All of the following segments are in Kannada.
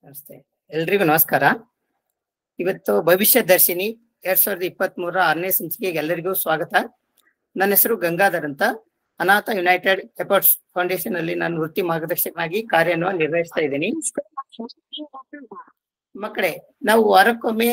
ನಮಸ್ತೆ, ಎಲ್ರಿಗೂ ನಮಸ್ಕಾರ. ಇವತ್ತು ಭವಿಷ್ಯ ದರ್ಶಿನಿ 2023 6ನೇ ಸಂಚಿಕೆಗೆ ಎಲ್ಲರಿಗೂ ಸ್ವಾಗತ. ನನ್ನ ಹೆಸರು ಗಂಗಾಧರ್ ಅಂತ. ಅನಾಥ ಯುನೈಟೆಡ್ ಎಫರ್ಟ್ಸ್ ಫೌಂಡೇಶನ್ ಅಲ್ಲಿ ನಾನು ವೃತ್ತಿ ಮಾರ್ಗದರ್ಶಕನಾಗಿ ಕಾರ್ಯವನ್ನು ನಿರ್ವಹಿಸ್ತಾ ಇದ್ದೀನಿ. ಮಕ್ಕಳೇ, ನಾವು ವಾರಕ್ಕೊಮ್ಮೆ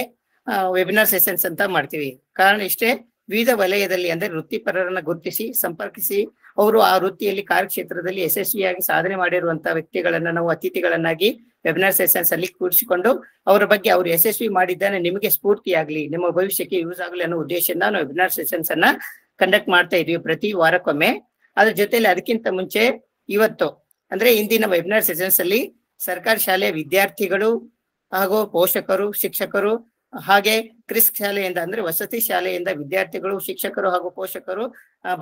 ವೆಬಿನಾರ್ ಸೆಷನ್ಸ್ ಅಂತ ಮಾಡ್ತೀವಿ. ಕಾರಣ ಇಷ್ಟೇ, ವಿವಿಧ ವಲಯದಲ್ಲಿ ಅಂದ್ರೆ ವೃತ್ತಿಪರರನ್ನ ಗುರುತಿಸಿ ಸಂಪರ್ಕಿಸಿ ಅವರು ಆ ವೃತ್ತಿಯಲ್ಲಿ ಕಾರ್ಯಕ್ಷೇತ್ರದಲ್ಲಿ ಯಶಸ್ವಿಯಾಗಿ ಸಾಧನೆ ಮಾಡಿರುವಂತಹ ವ್ಯಕ್ತಿಗಳನ್ನ ನಾವು ಅತಿಥಿಗಳನ್ನಾಗಿ ವೆಬಿನಾರ್ ಸೆಷನ್ಸ್ ಅಲ್ಲಿ ಕೂರಿಸಿಕೊಂಡು ಅವರ ಬಗ್ಗೆ ಅವರು ಯಶಸ್ವಿ ಮಾಡಿದ್ದಾನೆ ನಿಮಗೆ ಸ್ಫೂರ್ತಿಯಾಗ್ಲಿ, ನಿಮ್ಮ ಭವಿಷ್ಯಕ್ಕೆ ಯೂಸ್ ಆಗಲಿ ಅನ್ನೋ ಉದ್ದೇಶದಿಂದ ನಾವು ವೆಬಿನಾರ್ ಸೆಷನ್ಸ್ ಅನ್ನ ಕಂಡಕ್ಟ್ ಮಾಡ್ತಾ ಇದೀವಿ ಪ್ರತಿ ವಾರಕ್ಕೊಮ್ಮೆ. ಅದ್ರ ಜೊತೆಲಿ ಅದಕ್ಕಿಂತ ಮುಂಚೆ ಇವತ್ತು ಅಂದ್ರೆ ಇಂದಿನ ವೆಬಿನಾರ್ ಸೆಷನ್ಸ್ ಅಲ್ಲಿ ಸರ್ಕಾರಿ ಶಾಲೆಯ ವಿದ್ಯಾರ್ಥಿಗಳು ಹಾಗೂ ಪೋಷಕರು, ಶಿಕ್ಷಕರು, ಹಾಗೆ ಕ್ರಿಸ್ ಶಾಲೆಯಿಂದ ಅಂದ್ರೆ ವಸತಿ ಶಾಲೆಯಿಂದ ವಿದ್ಯಾರ್ಥಿಗಳು, ಶಿಕ್ಷಕರು ಹಾಗೂ ಪೋಷಕರು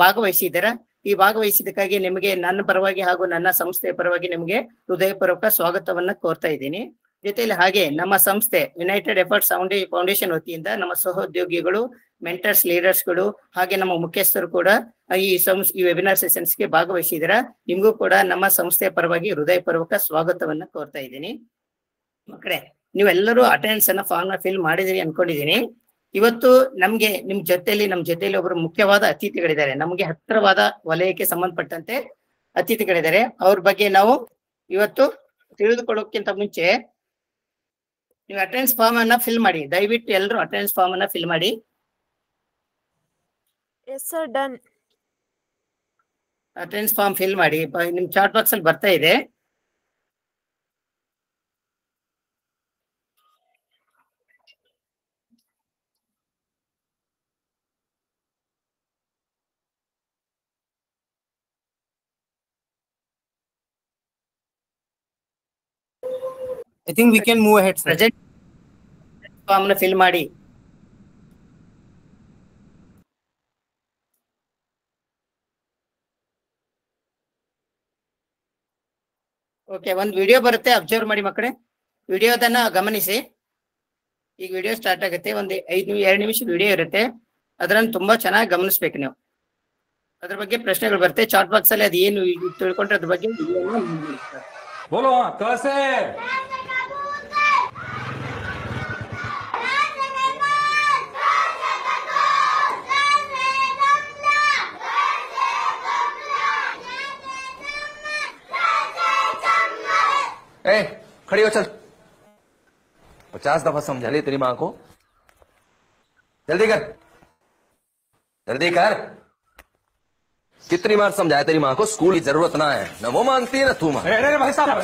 ಭಾಗವಹಿಸಿದ್ದಾರೆ. ಈ ಭಾಗವಹಿಸಿದಕ್ಕಾಗಿ ನಿಮಗೆ ನನ್ನ ಪರವಾಗಿ ಹಾಗೂ ನನ್ನ ಸಂಸ್ಥೆಯ ಪರವಾಗಿ ನಿಮಗೆ ಹೃದಯಪೂರ್ವಕ ಸ್ವಾಗತವನ್ನ ಕೋರ್ತಾ ಇದ್ದೀನಿ. ಜೊತೆಯಲ್ಲಿ ಹಾಗೆ ನಮ್ಮ ಸಂಸ್ಥೆ ಯುನೈಟೆಡ್ ಎಫರ್ಟ್ಸ್ ಫೌಂಡೇಶನ್ ವತಿಯಿಂದ ನಮ್ಮ ಸಹೋದ್ಯೋಗಿಗಳು, ಮೆಂಟರ್ಸ್, ಲೀಡರ್ಸ್ಗಳು ಹಾಗೆ ನಮ್ಮ ಮುಖ್ಯಸ್ಥರು ಕೂಡ ಈ ವೆಬಿನಾರ್ ಸೆಷನ್ಸ್ಗೆ ಭಾಗವಹಿಸಿದಾರೆ. ನಿಮಗೂ ಕೂಡ ನಮ್ಮ ಸಂಸ್ಥೆಯ ಪರವಾಗಿ ಹೃದಯಪೂರ್ವಕ ಸ್ವಾಗತವನ್ನ ಕೋರ್ತಾ ಇದ್ದೀನಿ. ಮಕ್ಕಳೇ, ನೀವೆಲ್ಲರೂ ಅಟೆಂಡೆನ್ಸ್ ಅನ್ನ ಫಾರ್ಮ್ ನ ಫಿಲ್ ಮಾಡಿದಿರಿ ಅನ್ಕೊಂಡಿದ್ದೀನಿ. ಇವತ್ತು ನಮ್ಮ ಜೊತೆಯಲ್ಲಿ ಒಬ್ಬರು ಮುಖ್ಯವಾದ ಅತಿಥಿಗಳಿದ್ದಾರೆ. ನಮಗೆ ಹತ್ತಿರವಾದ ವಲಯಕ್ಕೆ ಸಂಬಂಧಪಟ್ಟಂತೆ ಅತಿಥಿಗಳಿದ್ದಾರೆ. ಅವ್ರ ಬಗ್ಗೆ ನಾವು ಇವತ್ತು ತಿಳಿದುಕೊಳ್ಳೋಕ್ಕಿಂತ ಮುಂಚೆ ನೀವು ಅಟೆಂಡೆನ್ಸ್ ಫಾರ್ಮ್ ಅನ್ನ ಫಿಲ್ ಮಾಡಿ. ದಯವಿಟ್ಟು ಎಲ್ಲರೂ ಅಟೆಂಡೆನ್ಸ್ ಫಾರ್ಮ್ ಅನ್ನ ಫಿಲ್ ಮಾಡಿ. ಅಟೆಂಡೆನ್ಸ್ ಫಾರ್ಮ್ ಫಿಲ್ ಮಾಡಿ. ನಿಮ್ ಚಾಟ್ ಬಾಕ್ಸ್ ಅಲ್ಲಿ ಬರ್ತಾ ಇದೆ. I think we can move ahead. Present form na fill ಮಾಡಿ. ಓಕೆ, ಒಂದು ವಿಡಿಯೋ ಬರುತ್ತೆ, ಅಬ್ಸರ್ವ್ ಮಾಡಿ ಮಕ್ಕಳೇ. ವಿಡಿಯೋದನ್ನ ಗಮನಿಸಿ. ಈಗ ವಿಡಿಯೋ ಸ್ಟಾರ್ಟ್ ಆಗುತ್ತೆ. ಒಂದು 2 ನಿಮಿಷ ವಿಡಿಯೋ ಇರುತ್ತೆ. ಅದನ್ನ ತುಂಬಾ ಚೆನ್ನಾಗಿ ಗಮನಿಸ್ಬೇಕು ನೀವು. ಅದ್ರ ಬಗ್ಗೆ ಪ್ರಶ್ನೆಗಳು ಬರುತ್ತೆ ಚಾಟ್ ಬಾಕ್ಸ್ ಅಲ್ಲಿ. ಅದು ಏನು ತಿಳ್ಕೊಂಡ್ರೆ ಅದ್ರ ಬಗ್ಗೆ बोलो कैसे ए खड़ी हो, चल 50 दफा समझा ली तेरी माँ को. जल्दी कर, जल्दी कर. कितनी बार समझाया तेरी माँ को स्कूल की जरूरत ना है. न वो मानती है ना तू मान. अरे भाई साहब,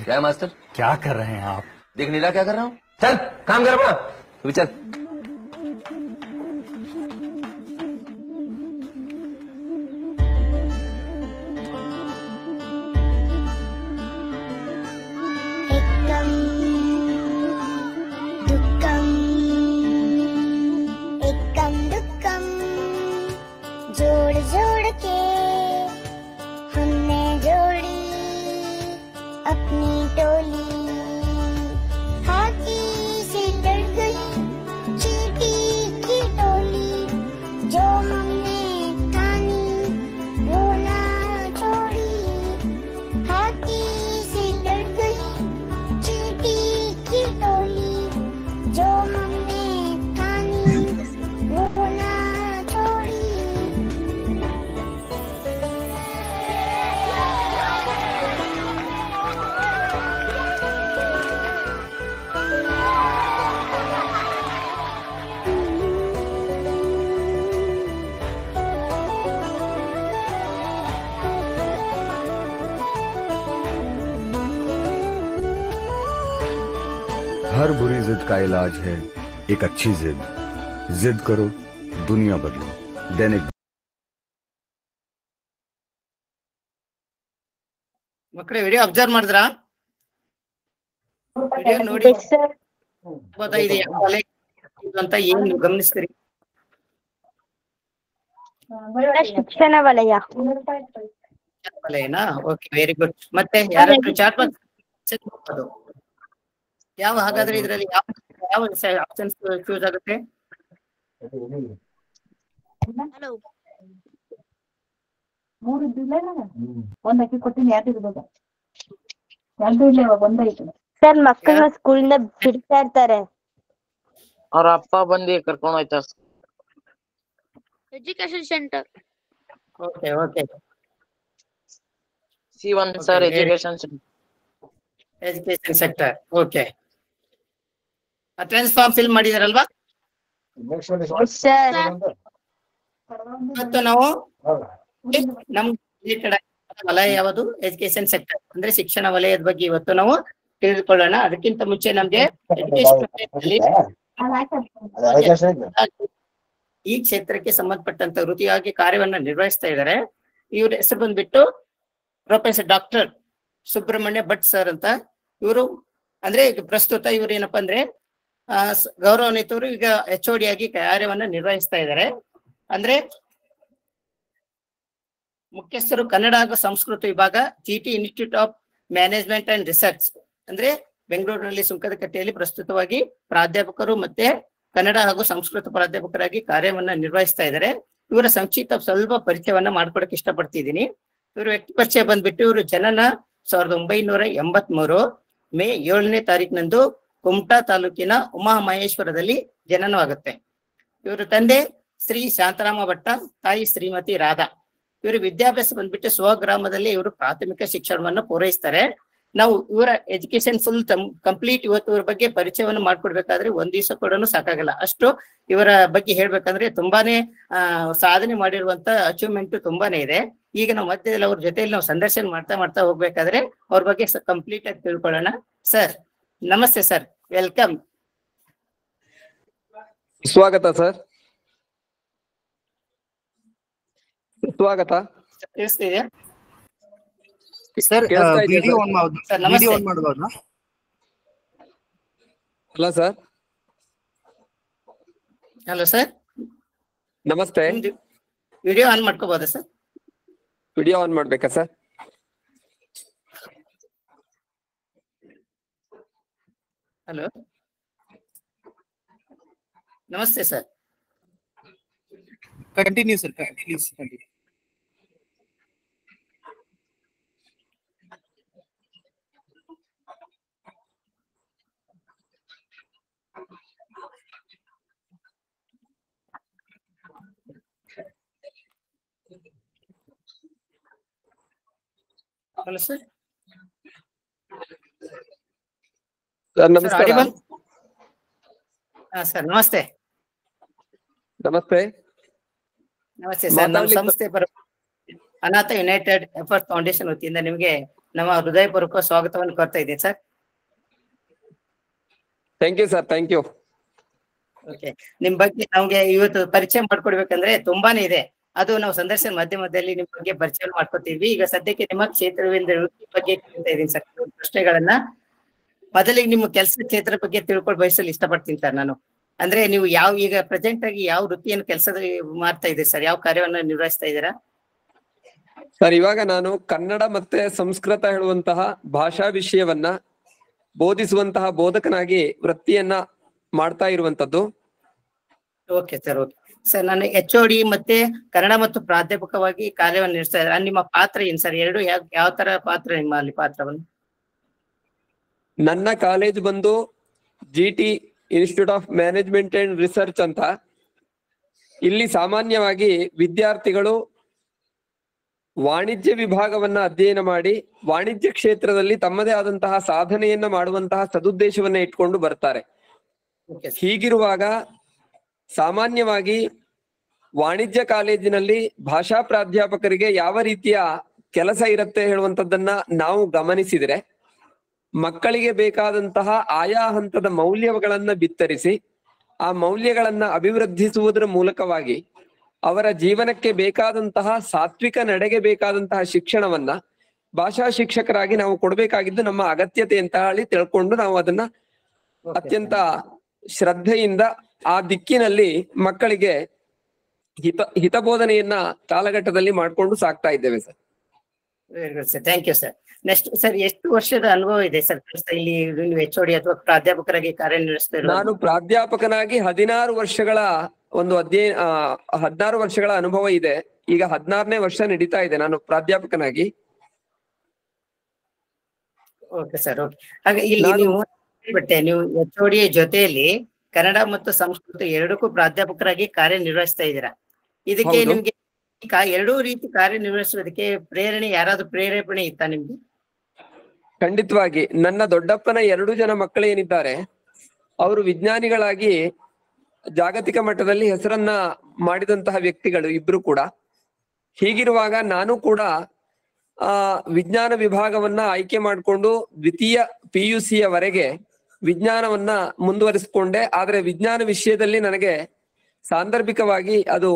क्या है मास्टर? क्या कर रहे हैं आप? देख नीला क्या कर रहा हूँ. चल काम कर अपना, तू भी चल. हर बुरी जिद का इलाज है एक अच्छी जिद. जिद करो, दुनिया बदलो. दैनिक ಮಕ್ಕಳೇ, ವಿಡಿಯೋ ಅಬ್ಸರ್ವ್ ಮಾಡಿದ್ರಾ? ವಿಡಿಯೋ ನೋಡಿ ಗೊತ್ತಾಗಿದೆ ಅಂತ ಏನು ಗಮನಿಸ್ತೀರಿ? ಶಿಕ್ಷಣ ವಲಯ. ವಲಯನಾ? Okay, very good. ಮತ್ತೆ ಯಾರಾದ್ರೂ ಚಾಟ್ ಬಾಕ್ಸ್ ಯಾವ ಹಾಗಾದ್ರೆ ಇದರಲ್ಲಿ ಯಾವ ಆಪ್ಷನ್ಸ್ ಚೂಸ್ ಆಗುತ್ತೆ? ಮೂರು ಇದ್ದಿಲ್ಲ, ಒಂದ್ ಅಕ್ಕಿ ಕೊಟ್ಟಿನಿ, 2 ಇರ್ಬೋದ. ಸರ್ ಮಕ್ಕಳನ್ನ ಸ್ಕೂಲಿಂದ ಬಿಡ್ತಾ ಇರ್ತಾರೆ. ಅವ್ರ ಅಪ್ಪ ಬಂದು ಕರ್ಕೊಂಡ್ ಹೋಯ್ತಾರ. Education centre. Okay okay C1 sir education education sector. Okay, attendance form fill ಮಾಡಿದಾರಲ್ವಾ? ಸರ್ ಇವತ್ತು ನಾವು ನಮ್ ರಿಲೇಟೆಡ್ ವಲಯ ಯಾವುದು? ಎಜುಕೇಶನ್ ಸೆಕ್ಟರ್ ಅಂದ್ರೆ ಶಿಕ್ಷಣ ವಲಯದ ಬಗ್ಗೆ ಇವತ್ತು ನಾವು ತಿಳಿದುಕೊಳ್ಳೋಣ. ಅದಕ್ಕಿಂತ ಮುಂಚೆ ನಮ್ಗೆ ಈ ಕ್ಷೇತ್ರಕ್ಕೆ ಸಂಬಂಧಪಟ್ಟಂತ ವೃತ್ತಿಯಾಗಿ ಕಾರ್ಯವನ್ನ ನಿರ್ವಹಿಸ್ತಾ ಇದ್ದಾರೆ. ಇವ್ರ ಹೆಸರು ಬಂದ್ಬಿಟ್ಟು professor doctor Subrahmanya Bhat sir ಅಂತ. ಇವರು ಅಂದ್ರೆ ಈಗ ಪ್ರಸ್ತುತ ಇವ್ರು ಏನಪ್ಪಾ ಅಂದ್ರೆ ಗೌರವಾನ್ವಿತರು ಈಗ HOD ಆಗಿ ಕಾರ್ಯವನ್ನ ನಿರ್ವಹಿಸ್ತಾ ಇದ್ದಾರೆ. ಅಂದ್ರೆ ಮುಖ್ಯಸ್ಥರು ಕನ್ನಡ ಹಾಗೂ ಸಂಸ್ಕೃತ ವಿಭಾಗ, GT institute of management and research ಅಂದ್ರೆ ಬೆಂಗಳೂರಿನಲ್ಲಿ ಸುಂಕದಕಟ್ಟೆಯಲ್ಲಿ ಪ್ರಸ್ತುತವಾಗಿ ಪ್ರಾಧ್ಯಾಪಕರು ಮತ್ತೆ ಕನ್ನಡ ಹಾಗೂ ಸಂಸ್ಕೃತ ಪ್ರಾಧ್ಯಾಪಕರಾಗಿ ಕಾರ್ಯವನ್ನ ನಿರ್ವಹಿಸ್ತಾ ಇದ್ದಾರೆ. ಇವರ ಸಂಕ್ಷಿಪ್ತ ಸ್ವಲ್ಪ ಪರಿಚಯವನ್ನ ಮಾಡ್ಕೊಡಕ್ಕೆ ಇಷ್ಟಪಡ್ತಿದ್ದೀನಿ. ಇವರು ವ್ಯಕ್ತಿ ಪರಿಚಯ ಬಂದ್ಬಿಟ್ಟು ಇವರು ಜನನ 1983 ಮೇ 7ನೇ ತಾರೀಕಿನಂದು ಕುಮಟಾ ತಾಲೂಕಿನ ಉಮಾಮಹೇಶ್ವರದಲ್ಲಿ ಜನನವಾಗುತ್ತೆ. ಇವರು ತಂದೆ ಶ್ರೀ ಶಾಂತರಾಮ ಭಟ್ಟ, ತಾಯಿ ಶ್ರೀಮತಿ ರಾಧಾ. ಇವರು ವಿದ್ಯಾಭ್ಯಾಸ ಬಂದ್ಬಿಟ್ಟು ಸ್ವಗ್ರಾಮದಲ್ಲಿ ಇವರು ಪ್ರಾಥಮಿಕ ಶಿಕ್ಷಣವನ್ನು ಪೂರೈಸ್ತಾರೆ. ನಾವು ಇವರ ಎಜುಕೇಶನ್ ಫುಲ್ ಕಂಪ್ಲೀಟ್ ಇವತ್ತು ಇವ್ರ ಬಗ್ಗೆ ಪರಿಚಯವನ್ನು ಮಾಡ್ಕೊಡ್ಬೇಕಾದ್ರೆ ಒಂದ್ ದಿವಸ ಕೂಡ ಸಾಕಾಗಲ್ಲ. ಅಷ್ಟು ಇವರ ಬಗ್ಗೆ ಹೇಳ್ಬೇಕಂದ್ರೆ ತುಂಬಾನೇ ಸಾಧನೆ ಮಾಡಿರುವಂತ ಅಚೀವ್ಮೆಂಟ್ ತುಂಬಾನೇ ಇದೆ. ಈಗ ನಾವು ಮಧ್ಯದಲ್ಲಿ ಅವ್ರ ಜೊತೆಯಲ್ಲಿ ನಾವು ಸಂದರ್ಶನ ಮಾಡ್ತಾ ಹೋಗ್ಬೇಕಾದ್ರೆ ಅವ್ರ ಬಗ್ಗೆ ಕಂಪ್ಲೀಟ್ ಆಗಿ ತಿಳ್ಕೊಳ್ಳೋಣ. ಸರ್ ನಮಸ್ತೆ ಸರ್, ವೆಲ್ಕಮ್. ಸ್ವಾಗತ ಸರ್, ಸ್ವಾಗತ. ತಿಳಿಸ್ತಿದ್ಯಾ ಸರ್? ಕೇಳ್ತಾ ಇದೆಯಾ ವಿಡಿಯೋ ಸರ್? ಆನ್ ಮಾಡೋದು, ಸರ್ ನಮಸ್ತೆ. ವಿಡಿಯೋ ಆನ್ ಮಾಡಬಹುದಾ? ಅಲ್ಲ ಸರ್, ಹಲೋ ಸರ್, ನಮಸ್ತೆ. ವಿಡಿಯೋ ಆನ್ ಮಾಡ್ಕೋಬಹುದಾ ಸರ್? ವಿಡಿಯೋ ಆನ್ ಮಾಡ್ಬೇಕಾ ಸರ್? ಹಲೋ ನಮಸ್ತೆ sir. Continue sir, please continue. Hello sir. Sir ನಮಸ್ಕಾರ. ಹಾ ಸರ್ ನಮಸ್ತೆ. ನಮಸ್ತೆ. ನಮಸ್ತೆ ಸರ್. ನಮ್ಮ ಸಂಸ್ಥೆ ಅನಾಥ ಯುನೈಟೆಡ್ ಎಫರ್ಟ್ ಫೌಂಡೇಶನ್ ವತಿಯಿಂದ ನಿಮಗೆ ನಮ್ಮ ಹೃದಯಪೂರ್ವಕ ಸ್ವಾಗತವನ್ನು ಕೋರ್ತಾ ಇದ್ದೀನಿ sir. Thank you sir, thank you. Okay, ನಿಮ್ ಬಗ್ಗೆ ನಮ್ಗೆ ಇವತ್ತು ಪರಿಚಯ ಮಾಡ್ಕೊಡ್ಬೇಕಂದ್ರೆ ತುಂಬಾನೇ ಇದೆ. ಅದು ನಾವು ಸಂದರ್ಶನ ಮಧ್ಯದಲ್ಲಿ ನಿಮ್ ಬಗ್ಗೆ ಪರಿಚಯ ಮಾಡ್ಕೊತೀವಿ. ಈಗ ಸದ್ಯಕ್ಕೆ ನಿಮ್ಮ ಕ್ಷೇತ್ರದಿಂದ ವೃತ್ತಿ ಬಗ್ಗೆ ಕೇಳ್ತಾ ಇದ್ದೀನಿ ಸರ್ ಪ್ರಶ್ನೆಗಳನ್ನ. ಮೊದಲಿಗೆ ನಿಮ್ಮ ಕೆಲಸ ಕ್ಷೇತ್ರ ಬಗ್ಗೆ ತಿಳ್ಕೊಂಡು ಬಯಸಲು ಇಷ್ಟಪಡ್ತೀನಿ ಸರ್ ನಾನು. ಅಂದ್ರೆ ನೀವು ಈಗ ಪ್ರೆಸೆಂಟ್ ಆಗಿ ಯಾವ ವೃತ್ತಿಯನ್ನು ಕೆಲಸದ ಮಾಡ್ತಾ ಇದ್ದೀರಿ ಸರ್? ಯಾವ ಕಾರ್ಯವನ್ನ ನಿರ್ವಹಿಸ್ತಾ ಇದ್ದೀರಾ ಸರ್? ಇವಾಗ ನಾನು ಕನ್ನಡ ಮತ್ತೆ ಸಂಸ್ಕೃತ ಹೇಳುವಂತಹ ಭಾಷಾ ವಿಷಯವನ್ನ ಬೋಧಿಸುವಂತಹ ಬೋಧಕನಾಗಿ ವೃತ್ತಿಯನ್ನ ಮಾಡ್ತಾ ಇರುವಂತದ್ದು. Okay sir, okay sir. ನಾನು HOD ಮತ್ತೆ ಕನ್ನಡ ಮತ್ತು ಪ್ರಾಧ್ಯಾಪಕವಾಗಿ ಕಾರ್ಯವನ್ನು ನಿರ್ವಹಿಸ್ತಾ ಇದ್ದಾರೆ. ನಿಮ್ಮ ಪಾತ್ರ ಏನ್ ಸರ್? ಎರಡು ಯಾವ ತರ ಪಾತ್ರ ನಿಮ್ಮಲ್ಲಿ ಪಾತ್ರವನ್ನು? ನನ್ನ ಕಾಲೇಜ್ ಬಂದು GT institute of management and research ಅಂತ. ಇಲ್ಲಿ ಸಾಮಾನ್ಯವಾಗಿ ವಿದ್ಯಾರ್ಥಿಗಳು ವಾಣಿಜ್ಯ ವಿಭಾಗವನ್ನ ಅಧ್ಯಯನ ಮಾಡಿ ವಾಣಿಜ್ಯ ಕ್ಷೇತ್ರದಲ್ಲಿ ತಮ್ಮದೇ ಆದಂತಹ ಸಾಧನೆಯನ್ನ ಮಾಡುವಂತಹ ಸದುದ್ದೇಶವನ್ನ ಇಟ್ಕೊಂಡು ಬರ್ತಾರೆ. ಹೀಗಿರುವಾಗ ಸಾಮಾನ್ಯವಾಗಿ ವಾಣಿಜ್ಯ ಕಾಲೇಜಿನಲ್ಲಿ ಭಾಷಾ ಪ್ರಾಧ್ಯಾಪಕರಿಗೆ ಯಾವ ರೀತಿಯ ಕೆಲಸ ಇರುತ್ತೆ ಹೇಳುವಂತದ್ದನ್ನ ನಾವು ಗಮನಿಸಿದ್ರೆ, ಮಕ್ಕಳಿಗೆ ಬೇಕಾದಂತಹ ಆಯಾ ಹಂತದ ಮೌಲ್ಯಗಳನ್ನ ಬಿತ್ತರಿಸಿ ಆ ಮೌಲ್ಯಗಳನ್ನ ಅಭಿವೃದ್ಧಿಸುವುದರ ಮೂಲಕವಾಗಿ ಅವರ ಜೀವನಕ್ಕೆ ಬೇಕಾದಂತಹ ಸಾತ್ವಿಕ ನಡೆಗೆ ಬೇಕಾದಂತಹ ಶಿಕ್ಷಣವನ್ನ ಭಾಷಾ ಶಿಕ್ಷಕರಾಗಿ ನಾವು ಕೊಡಬೇಕಾಗಿದ್ದು ನಮ್ಮ ಅಗತ್ಯತೆ ಅಂತ ಹೇಳಿ ತಿಳ್ಕೊಂಡು ನಾವು ಅದನ್ನ ಅತ್ಯಂತ ಶ್ರದ್ಧೆಯಿಂದ ಆ ದಿಕ್ಕಿನಲ್ಲಿ ಮಕ್ಕಳಿಗೆ ಹಿತಬೋಧನೆಯನ್ನ ಕಾಲಘಟ್ಟದಲ್ಲಿ ಮಾಡ್ಕೊಂಡು ಸಾಕ್ತಾ ಇದ್ದೇವೆ sir. Very good sir, thank you sir. Next sir, ಎಷ್ಟು ವರ್ಷದ ಅನುಭವ ಇದೆ ಸರ್ ಇಲ್ಲಿ HOD ಅಥವಾ ಪ್ರಾಧ್ಯಾಪಕರಾಗಿ ಕಾರ್ಯನಿರ್ವಹಿಸ್ತಾ ಇರೋದು? ನಾನು ಪ್ರಾಧ್ಯಾಪಕನಾಗಿ 16 ವರ್ಷಗಳ ಒಂದು 16 ವರ್ಷಗಳ ಅನುಭವ ಇದೆ. ಈಗ 16ನೇ ವರ್ಷ ನಡೀತಾ ಇದೆ ನಾನು ಪ್ರಾಧ್ಯಾಪಕನಾಗಿ. Okay sir, okay. ಹಾಗೆ ಇಲ್ಲಿ ನಾನು- ನೀವು ಬಿಟ್ಟೆ ನೀವು HOD ಜೊತೆಯಲ್ಲಿ ಕನ್ನಡ ಮತ್ತು ಸಂಸ್ಕೃತ ಎರಡಕ್ಕೂ ಪ್ರಾಧ್ಯಾಪಕರಾಗಿ ಕಾರ್ಯನಿರ್ವಹಿಸ್ತಾ ಇದ್ದೀರಾ. ಇದಕ್ಕೆ ಹೌದು. ನಿಮ್ಗೆ ಎರಡೂ ರೀತಿ ಕಾರ್ಯನಿರ್ವಹಿಸೋದಕ್ಕೆ ಯಾರಾದ್ರೂ ಪ್ರೇರೇಪಣೆ ಇತ್ತಾ ನಿಮ್ಗೆ? ಖಂಡಿತವಾಗಿ ನನ್ನ ದೊಡ್ಡಪ್ಪನ 2 ಜನ ಮಕ್ಕಳೇನಿದ್ದಾರೆ ಅವರು ವಿಜ್ಞಾನಿಗಳಾಗಿ ಜಾಗತಿಕ ಮಟ್ಟದಲ್ಲಿ ಹೆಸರನ್ನ ಮಾಡಿದಂತಹ ವ್ಯಕ್ತಿಗಳು ಇಬ್ರು ಕೂಡ. ಹೀಗಿರುವಾಗ ನಾನು ಕೂಡ ವಿಜ್ಞಾನ ವಿಭಾಗವನ್ನ ಆಯ್ಕೆ ಮಾಡಿಕೊಂಡು ದ್ವಿತೀಯ PUC ಯವರೆಗೆ ವಿಜ್ಞಾನವನ್ನ ಮುಂದುವರಿಸಿಕೊಂಡೆ. ಆದ್ರೆ ವಿಜ್ಞಾನ ವಿಷಯದಲ್ಲಿ ನನಗೆ ಸಾಂದರ್ಭಿಕವಾಗಿ ಅದು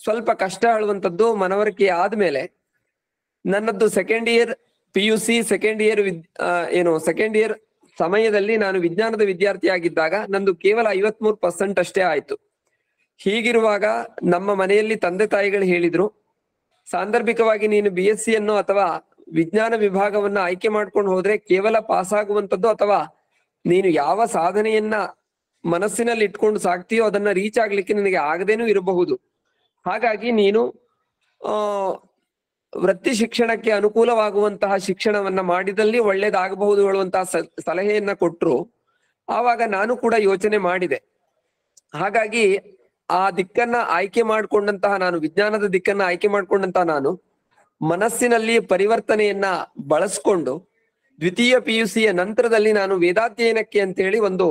ಸ್ವಲ್ಪ ಕಷ್ಟ ಆಳುವಂತದ್ದು ಮನವರಿಕೆ ಆದ್ಮೇಲೆ ನನ್ನದ್ದು second year PUC second year ಸಮಯದಲ್ಲಿ ನಾನು ವಿಜ್ಞಾನದ ವಿದ್ಯಾರ್ಥಿ ಆಗಿದ್ದಾಗ ನಂದು ಕೇವಲ 53% ಅಷ್ಟೇ ಆಯ್ತು. ಹೀಗಿರುವಾಗ ನಮ್ಮ ಮನೆಯಲ್ಲಿ ತಂದೆ ತಾಯಿಗಳು ಹೇಳಿದ್ರು, ಸಾಂದರ್ಭಿಕವಾಗಿ ನೀನು BSc ಅನ್ನು ಅಥವಾ ವಿಜ್ಞಾನ ವಿಭಾಗವನ್ನ ಆಯ್ಕೆ ಮಾಡ್ಕೊಂಡು ಹೋದ್ರೆ ಕೇವಲ ಪಾಸ್ ಆಗುವಂತದ್ದು ಅಥವಾ ನೀನು ಯಾವ ಸಾಧನೆಯನ್ನ ಮನಸ್ಸಿನಲ್ಲಿ ಇಟ್ಕೊಂಡು ಸಾಕ್ತೀಯೋ ಅದನ್ನ ರೀಚ್ ಆಗ್ಲಿಕ್ಕೆ ನಿನಗೆ ಆಗದೇನೂ ಇರಬಹುದು. ಹಾಗಾಗಿ ನೀನು ವೃತ್ತಿ ಶಿಕ್ಷಣಕ್ಕೆ ಅನುಕೂಲವಾಗುವಂತಹ ಶಿಕ್ಷಣವನ್ನ ಮಾಡಿದಲ್ಲಿ ಒಳ್ಳೇದಾಗಬಹುದು ಹೇಳುವಂತಹ ಸಲಹೆಯನ್ನ ಕೊಟ್ರು. ಆವಾಗ ನಾನು ಕೂಡ ಯೋಚನೆ ಮಾಡಿದೆ. ಹಾಗಾಗಿ ಆ ದಿಕ್ಕನ್ನ ಆಯ್ಕೆ ಮಾಡ್ಕೊಂಡಂತಹ ನಾನು ವಿಜ್ಞಾನದ ದಿಕ್ಕನ್ನ ಆಯ್ಕೆ ಮಾಡ್ಕೊಂಡಂತಹ ನಾನು ಮನಸ್ಸಿನಲ್ಲಿ ಪರಿವರ್ತನೆಯನ್ನ ಬಳಸ್ಕೊಂಡು ದ್ವಿತೀಯ PUCಯ ನಂತರದಲ್ಲಿ ನಾನು ವೇದಾಧ್ಯಯನಕ್ಕೆ ಅಂತ ಹೇಳಿ ಒಂದು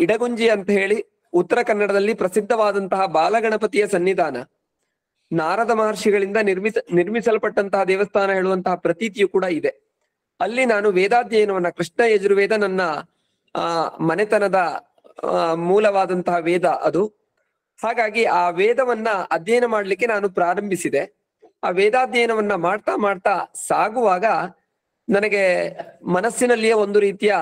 ಇಡಗುಂಜಿ ಅಂತ ಹೇಳಿ ಉತ್ತರ ಕನ್ನಡದಲ್ಲಿ ಪ್ರಸಿದ್ಧವಾದಂತಹ ಬಾಲಗಣಪತಿಯ ಸನ್ನಿಧಾನ, ನಾರದ ಮಹರ್ಷಿಗಳಿಂದ ನಿರ್ಮಿಸಲ್ಪಟ್ಟಂತಹ ದೇವಸ್ಥಾನ ಹೇಳುವಂತಹ ಪ್ರತೀತಿಯು ಕೂಡ ಇದೆ. ಅಲ್ಲಿ ನಾನು ವೇದಾಧ್ಯಯನವನ್ನ, ಕೃಷ್ಣ ಯಜುರ್ವೇದ ನನ್ನ ಮನೆತನದ ಮೂಲವಾದಂತಹ ವೇದ ಅದು. ಹಾಗಾಗಿ ಆ ವೇದವನ್ನ ಅಧ್ಯಯನ ಮಾಡ್ಲಿಕ್ಕೆ ನಾನು ಪ್ರಾರಂಭಿಸಿದೆ. ಆ ವೇದಾಧ್ಯಯನವನ್ನ ಮಾಡ್ತಾ ಮಾಡ್ತಾ ಸಾಗುವಾಗ ನನಗೆ ಮನಸ್ಸಿನಲ್ಲಿಯೇ ಒಂದು ರೀತಿಯ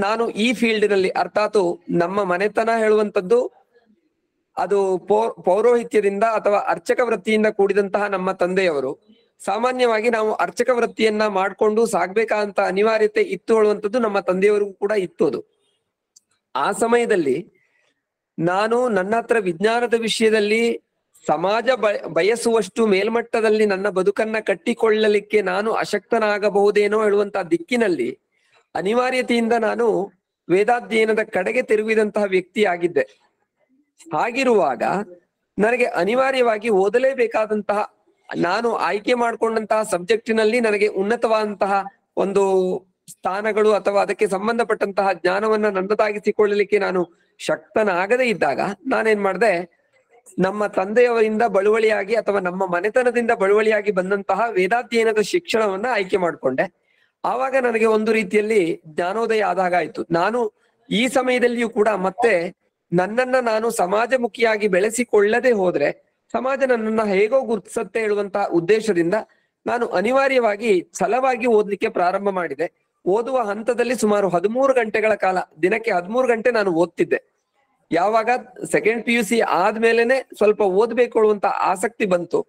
ನಾನು ಈ ಫೀಲ್ಡ್ನಲ್ಲಿ, ಅರ್ಥಾತ್ ನಮ್ಮ ಮನೆತನ ಹೇಳುವಂಥದ್ದು ಅದು ಪೌರೋಹಿತ್ಯದಿಂದ ಅಥವಾ ಅರ್ಚಕ ವೃತ್ತಿಯಿಂದ ಕೂಡಿದಂತಹ ನಮ್ಮ ತಂದೆಯವರು. ಸಾಮಾನ್ಯವಾಗಿ ನಾವು ಅರ್ಚಕ ವೃತ್ತಿಯನ್ನ ಮಾಡ್ಕೊಂಡು ಸಾಗ್ಬೇಕಂತ ಅನಿವಾರ್ಯತೆ ಇತ್ತು ಹೇಳುವಂಥದ್ದು ನಮ್ಮ ತಂದೆಯವರಿಗೂ ಕೂಡ ಇತ್ತು. ಅದು ಆ ಸಮಯದಲ್ಲಿ ನಾನು ನನ್ನ ಹತ್ರ ವಿಜ್ಞಾನದ ವಿಷಯದಲ್ಲಿ ಸಮಾಜ ಬಯಸುವಷ್ಟು ಮೇಲ್ಮಟ್ಟದಲ್ಲಿ ನನ್ನ ಬದುಕನ್ನ ಕಟ್ಟಿಕೊಳ್ಳಲಿಕ್ಕೆ ನಾನು ಅಶಕ್ತನಾಗಬಹುದೇನೋ ಹೇಳುವಂತಹ ದಿಕ್ಕಿನಲ್ಲಿ ಅನಿವಾರ್ಯತೆಯಿಂದ ನಾನು ವೇದಾಧ್ಯಯನದ ಕಡೆಗೆ ತಿರುಗಿದಂತಹ ವ್ಯಕ್ತಿ ಆಗಿದ್ದೆ. ಹಾಗಿರುವಾಗ ನನಗೆ ಅನಿವಾರ್ಯವಾಗಿ ಓದಲೇಬೇಕಾದಂತಹ, ನಾನು ಆಯ್ಕೆ ಮಾಡ್ಕೊಂಡಂತಹ ಸಬ್ಜೆಕ್ಟಿನಲ್ಲಿ ನನಗೆ ಉನ್ನತವಾದಂತಹ ಒಂದು ಸ್ಥಾನಗಳು ಅಥವಾ ಅದಕ್ಕೆ ಸಂಬಂಧಪಟ್ಟಂತಹ ಜ್ಞಾನವನ್ನ ನನ್ನದಾಗಿಸಿಕೊಳ್ಳಲಿಕ್ಕೆ ನಾನು ಶಕ್ತನಾಗದೇ ಇದ್ದಾಗ ನಾನೇನ್ ಮಾಡಿದೆ, ನಮ್ಮ ತಂದೆಯವರಿಂದ ಬಳುವಳಿಯಾಗಿ ಅಥವಾ ನಮ್ಮ ಮನೆತನದಿಂದ ಬಳುವಳಿಯಾಗಿ ಬಂದಂತಹ ವೇದಾಧ್ಯಯನದ ಶಿಕ್ಷಣವನ್ನ ಆಯ್ಕೆ ಮಾಡ್ಕೊಂಡೆ. ಆವಾಗ ನನಗೆ ಒಂದು ರೀತಿಯಲ್ಲಿ ಜ್ಞಾನೋದಯ ಆದಾಗ ಆಯ್ತು. ನಾನು ಈ ಸಮಯದಲ್ಲಿಯೂ ಕೂಡ ಮತ್ತೆ ನನ್ನನ್ನ ನಾನು ಸಮಾಜಮುಖಿಯಾಗಿ ಬೆಳೆಸಿಕೊಳ್ಳದೆ ಹೋದ್ರೆ ಸಮಾಜ ನನ್ನನ್ನ ಹೇಗೋ ಗುರುತಿಸುತ್ತೆ ಹೇಳುವಂತಹ ಉದ್ದೇಶದಿಂದ ನಾನು ಅನಿವಾರ್ಯವಾಗಿ ಛಲವಾಗಿ ಓದ್ಲಿಕ್ಕೆ ಪ್ರಾರಂಭ ಮಾಡಿದೆ. ಓದುವ ಹಂತದಲ್ಲಿ ಸುಮಾರು 13 ಗಂಟೆಗಳ ಕಾಲ, ದಿನಕ್ಕೆ 13 ಗಂಟೆ ನಾನು ಓದ್ತಿದ್ದೆ. ಯಾವಾಗ ಸೆಕೆಂಡ್ PUC ಆದ್ಮೇಲೆನೆ ಸ್ವಲ್ಪ ಓದ್ಬೇಕು ಅನ್ನುವಂತ ಆಸಕ್ತಿ ಬಂತು.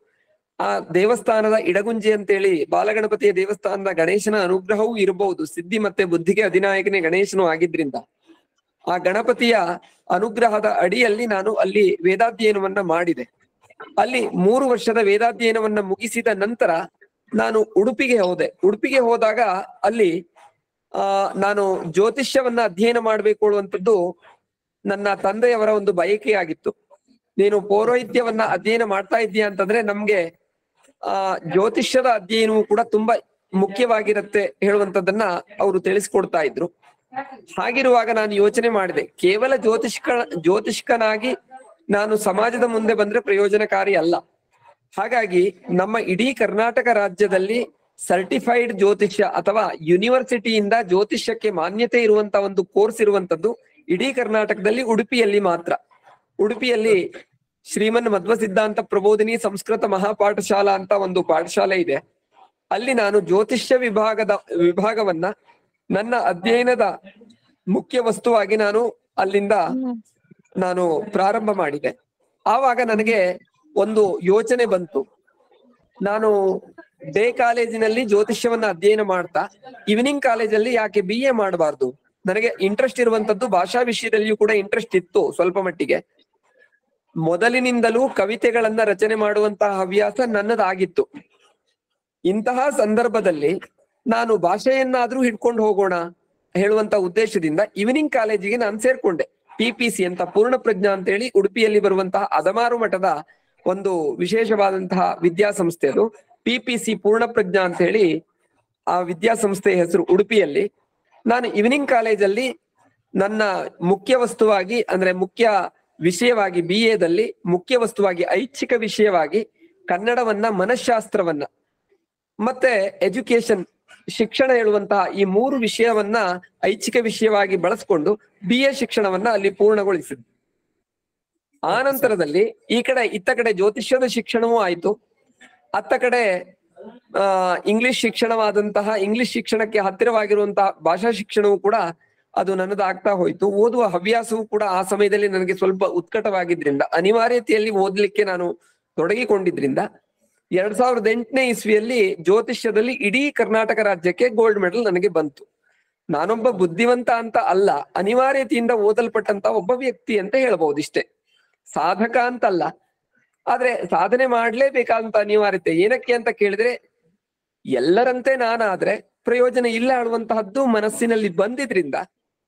ಆ ದೇವಸ್ಥಾನದ ಇಡಗುಂಜಿ ಅಂತೇಳಿ ಬಾಲಗಣಪತಿಯ ದೇವಸ್ಥಾನದ ಗಣೇಶನ ಅನುಗ್ರಹವೂ ಇರಬಹುದು, ಸಿದ್ಧಿ ಮತ್ತೆ ಬುದ್ಧಿಗೆ ಅಧಿನಾಯಕನೇ ಗಣೇಶನು ಆಗಿದ್ರಿಂದ ಆ ಗಣಪತಿಯ ಅನುಗ್ರಹದ ಅಡಿಯಲ್ಲಿ ನಾನು ಅಲ್ಲಿ ವೇದಾಧ್ಯಯನವನ್ನ ಮಾಡಿದೆ. ಅಲ್ಲಿ 3 ವರ್ಷದ ವೇದಾಧ್ಯಯನವನ್ನ ಮುಗಿಸಿದ ನಂತರ ನಾನು ಉಡುಪಿಗೆ ಹೋದೆ. ಉಡುಪಿಗೆ ಹೋದಾಗ ಅಲ್ಲಿ ನಾನು ಜ್ಯೋತಿಷ್ಯವನ್ನ ಅಧ್ಯಯನ ಮಾಡ್ಬೇಕು ಅನ್ನುವಂಥದ್ದು ನನ್ನ ತಂದೆಯವರ ಒಂದು ಬಯಕೆಯಾಗಿತ್ತು. ನೀನು ಪೌರೋಹಿತ್ಯವನ್ನ ಅಧ್ಯಯನ ಮಾಡ್ತಾ ಇದ್ದೀಯ ಅಂತಂದ್ರೆ ನಮ್ಗೆ ಜ್ಯೋತಿಷ್ಯದ ಅಧ್ಯಯನವೂ ಕೂಡ ತುಂಬಾ ಮುಖ್ಯವಾಗಿರುತ್ತೆ ಹೇಳುವಂತದ್ದನ್ನ ಅವರು ತಿಳಿಸ್ಕೊಡ್ತಾ ಇದ್ರು. ಹಾಗಿರುವಾಗ ನಾನು ಯೋಚನೆ ಮಾಡಿದೆ, ಕೇವಲ ಜ್ಯೋತಿಷ್ಕನಾಗಿ ನಾನು ಸಮಾಜದ ಮುಂದೆ ಬಂದ್ರೆ ಪ್ರಯೋಜನಕಾರಿ ಅಲ್ಲ. ಹಾಗಾಗಿ ನಮ್ಮ ಇಡೀ ಕರ್ನಾಟಕ ರಾಜ್ಯದಲ್ಲಿ ಸರ್ಟಿಫೈಡ್ ಜ್ಯೋತಿಷ್ಯ ಅಥವಾ ಯೂನಿವರ್ಸಿಟಿಯಿಂದ ಜ್ಯೋತಿಷ್ಯಕ್ಕೆ ಮಾನ್ಯತೆ ಇರುವಂತ ಒಂದು ಕೋರ್ಸ್ ಇರುವಂತದ್ದು ಇಡೀ ಕರ್ನಾಟಕದಲ್ಲಿ ಉಡುಪಿಯಲ್ಲಿ ಮಾತ್ರ. ಉಡುಪಿಯಲ್ಲಿ ಶ್ರೀಮನ್ ಮಧ್ವ ಸಿದ್ಧಾಂತ ಪ್ರಬೋಧಿನಿ ಸಂಸ್ಕೃತ ಮಹಾಪಾಠಶಾಲಾ ಅಂತ ಒಂದು ಪಾಠಶಾಲೆ ಇದೆ. ಅಲ್ಲಿ ನಾನು ಜ್ಯೋತಿಷ್ಯ ವಿಭಾಗವನ್ನ ನನ್ನ ಅಧ್ಯಯನದ ಮುಖ್ಯ ವಸ್ತುವಾಗಿ ನಾನು ಪ್ರಾರಂಭ ಮಾಡಿದೆ. ಆವಾಗ ನನಗೆ ಒಂದು ಯೋಚನೆ ಬಂತು, ನಾನು ಡೇ ಕಾಲೇಜಿನಲ್ಲಿ ಜ್ಯೋತಿಷ್ಯವನ್ನ ಅಧ್ಯಯನ ಮಾಡ್ತಾ ಈವ್ನಿಂಗ್ ಕಾಲೇಜಲ್ಲಿ ಯಾಕೆ BA ಮಾಡಬಾರ್ದು? ನನಗೆ ಇಂಟ್ರೆಸ್ಟ್ ಇರುವಂತದ್ದು ಭಾಷಾ ವಿಷಯದಲ್ಲಿಯೂ ಕೂಡ ಇಂಟ್ರೆಸ್ಟ್ ಇತ್ತು ಸ್ವಲ್ಪ ಮಟ್ಟಿಗೆ. ಮೊದಲಿನಿಂದಲೂ ಕವಿತೆಗಳನ್ನ ರಚನೆ ಮಾಡುವಂತಹ ಹವ್ಯಾಸ ನನ್ನದಾಗಿತ್ತು. ಇಂತಹ ಸಂದರ್ಭದಲ್ಲಿ ನಾನು ಭಾಷೆಯನ್ನಾದ್ರೂ ಹಿಡ್ಕೊಂಡು ಹೋಗೋಣ ಹೇಳುವಂತ ಉದ್ದೇಶದಿಂದ ಈವ್ನಿಂಗ್ ಕಾಲೇಜಿಗೆ ನಾನು ಸೇರ್ಕೊಂಡೆ. PPC ಅಂತ ಪೂರ್ಣ ಪ್ರಜ್ಞಾ ಅಂತ ಹೇಳಿ ಉಡುಪಿಯಲ್ಲಿ ಬರುವಂತಹ ಅದಮಾರು ಮಠದ ಒಂದು ವಿಶೇಷವಾದಂತಹ ವಿದ್ಯಾಸಂಸ್ಥೆ. ಅದು PPC ಪೂರ್ಣ ಪ್ರಜ್ಞಾ ಅಂತ ಹೇಳಿ ಆ ವಿದ್ಯಾಸಂಸ್ಥೆಯ ಹೆಸರು ಉಡುಪಿಯಲ್ಲಿ. ನಾನು ಈವ್ನಿಂಗ್ ಕಾಲೇಜಲ್ಲಿ ನನ್ನ ಮುಖ್ಯ ವಸ್ತುವಾಗಿ ಅಂದ್ರೆ ಮುಖ್ಯ ವಿಷಯವಾಗಿ BAದಲ್ಲಿ ಮುಖ್ಯ ವಸ್ತುವಾಗಿ ಐಚ್ಛಿಕ ವಿಷಯವಾಗಿ ಕನ್ನಡವನ್ನ, ಮನಃಶಾಸ್ತ್ರವನ್ನ ಮತ್ತೆ ಎಜುಕೇಶನ್ ಶಿಕ್ಷಣ ಹೇಳುವಂತಹ ಈ 3 ವಿಷಯವನ್ನ ಐಚ್ಛಿಕ ವಿಷಯವಾಗಿ ಬಳಸ್ಕೊಂಡು BA ಶಿಕ್ಷಣವನ್ನ ಅಲ್ಲಿ ಪೂರ್ಣಗೊಳಿಸಿದ್ದೆ. ಆ ನಂತರದಲ್ಲಿ ಇತ್ತ ಕಡೆ ಜ್ಯೋತಿಷ್ಯದ ಶಿಕ್ಷಣವೂ ಆಯ್ತು, ಅತ್ತ ಕಡೆ ಇಂಗ್ಲಿಷ್ ಶಿಕ್ಷಣವಾದಂತಹ ಇಂಗ್ಲಿಷ್ ಶಿಕ್ಷಣಕ್ಕೆ ಹತ್ತಿರವಾಗಿರುವಂತಹ ಭಾಷಾ ಶಿಕ್ಷಣವೂ ಕೂಡ ಅದು ನನ್ನದಾಗ್ತಾ ಹೋಯ್ತು. ಓದುವ ಹವ್ಯಾಸವೂ ಕೂಡ ಆ ಸಮಯದಲ್ಲಿ ನನಗೆ ಸ್ವಲ್ಪ ಉತ್ಕಟವಾಗಿದ್ರಿಂದ, ಅನಿವಾರ್ಯತೆಯಲ್ಲಿ ಓದ್ಲಿಕ್ಕೆ ನಾನು ತೊಡಗಿಕೊಂಡಿದ್ರಿಂದ 2008ನೇ ಇಸ್ವಿಯಲ್ಲಿ ಜ್ಯೋತಿಷ್ಯದಲ್ಲಿ ಇಡೀ ಕರ್ನಾಟಕ ರಾಜ್ಯಕ್ಕೆ ಗೋಲ್ಡ್ ಮೆಡಲ್ ನನಗೆ ಬಂತು. ನಾನೊಬ್ಬ ಬುದ್ಧಿವಂತ ಅಂತ ಅಲ್ಲ, ಅನಿವಾರ್ಯತೆಯಿಂದ ಓದಲ್ಪಟ್ಟಂತ ಒಬ್ಬ ವ್ಯಕ್ತಿ ಅಂತ ಹೇಳ್ಬಹುದು ಇಷ್ಟೇ, ಸಾಧಕ ಅಂತಲ್ಲ. ಆದ್ರೆ ಸಾಧನೆ ಮಾಡ್ಲೇಬೇಕಾದಂತ ಅನಿವಾರ್ಯತೆ ಏನಕ್ಕೆ ಅಂತ ಕೇಳಿದ್ರೆ, ಎಲ್ಲರಂತೆ ನಾನಾದ್ರೆ ಪ್ರಯೋಜನ ಇಲ್ಲ ಆಡುವಂತಹದ್ದು ಮನಸ್ಸಿನಲ್ಲಿ ಬಂದಿದ್ರಿಂದ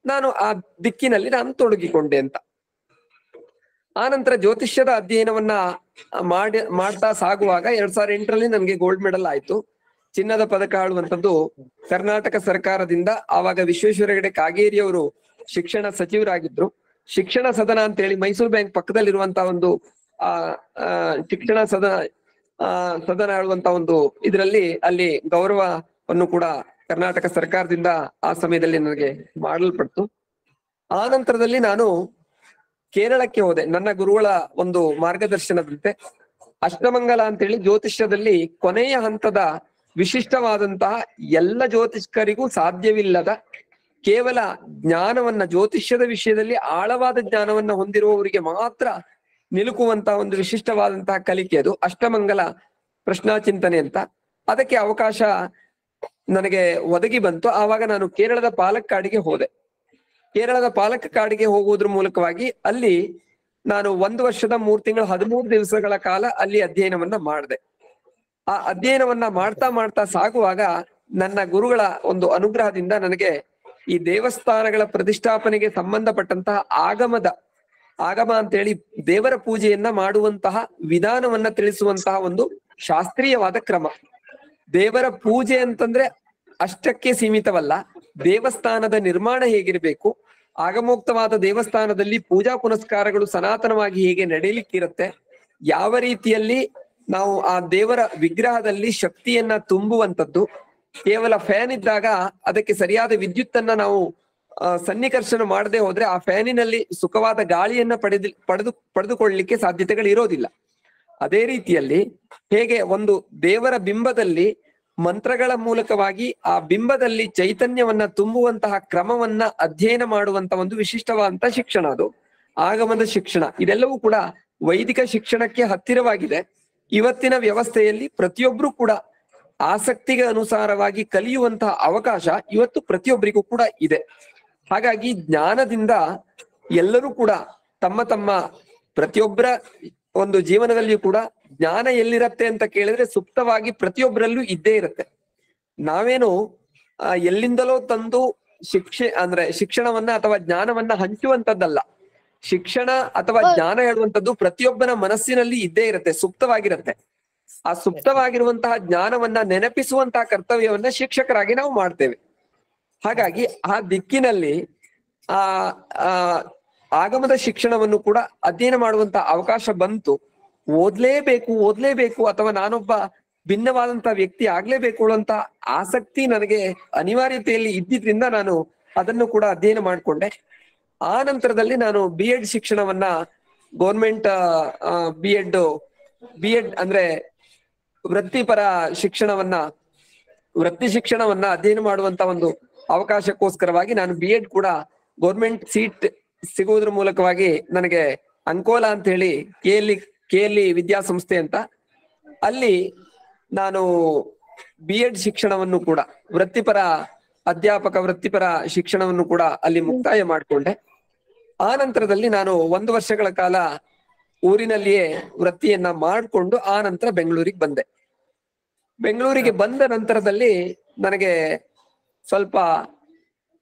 ನಾನು ಆ ದಿಕ್ಕಿನಲ್ಲಿ ನಾನು ತೊಡಗಿಕೊಂಡೆ ಅಂತ. ಆ ನಂತರ ಜ್ಯೋತಿಷ್ಯದ ಅಧ್ಯಯನವನ್ನ ಮಾಡ್ತಾ ಸಾಗುವಾಗ 2008ರಲ್ಲಿ ನನಗೆ ಗೋಲ್ಡ್ ಮೆಡಲ್ ಆಯ್ತು. ಚಿನ್ನದ ಪದಕ ಆಳುವಂತದ್ದು ಕರ್ನಾಟಕ ಸರ್ಕಾರದಿಂದ. ಆವಾಗ ವಿಶ್ವೇಶ್ವರ ಹೆಗಡೆ ಕಾಗೇರಿ ಅವರು ಶಿಕ್ಷಣ ಸಚಿವರಾಗಿದ್ರು. ಶಿಕ್ಷಣ ಸದನ ಅಂತ ಹೇಳಿ ಮೈಸೂರು ಬ್ಯಾಂಕ್ ಪಕ್ಕದಲ್ಲಿರುವಂತಹ ಒಂದು ಶಿಕ್ಷಣ ಸದನ ಆಳುವಂತ ಒಂದು ಇದರಲ್ಲಿ ಅಲ್ಲಿ ಗೌರವವನ್ನು ಕೂಡ ಕರ್ನಾಟಕ ಸರ್ಕಾರದಿಂದ ಆ ಸಮಯದಲ್ಲಿ ನನಗೆ ಮಾಡಲ್ಪಡ್ತು. ಆ ನಂತರದಲ್ಲಿ ನಾನು ಕೇರಳಕ್ಕೆ ಹೋದೆ. ನನ್ನ ಗುರುಗಳ ಒಂದು ಮಾರ್ಗದರ್ಶನದಂತೆ ಅಷ್ಟಮಂಗಲ ಅಂತೇಳಿ ಜ್ಯೋತಿಷ್ಯದಲ್ಲಿ ಕೊನೆಯ ಹಂತದ ವಿಶಿಷ್ಟವಾದಂತಹ ಎಲ್ಲ ಜ್ಯೋತಿಷ್ಕರಿಗೂ ಸಾಧ್ಯವಿಲ್ಲದ ಕೇವಲ ಜ್ಞಾನವನ್ನ, ಜ್ಯೋತಿಷ್ಯದ ವಿಷಯದಲ್ಲಿ ಆಳವಾದ ಜ್ಞಾನವನ್ನ ಹೊಂದಿರುವವರಿಗೆ ಮಾತ್ರ ನಿಲುಕುವಂತಹ ಒಂದು ವಿಶಿಷ್ಟವಾದಂತಹ ಕಲಿಕೆ ಅದು ಅಷ್ಟಮಂಗಲ ಪ್ರಶ್ನಾ ಚಿಂತನೆ ಅಂತ. ಅದಕ್ಕೆ ಅವಕಾಶ ನನಗೆ ಒದಗಿ ಬಂತು. ಆವಾಗ ನಾನು ಕೇರಳದ ಪಾಲಕ್ಕಾಡಿಗೆ ಹೋದೆ. ಕೇರಳದ ಪಾಲಕ್ಕಾಡಿಗೆ ಹೋಗುವುದ್ರ ಮೂಲಕವಾಗಿ ಅಲ್ಲಿ ನಾನು 1 ವರ್ಷದ 3 ತಿಂಗಳು 13 ದಿವಸಗಳ ಕಾಲ ಅಲ್ಲಿ ಅಧ್ಯಯನವನ್ನ ಮಾಡಿದೆ. ಆ ಅಧ್ಯಯನವನ್ನ ಮಾಡ್ತಾ ಸಾಗುವಾಗ ನನ್ನ ಗುರುಗಳ ಒಂದು ಅನುಗ್ರಹದಿಂದ ನನಗೆ ಈ ದೇವಸ್ಥಾನಗಳ ಪ್ರತಿಷ್ಠಾಪನೆಗೆ ಸಂಬಂಧಪಟ್ಟಂತಹ ಆಗಮ ಅಂತೇಳಿ ದೇವರ ಪೂಜೆಯನ್ನ ಮಾಡುವಂತಹ ವಿಧಾನವನ್ನ ತಿಳಿಸುವಂತಹ ಒಂದು ಶಾಸ್ತ್ರೀಯವಾದ ಕ್ರಮ. ದೇವರ ಪೂಜೆ ಅಂತಂದ್ರೆ ಅಷ್ಟಕ್ಕೆ ಸೀಮಿತವಲ್ಲ, ದೇವಸ್ಥಾನದ ನಿರ್ಮಾಣ ಹೇಗಿರ್ಬೇಕು, ಆಗಮೋಕ್ತವಾದ ದೇವಸ್ಥಾನದಲ್ಲಿ ಪೂಜಾ ಪುನಸ್ಕಾರಗಳು ಸನಾತನವಾಗಿ ಹೇಗೆ ನಡೆಯಲಿಕ್ಕಿರುತ್ತೆ, ಯಾವ ರೀತಿಯಲ್ಲಿ ನಾವು ಆ ದೇವರ ವಿಗ್ರಹದಲ್ಲಿ ಶಕ್ತಿಯನ್ನ ತುಂಬುವಂಥದ್ದು. ಕೇವಲ ಫ್ಯಾನ್ ಇದ್ದಾಗ ಅದಕ್ಕೆ ಸರಿಯಾದ ವಿದ್ಯುತ್ತನ್ನ ನಾವು ಸನ್ನಿಕರ್ಷಣ ಮಾಡದೆ ಹೋದ್ರೆ ಆ ಫ್ಯಾನಿನಲ್ಲಿ ಸುಖವಾದ ಗಾಳಿಯನ್ನ ಪಡೆದುಕೊಳ್ಳಲಿಕ್ಕೆ ಸಾಧ್ಯತೆಗಳು ಇರೋದಿಲ್ಲ. ಅದೇ ರೀತಿಯಲ್ಲಿ ಹೇಗೆ ಒಂದು ದೇವರ ಬಿಂಬದಲ್ಲಿ ಮಂತ್ರಗಳ ಮೂಲಕವಾಗಿ ಆ ಬಿಂಬದಲ್ಲಿ ಚೈತನ್ಯವನ್ನ ತುಂಬುವಂತಹ ಕ್ರಮವನ್ನ ಅಧ್ಯಯನ ಮಾಡುವಂತ ಒಂದು ವಿಶಿಷ್ಟವಾದಂತಹ ಶಿಕ್ಷಣ ಅದು ಆಗಮದ ಶಿಕ್ಷಣ. ಇದೆಲ್ಲವೂ ಕೂಡ ವೈದಿಕ ಶಿಕ್ಷಣಕ್ಕೆ ಹತ್ತಿರವಾಗಿದೆ. ಇವತ್ತಿನ ವ್ಯವಸ್ಥೆಯಲ್ಲಿ ಪ್ರತಿಯೊಬ್ರು ಕೂಡ ಆಸಕ್ತಿಗೆ ಅನುಸಾರವಾಗಿ ಕಲಿಯುವಂತಹ ಅವಕಾಶ ಇವತ್ತು ಪ್ರತಿಯೊಬ್ಬರಿಗೂ ಕೂಡ ಇದೆ. ಹಾಗಾಗಿ ಜ್ಞಾನದಿಂದ ಎಲ್ಲರೂ ಕೂಡ ತಮ್ಮ ಪ್ರತಿಯೊಬ್ಬರ ಒಂದು ಜೀವನದಲ್ಲಿಯೂ ಕೂಡ ಜ್ಞಾನ ಎಲ್ಲಿರತ್ತೆ ಅಂತ ಕೇಳಿದ್ರೆ ಸುಪ್ತವಾಗಿ ಪ್ರತಿಯೊಬ್ಬರಲ್ಲೂ ಇದ್ದೇ ಇರುತ್ತೆ. ನಾವೇನು ಎಲ್ಲಿಂದಲೋ ತಂದು ಶಿಕ್ಷಣವನ್ನ ಅಥವಾ ಜ್ಞಾನವನ್ನ ಹಂಚುವಂತದ್ದಲ್ಲ. ಶಿಕ್ಷಣ ಅಥವಾ ಜ್ಞಾನ ಹೇಳುವಂತದ್ದು ಪ್ರತಿಯೊಬ್ಬನ ಮನಸ್ಸಿನಲ್ಲಿ ಇದ್ದೇ ಇರುತ್ತೆ, ಸುಪ್ತವಾಗಿರುತ್ತೆ. ಆ ಸುಪ್ತವಾಗಿರುವಂತಹ ಜ್ಞಾನವನ್ನ ನೆನಪಿಸುವಂತಹ ಕರ್ತವ್ಯವನ್ನ ಶಿಕ್ಷಕರಾಗಿ ನಾವು ಮಾಡ್ತೇವೆ. ಹಾಗಾಗಿ ಆ ದಿಕ್ಕಿನಲ್ಲಿ ಆಗಮದ ಶಿಕ್ಷಣವನ್ನು ಕೂಡ ಅಧ್ಯಯನ ಮಾಡುವಂತಹ ಅವಕಾಶ ಬಂತು. ಓದ್ಲೇಬೇಕು ಅಥವಾ ನಾನೊಬ್ಬ ಭಿನ್ನವಾದಂತಹ ವ್ಯಕ್ತಿ ಆಗ್ಲೇಬೇಕು ಅನ್ನುವಂತ ಆಸಕ್ತಿ ನನಗೆ ಅನಿವಾರ್ಯತೆಯಲ್ಲಿ ಇದ್ದಿದ್ರಿಂದ ನಾನು ಅದನ್ನು ಕೂಡ ಅಧ್ಯಯನ ಮಾಡಿಕೊಂಡೆ. ಆ ನಂತರದಲ್ಲಿ ನಾನು B.Ed ಶಿಕ್ಷಣವನ್ನ ಗೌರ್ಮೆಂಟ್ B.Ed ಅಂದ್ರೆ ವೃತ್ತಿಪರ ವೃತ್ತಿ ಶಿಕ್ಷಣವನ್ನ ಅಧ್ಯಯನ ಮಾಡುವಂತ ಒಂದು ಅವಕಾಶಕ್ಕೋಸ್ಕರವಾಗಿ ನಾನು B.Ed ಕೂಡ ಗೌರ್ಮೆಂಟ್ ಸೀಟ್ ಸಿಗುವುದ್ರ ಮೂಲಕವಾಗಿ ನನಗೆ ಅಂಕೋಲಾ ಅಂತ ಹೇಳಿ KLE ವಿದ್ಯಾಸಂಸ್ಥೆ ಅಂತ ಅಲ್ಲಿ ನಾನು B.Ed ಶಿಕ್ಷಣವನ್ನು ಕೂಡ ವೃತ್ತಿಪರ ಶಿಕ್ಷಣವನ್ನು ಕೂಡ ಅಲ್ಲಿ ಮುಕ್ತಾಯ ಮಾಡಿಕೊಂಡೆ. ಆ ನಂತರದಲ್ಲಿ ನಾನು 1 ವರ್ಷಗಳ ಕಾಲ ಊರಿನಲ್ಲಿಯೇ ವೃತ್ತಿಯನ್ನ ಮಾಡಿಕೊಂಡು ಆ ನಂತರ ಬೆಂಗಳೂರಿಗೆ ಬಂದೆ. ಬೆಂಗಳೂರಿಗೆ ಬಂದ ನಂತರದಲ್ಲಿ ನನಗೆ ಸ್ವಲ್ಪ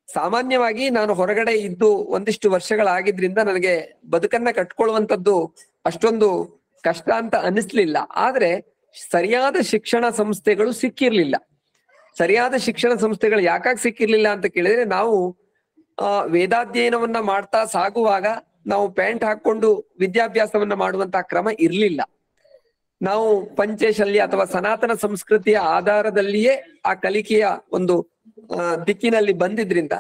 ಸಾಮಾನ್ಯವಾಗಿ ನಾನು ಹೊರಗಡೆ ಇದ್ದು ಒಂದಿಷ್ಟು ವರ್ಷಗಳಾಗಿದ್ರಿಂದ ನನಗೆ ಬದುಕನ್ನ ಕಟ್ಕೊಳ್ಳುವಂಥದ್ದು ಅಷ್ಟೊಂದು ಕಷ್ಟ ಅಂತ ಅನಿಸ್ಲಿಲ್ಲ. ಆದ್ರೆ ಸರಿಯಾದ ಶಿಕ್ಷಣ ಸಂಸ್ಥೆಗಳು ಸಿಕ್ಕಿರ್ಲಿಲ್ಲ. ಸರಿಯಾದ ಶಿಕ್ಷಣ ಸಂಸ್ಥೆಗಳು ಯಾಕಾಗಿ ಸಿಕ್ಕಿರ್ಲಿಲ್ಲ ಅಂತ ಕೇಳಿದ್ರೆ, ನಾವು ವೇದಾಧ್ಯಯನವನ್ನ ಮಾಡ್ತಾ ಸಾಗುವಾಗ ನಾವು ಪ್ಯಾಂಟ್ ಹಾಕೊಂಡು ವಿದ್ಯಾಭ್ಯಾಸವನ್ನ ಮಾಡುವಂತಹ ಕ್ರಮ ಇರ್ಲಿಲ್ಲ. ನಾವು ಪಂಚಶಲ್ಯ ಅಥವಾ ಸನಾತನ ಸಂಸ್ಕೃತಿಯ ಆಧಾರದಲ್ಲಿಯೇ ಆ ಕಲಿಕೆಯ ಒಂದು ದಿಕ್ಕಿನಲ್ಲಿ ಬಂದಿದ್ರಿಂದ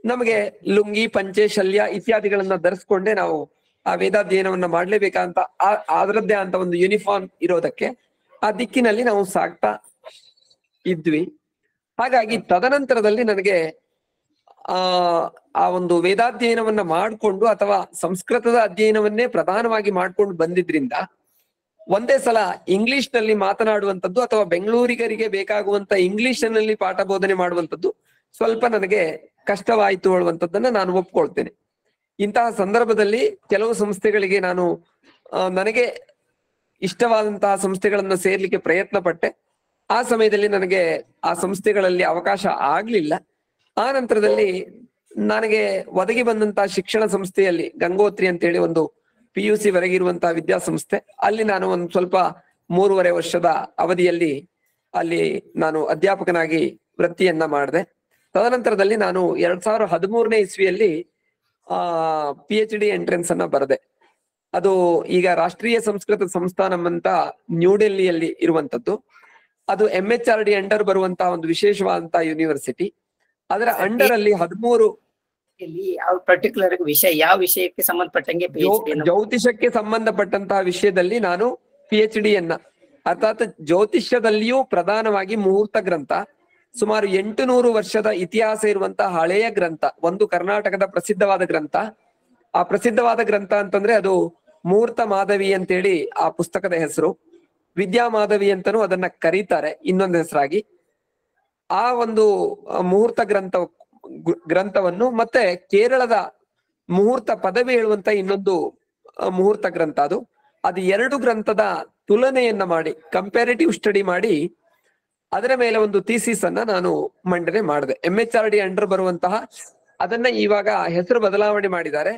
ನಮಗೆ ಲುಂಗಿ, ಪಂಚಶಲ್ಯ ಇತ್ಯಾದಿಗಳನ್ನ ಧರಿಸ್ಕೊಂಡೆ ನಾವು ಆ ವೇದಾಧ್ಯಯನವನ್ನ ಮಾಡ್ಲೇಬೇಕಂತ ಅದರದ್ದೇ ಅಂತ ಒಂದು ಯೂನಿಫಾರ್ಮ್ ಇರೋದಕ್ಕೆ ಆ ದಿಕ್ಕಿನಲ್ಲಿ ನಾವು ಸಾಗ್ತಾ ಇದ್ವಿ. ಹಾಗಾಗಿ ತದನಂತರದಲ್ಲಿ ನನಗೆ ಆ ಒಂದು ವೇದಾಧ್ಯಯನವನ್ನ ಮಾಡಿಕೊಂಡು ಅಥವಾ ಸಂಸ್ಕೃತದ ಅಧ್ಯಯನವನ್ನೇ ಪ್ರಧಾನವಾಗಿ ಮಾಡ್ಕೊಂಡು ಬಂದಿದ್ರಿಂದ ಒಂದೇ ಸಲ ಇಂಗ್ಲಿಷ್ ನಲ್ಲಿ ಮಾತನಾಡುವಂಥದ್ದು ಅಥವಾ ಬೆಂಗಳೂರಿಗರಿಗೆ ಬೇಕಾಗುವಂತ ಇಂಗ್ಲಿಷ್ ನಲ್ಲಿ ಪಾಠ ಬೋಧನೆ ಮಾಡುವಂಥದ್ದು ಸ್ವಲ್ಪ ನನಗೆ ಕಷ್ಟವಾಯಿತು ಹೇಳುವಂಥದ್ದನ್ನ ನಾನು ಒಪ್ಕೊಳ್ತೇನೆ. ಇಂತಹ ಸಂದರ್ಭದಲ್ಲಿ ಕೆಲವು ಸಂಸ್ಥೆಗಳಿಗೆ ನಾನು ನನಗೆ ಇಷ್ಟವಾದಂತಹ ಸಂಸ್ಥೆಗಳನ್ನ ಸೇರ್ಲಿಕ್ಕೆ ಪ್ರಯತ್ನ ಪಟ್ಟೆ. ಆ ಸಮಯದಲ್ಲಿ ನನಗೆ ಆ ಸಂಸ್ಥೆಗಳಲ್ಲಿ ಅವಕಾಶ ಆಗ್ಲಿಲ್ಲ. ಆ ನಂತರದಲ್ಲಿ ನನಗೆ ಒದಗಿ ಬಂದಂತಹ ಶಿಕ್ಷಣ ಸಂಸ್ಥೆಯಲ್ಲಿ ಗಂಗೋತ್ರಿ ಅಂತೇಳಿ ಒಂದು PUC ವರೆಗಿರುವಂತಹ ವಿದ್ಯಾಸಂಸ್ಥೆ, ಅಲ್ಲಿ ನಾನು ಒಂದು ಸ್ವಲ್ಪ 3.5 ವರ್ಷದ ಅವಧಿಯಲ್ಲಿ ಅಲ್ಲಿ ನಾನು ಅಧ್ಯಾಪಕನಾಗಿ ವೃತ್ತಿಯನ್ನ ಮಾಡಿದೆ. ತದನಂತರದಲ್ಲಿ ನಾನು 2013ನೇ ಇಸ್ವಿಯಲ್ಲಿ PhD ಎಂಟ್ರೆನ್ಸ್ ಅನ್ನ ಬರೆದೆ. ಅದು ಈಗ ರಾಷ್ಟ್ರೀಯ ಸಂಸ್ಕೃತ ಸಂಸ್ಥಾನಂ ಅಂತ ನ್ಯೂ ಡೆಲ್ಲಿಯಲ್ಲಿ ಇರುವಂತದ್ದು. ಅದು MHRD ಅಂಡರ್ ಬರುವಂತಹ ಒಂದು ವಿಶೇಷವಾದಂತಹ ಯೂನಿವರ್ಸಿಟಿ. ಅದರ ಅಂಡರ್ ಅಲ್ಲಿ 13 ಯಾವ ಪರ್ಟಿಕ್ಯುಲರ್ ವಿಷಯ, ಯಾವ ವಿಷಯಕ್ಕೆ ಸಂಬಂಧಪಟ್ಟಂಗೆ ಜ್ಯೋತಿಷಕ್ಕೆ ಸಂಬಂಧಪಟ್ಟಂತಹ ವಿಷಯದಲ್ಲಿ ನಾನು PhD ಯನ್ನ, ಅರ್ಥಾತ್ ಜ್ಯೋತಿಷ್ಯದಲ್ಲಿಯೂ ಪ್ರಧಾನವಾಗಿ ಮುಹೂರ್ತ ಗ್ರಂಥ, ಸುಮಾರು 800 ವರ್ಷದ ಇತಿಹಾಸ ಇರುವಂತಹ ಹಳೆಯ ಗ್ರಂಥ, ಒಂದು ಕರ್ನಾಟಕದ ಪ್ರಸಿದ್ಧವಾದ ಗ್ರಂಥ. ಆ ಪ್ರಸಿದ್ಧವಾದ ಗ್ರಂಥ ಅಂತಂದ್ರೆ ಅದು ಮುಹೂರ್ತ ಮಾಧವಿ ಅಂತೇಳಿ ಆ ಪುಸ್ತಕದ ಹೆಸರು. ವಿದ್ಯಾ ಮಾಧವಿ ಅಂತನೂ ಅದನ್ನ ಕರೀತಾರೆ ಇನ್ನೊಂದು ಹೆಸರಾಗಿ. ಆ ಒಂದು ಮುಹೂರ್ತ ಗ್ರಂಥವನ್ನು ಮತ್ತೆ ಕೇರಳದ ಮುಹೂರ್ತ ಪದವಿ ಹೇಳುವಂತ ಇನ್ನೊಂದು ಮುಹೂರ್ತ ಗ್ರಂಥ ಅದು 2 ಗ್ರಂಥದ ತುಲನೆಯನ್ನ ಮಾಡಿ, ಕಂಪ್ಯಾರಿಟಿವ್ ಸ್ಟಡಿ ಮಾಡಿ ಅದರ ಮೇಲೆ ಒಂದು ಥೀಸಿಸ್ ಅನ್ನ ನಾನು ಮಂಡನೆ ಮಾಡಿದೆ. MHRD ಅಂಡರ್ ಬರುವಂತಹ, ಅದನ್ನ ಇವಾಗ ಹೆಸರು ಬದಲಾವಣೆ ಮಾಡಿದ್ದಾರೆ,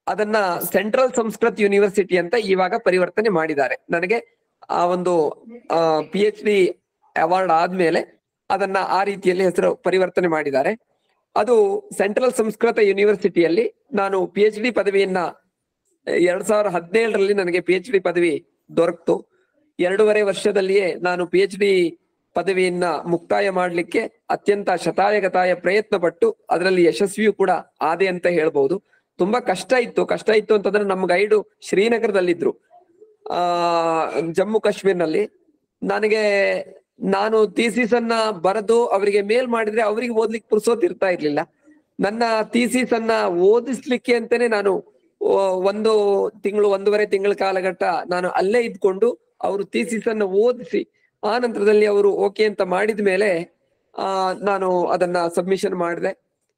ಅದನ್ನ ಸೆಂಟ್ರಲ್ ಸಂಸ್ಕೃತ್ ಯೂನಿವರ್ಸಿಟಿ ಅಂತ ಇವಾಗ ಪರಿವರ್ತನೆ ಮಾಡಿದ್ದಾರೆ. ನನಗೆ ಆ ಒಂದು PhD ಅವಾರ್ಡ್ ಆದ್ಮೇಲೆ ಅದನ್ನ ಆ ರೀತಿಯಲ್ಲಿ ಹೆಸರು ಪರಿವರ್ತನೆ ಮಾಡಿದ್ದಾರೆ. ಅದು ಸೆಂಟ್ರಲ್ ಸಂಸ್ಕೃತ ಯೂನಿವರ್ಸಿಟಿಯಲ್ಲಿ ನಾನು PhD ಪದವಿಯನ್ನ 2017ರಲ್ಲಿ ನನಗೆ PhD ಪದವಿ ದೊರಕ್ತು. 2.5 ವರ್ಷದಲ್ಲಿಯೇ ನಾನು PhD ಪದವಿಯನ್ನ ಮುಕ್ತಾಯ ಮಾಡ್ಲಿಕ್ಕೆ ಅತ್ಯಂತ ಶತಾಯಗತಾಯ ಪ್ರಯತ್ನ ಪಟ್ಟು ಅದರಲ್ಲಿ ಯಶಸ್ವಿಯೂ ಕೂಡ ಆದೆ ಅಂತ ಹೇಳ್ಬಹುದು. ತುಂಬಾ ಕಷ್ಟ ಇತ್ತು ಅಂತಂದ್ರೆ ನಮ್ಮ ಗೈಡು ಶ್ರೀನಗರದಲ್ಲಿದ್ರು, ಜಮ್ಮು ಕಾಶ್ಮೀರ್ನಲ್ಲಿ. ನಾನು ಥೀಸಿಸ್ ಅನ್ನ ಬರೆದು ಅವರಿಗೆ ಮೇಲ್ ಮಾಡಿದ್ರೆ ಅವರಿಗೆ ಓದ್ಲಿಕ್ಕೆ ಪುರ್ಸೋತ್ ಇರ್ತಾ ಇರ್ಲಿಲ್ಲ. ನನ್ನ ಥೀಸಿಸ್ ಅನ್ನ ಓದಿಸ್ಲಿಕ್ಕೆ ಅಂತಾನೆ ನಾನು 1.5 ತಿಂಗಳ ಕಾಲಘಟ್ಟ ನಾನು ಅಲ್ಲೇ ಇದ್ಕೊಂಡು ಅವರು ಥೀಸಿಸ್ ಅನ್ನ ಓದಿಸಿ ಆ ನಂತರದಲ್ಲಿ ಅವರು ಓಕೆ ಅಂತ ಮಾಡಿದ ಮೇಲೆ ನಾನು ಅದನ್ನ ಸಬ್ಮಿಷನ್ ಮಾಡಿದೆ.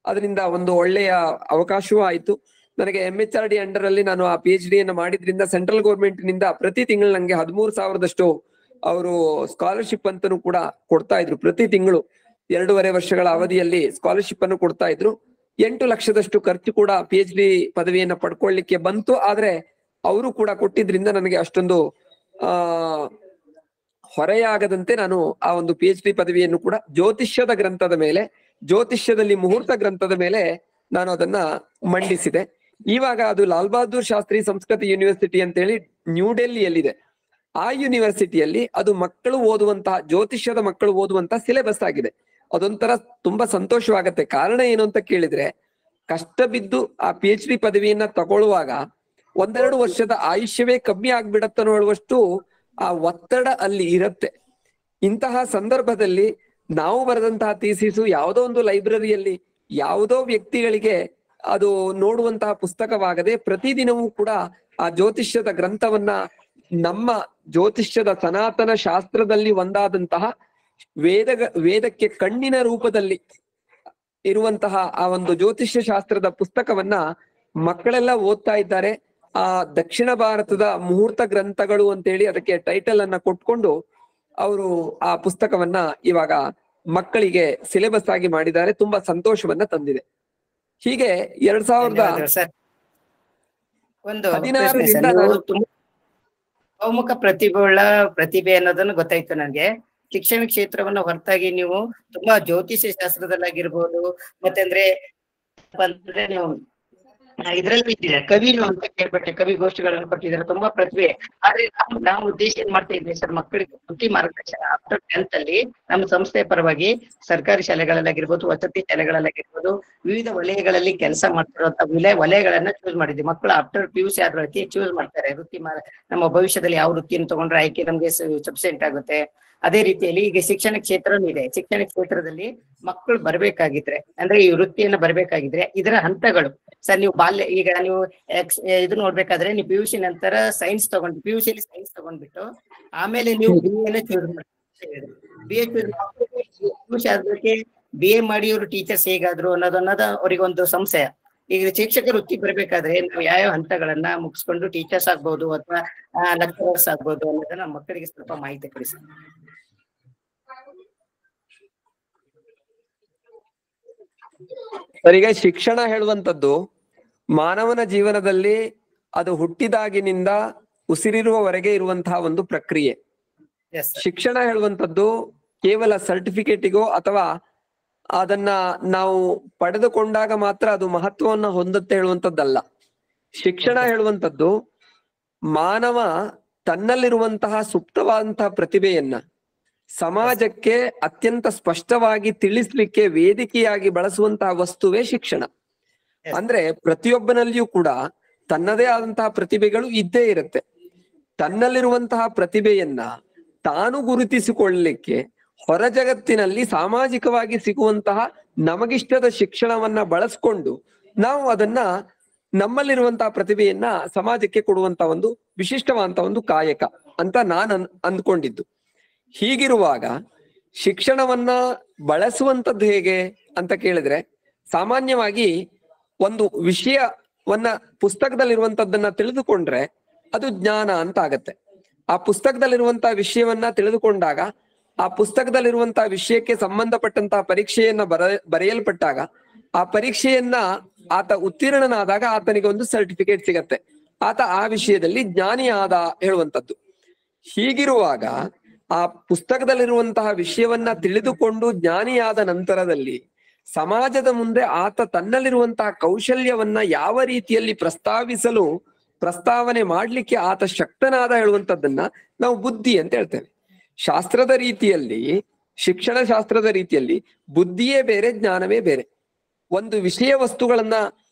ಅದರಿಂದ ಒಂದು ಒಳ್ಳೆಯ ಅವಕಾಶವೂ ಆಯ್ತು ನನಗೆ. MHRD ಅಂಡರ್ ಅಲ್ಲಿ ನಾನು ಆ PhD ಅನ್ನ ಮಾಡಿದ್ರಿಂದ ಸೆಂಟ್ರಲ್ ಗೌರ್ಮೆಂಟ್ ನಿಂದ ಪ್ರತಿ ತಿಂಗಳು ನಂಗೆ 13,000ದಷ್ಟು ಅವರು ಸ್ಕಾಲರ್ಶಿಪ್ ಅಂತನೂ ಕೂಡ ಕೊಡ್ತಾ ಇದ್ರು. ಪ್ರತಿ ತಿಂಗಳು 2.5 ವರ್ಷಗಳ ಅವಧಿಯಲ್ಲಿ ಸ್ಕಾಲರ್ಶಿಪ್ ಅನ್ನು ಕೊಡ್ತಾ ಇದ್ರು. 8 ಲಕ್ಷದಷ್ಟು ಖರ್ಚು ಕೂಡ PhD ಪದವಿಯನ್ನ ಪಡ್ಕೊಳ್ಳಿಕ್ಕೆ ಬಂತು. ಆದ್ರೆ ಅವರು ಕೂಡ ಕೊಟ್ಟಿದ್ರಿಂದ ನನಗೆ ಅಷ್ಟೊಂದು ಹೊರೆಯಾಗದಂತೆ ನಾನು ಆ ಒಂದು PhD ಪದವಿಯನ್ನು ಕೂಡ ಜ್ಯೋತಿಷ್ಯದ ಗ್ರಂಥದ ಮೇಲೆ, ಜ್ಯೋತಿಷ್ಯದಲ್ಲಿ ಮುಹೂರ್ತ ಗ್ರಂಥದ ಮೇಲೆ ನಾನು ಅದನ್ನ ಮಂಡಿಸಿದೆ. ಇವಾಗ ಅದು ಲಾಲ್ ಬಹದ್ದೂರ್ ಶಾಸ್ತ್ರಿ ಸಂಸ್ಕೃತ ಯೂನಿವರ್ಸಿಟಿ ಅಂತೇಳಿ ನ್ಯೂ ಡೆಲ್ಲಿಯಲ್ಲಿದೆ. ಆ ಯೂನಿವರ್ಸಿಟಿಯಲ್ಲಿ ಅದು ಮಕ್ಕಳು ಓದುವಂತಹ, ಜ್ಯೋತಿಷ್ಯದ ಮಕ್ಕಳು ಓದುವಂತಹ ಸಿಲೆಬಸ್ ಆಗಿದೆ. ಅದೊಂಥರ ತುಂಬಾ ಸಂತೋಷವಾಗತ್ತೆ. ಕಾರಣ ಏನು ಅಂತ ಕೇಳಿದ್ರೆ, ಕಷ್ಟ ಬಿದ್ದು ಆ PhD ಪದವಿಯನ್ನ ತಗೊಳ್ಳುವಾಗ 1-2 ವರ್ಷದ ಆಯುಷ್ಯವೇ ಕಮ್ಮಿ ಆಗ್ಬಿಡತ್ತ ಹೇಳುವಷ್ಟು ಆ ಒತ್ತಡ ಅಲ್ಲಿ ಇರತ್ತೆ. ಇಂತಹ ಸಂದರ್ಭದಲ್ಲಿ ನಾವು ಬರೆದಂತಹ ಥೀಸಿಸು ಯಾವುದೋ ಒಂದು ಲೈಬ್ರರಿಯಲ್ಲಿ ಯಾವುದೋ ವ್ಯಕ್ತಿಗಳಿಗೆ ಅದು ನೋಡುವಂತಹ ಪುಸ್ತಕವಾಗದೆ ಪ್ರತಿದಿನವೂ ಕೂಡ ಆ ಜ್ಯೋತಿಷ್ಯದ ಗ್ರಂಥವನ್ನ ನಮ್ಮ ಜ್ಯೋತಿಷ್ಯದ ಸನಾತನ ಶಾಸ್ತ್ರದಲ್ಲಿ ಒಂದಾದಂತಹ ವೇದಕ್ಕೆ ಕಣ್ಣಿನ ರೂಪದಲ್ಲಿ ಇರುವಂತಹ ಆ ಒಂದು ಜ್ಯೋತಿಷ್ಯ ಶಾಸ್ತ್ರದ ಪುಸ್ತಕವನ್ನ ಮಕ್ಕಳೆಲ್ಲ ಓದ್ತಾ ಇದ್ದಾರೆ. ಆ ದಕ್ಷಿಣ ಭಾರತದ ಮುಹೂರ್ತ ಗ್ರಂಥಗಳು ಅಂತೇಳಿ ಅದಕ್ಕೆ ಟೈಟಲ್ ಅನ್ನ ಕೊಟ್ಕೊಂಡು ಅವರು ಆ ಪುಸ್ತಕವನ್ನ ಇವಾಗ ಮಕ್ಕಳಿಗೆ ಸಿಲೆಬಸ್ ಆಗಿ ಮಾಡಿದ್ದಾರೆ. ತುಂಬಾ ಸಂತೋಷವನ್ನ ತಂದಿದೆ. ಹೀಗೆ 2016 ಸರ್. ಒಂದು ಹದಿನಾರರಿಂದ ನೀವು ತುಂಬಾ ಬಹುಮುಖ ಪ್ರತಿಭೆ ಅನ್ನೋದನ್ನು ಗೊತ್ತಾಯ್ತು ನನಗೆ. ಶಿಕ್ಷಣ ಕ್ಷೇತ್ರವನ್ನ ಹೊರತಾಗಿ ನೀವು ತುಂಬಾ ಜ್ಯೋತಿಷ್ಯ ಶಾಸ್ತ್ರದಲ್ಲಾಗಿರ್ಬೋದು, ಮತ್ತಂದ್ರೆ ನೀವು ಇದ್ರಲ್ಲಿ ಇದ್ದೀರಾ, ಕವಿನು ಅಂತ ಕೇಳ್ಪಟ್ಟೆ, ಕವಿ ಗೋಷ್ಠಿಗಳನ್ನು ಕೊಟ್ಟಿದ್ದಾರೆ, ತುಂಬಾ ಪ್ರತಿಭೆ. ಆದ್ರೆ ನಾವು ಉದ್ದೇಶ ಏನ್ ಮಾಡ್ತಾ ಇದ್ವಿ ಸರ್, ಮಕ್ಕಳಿಗೆ ಬುದ್ಧಿ ಮಾರ್ಗದರ್ಶನ ಆಫ್ಟರ್ 10th ಅಲ್ಲಿ ನಮ್ಮ ಸಂಸ್ಥೆಯ ಪರವಾಗಿ ಸರ್ಕಾರಿ ಶಾಲೆಗಳಲ್ಲಾಗಿರ್ಬೋದು, ವಸತಿ ಶಾಲೆಗಳಲ್ಲಾಗಿರ್ಬೋದು, ವಿವಿಧ ವಲಯಗಳಲ್ಲಿ ಕೆಲಸ ಮಾಡ್ತಿರುವಂತ ವಲಯಗಳನ್ನ ಚೂಸ್ ಮಾಡಿದ್ವಿ. ಮಕ್ಕಳು ಆಫ್ಟರ್ PUC ಆದ ಚೂಸ್ ಮಾಡ್ತಾರೆ ನಮ್ಮ ಭವಿಷ್ಯದಲ್ಲಿ ಯಾವ ವೃತ್ತಿಯನ್ನು ತಗೊಂಡ್ರೆ ಆಯ್ಕೆ ನಮ್ಗೆ ಸಬ್ಸೆಂಟ್ ಆಗುತ್ತೆ. ಅದೇ ರೀತಿಯಲ್ಲಿ ಈಗ ಶಿಕ್ಷಣ ಕ್ಷೇತ್ರನೂ ಇದೆ. ಶಿಕ್ಷಣ ಕ್ಷೇತ್ರದಲ್ಲಿ ಮಕ್ಕಳು ಬರ್ಬೇಕಾಗಿದ್ರೆ, ಅಂದ್ರೆ ಈ ವೃತ್ತಿಯನ್ನ ಬರ್ಬೇಕಾಗಿದ್ರೆ ಇದರ ಹಂತಗಳು ಸರ್, ನೀವು ಈಗ ನೀವು ಇದು ನೋಡ್ಬೇಕಾದ್ರೆ ನೀವು PUC ನಂತರ ಸೈನ್ಸ್ ತಗೊಂಡು PUC ಅಲ್ಲಿ ಸೈನ್ಸ್ ತಗೊಂಡ್ಬಿಟ್ಟು ಆಮೇಲೆ ನೀವು BA ಚೂಸ್ ಮಾಡ್ತೀವಿ. BA PUC ಆದ್ಮೇಲೆ BA ಮಾಡಿ ಇವರು ಟೀಚರ್ಸ್ ಹೇಗಾದ್ರು ಅನ್ನೋದು ಅವ್ರಿಗೆ ಒಂದು ಸಂಶಯ. ಈಗ ಶಿಕ್ಷಕ ವೃತ್ತಿ ಬರ್ಬೇಕಾದ್ರೆ ನಾವು ಯಾವ ಹಂತಗಳನ್ನ ಮುಗಿಸ್ಕೊಂಡು ಟೀಚರ್ಸ್ ಆಗ್ಬೋದು ಅಥವಾ ಲೆಕ್ಚರರ್ಸ್ ಆಗ್ಬೋದು ಅನ್ನೋದನ್ನ ಮಕ್ಕಳಿಗೆ ಸ್ವಲ್ಪ ಮಾಹಿತಿ ಕೊಡಿ ಸರ್. ಈಗ ಶಿಕ್ಷಣ ಹೇಳುವಂತದ್ದು ಮಾನವನ ಜೀವನದಲ್ಲಿ ಅದು ಹುಟ್ಟಿದಾಗಿನಿಂದ ಉಸಿರಿರುವವರೆಗೆ ಇರುವಂತಹ ಒಂದು ಪ್ರಕ್ರಿಯೆ. ಶಿಕ್ಷಣ ಹೇಳುವಂತದ್ದು ಕೇವಲ ಸರ್ಟಿಫಿಕೇಟಿಗೋ ಅಥವಾ ಅದನ್ನ ನಾವು ಪಡೆದುಕೊಂಡಾಗ ಮಾತ್ರ ಅದು ಮಹತ್ವವನ್ನ ಹೊಂದುತ್ತೆ ಹೇಳುವಂತದ್ದಲ್ಲ. ಶಿಕ್ಷಣ ಹೇಳುವಂತದ್ದು ಮಾನವ ತನ್ನಲ್ಲಿರುವಂತಹ ಸುಪ್ತವಾದಂತಹ ಪ್ರತಿಭೆಯನ್ನ ಸಮಾಜಕ್ಕೆ ಅತ್ಯಂತ ಸ್ಪಷ್ಟವಾಗಿ ತಿಳಿಸ್ಲಿಕ್ಕೆ ವೇದಿಕೆಯಾಗಿ ಬಳಸುವಂತಹ ವಸ್ತುವೇ ಶಿಕ್ಷಣ. ಅಂದ್ರೆ ಪ್ರತಿಯೊಬ್ಬನಲ್ಲಿಯೂ ಕೂಡ ತನ್ನದೇ ಆದಂತಹ ಪ್ರತಿಭೆಗಳು ಇದ್ದೇ ಇರುತ್ತೆ. ತನ್ನಲ್ಲಿರುವಂತಹ ಪ್ರತಿಭೆಯನ್ನ ತಾನು ಗುರುತಿಸಿಕೊಳ್ಳಲಿಕ್ಕೆ ಹೊರ ಜಗತ್ತಿನಲ್ಲಿ ಸಾಮಾಜಿಕವಾಗಿ ಸಿಗುವಂತಹ ನಮಗಿಷ್ಟದ ಶಿಕ್ಷಣವನ್ನ ಬಳಸ್ಕೊಂಡು ನಾವು ಅದನ್ನ ನಮ್ಮಲ್ಲಿರುವಂತಹ ಪ್ರತಿಭೆಯನ್ನ ಸಮಾಜಕ್ಕೆ ಕೊಡುವಂತ ಒಂದು ವಿಶಿಷ್ಟವಾದಂತ ಒಂದು ಕಾಯಕ ಅಂತ ನಾನು ಅಂದ್ಕೊಂಡಿದ್ದು. ಹೀಗಿರುವಾಗ ಶಿಕ್ಷಣವನ್ನ ಬಳಸುವಂತದ್ದು ಹೇಗೆ ಅಂತ ಕೇಳಿದ್ರೆ, ಸಾಮಾನ್ಯವಾಗಿ ಒಂದು ವಿಷಯವನ್ನ ಪುಸ್ತಕದಲ್ಲಿರುವಂತದ್ದನ್ನ ತಿಳಿದುಕೊಂಡ್ರೆ ಅದು ಜ್ಞಾನ ಅಂತ ಆಗತ್ತೆ. ಆ ಪುಸ್ತಕದಲ್ಲಿರುವಂತಹ ವಿಷಯವನ್ನ ತಿಳಿದುಕೊಂಡಾಗ ಆ ಪುಸ್ತಕದಲ್ಲಿರುವಂತಹ ವಿಷಯಕ್ಕೆ ಸಂಬಂಧಪಟ್ಟಂತಹ ಪರೀಕ್ಷೆಯನ್ನ ಬರೆಯಲ್ಪಟ್ಟಾಗ ಆ ಪರೀಕ್ಷೆಯನ್ನ ಆತ ಉತ್ತೀರ್ಣನಾದಾಗ ಆತನಿಗೆ ಒಂದು ಸರ್ಟಿಫಿಕೇಟ್ ಸಿಗತ್ತೆ. ಆತ ಆ ವಿಷಯದಲ್ಲಿ ಜ್ಞಾನಿ ಆದ ಹೇಳುವಂಥದ್ದು. ಹೀಗಿರುವಾಗ ಆ ಪುಸ್ತಕದಲ್ಲಿರುವಂತಹ ವಿಷಯವನ್ನ ತಿಳಿದುಕೊಂಡು ಜ್ಞಾನಿಯಾದ ನಂತರದಲ್ಲಿ ಸಮಾಜದ ಮುಂದೆ ಆತ ತನ್ನಲ್ಲಿರುವಂತಹ ಕೌಶಲ್ಯವನ್ನ ಯಾವ ರೀತಿಯಲ್ಲಿ ಪ್ರಸ್ತಾವನೆ ಮಾಡ್ಲಿಕ್ಕೆ ಆತ ಶಕ್ತನಾದ ಹೇಳುವಂತದ್ದನ್ನ ನಾವು ಬುದ್ಧಿ ಅಂತ ಹೇಳ್ತೇವೆ. ಶಾಸ್ತ್ರದ ರೀತಿಯಲ್ಲಿ, ಶಿಕ್ಷಣ ಶಾಸ್ತ್ರದ ರೀತಿಯಲ್ಲಿ ಬುದ್ಧಿಯೇ ಬೇರೆ, ಜ್ಞಾನವೇ ಬೇರೆ. ಒಂದು ವಿಷಯ ವಸ್ತುಗಳನ್ನ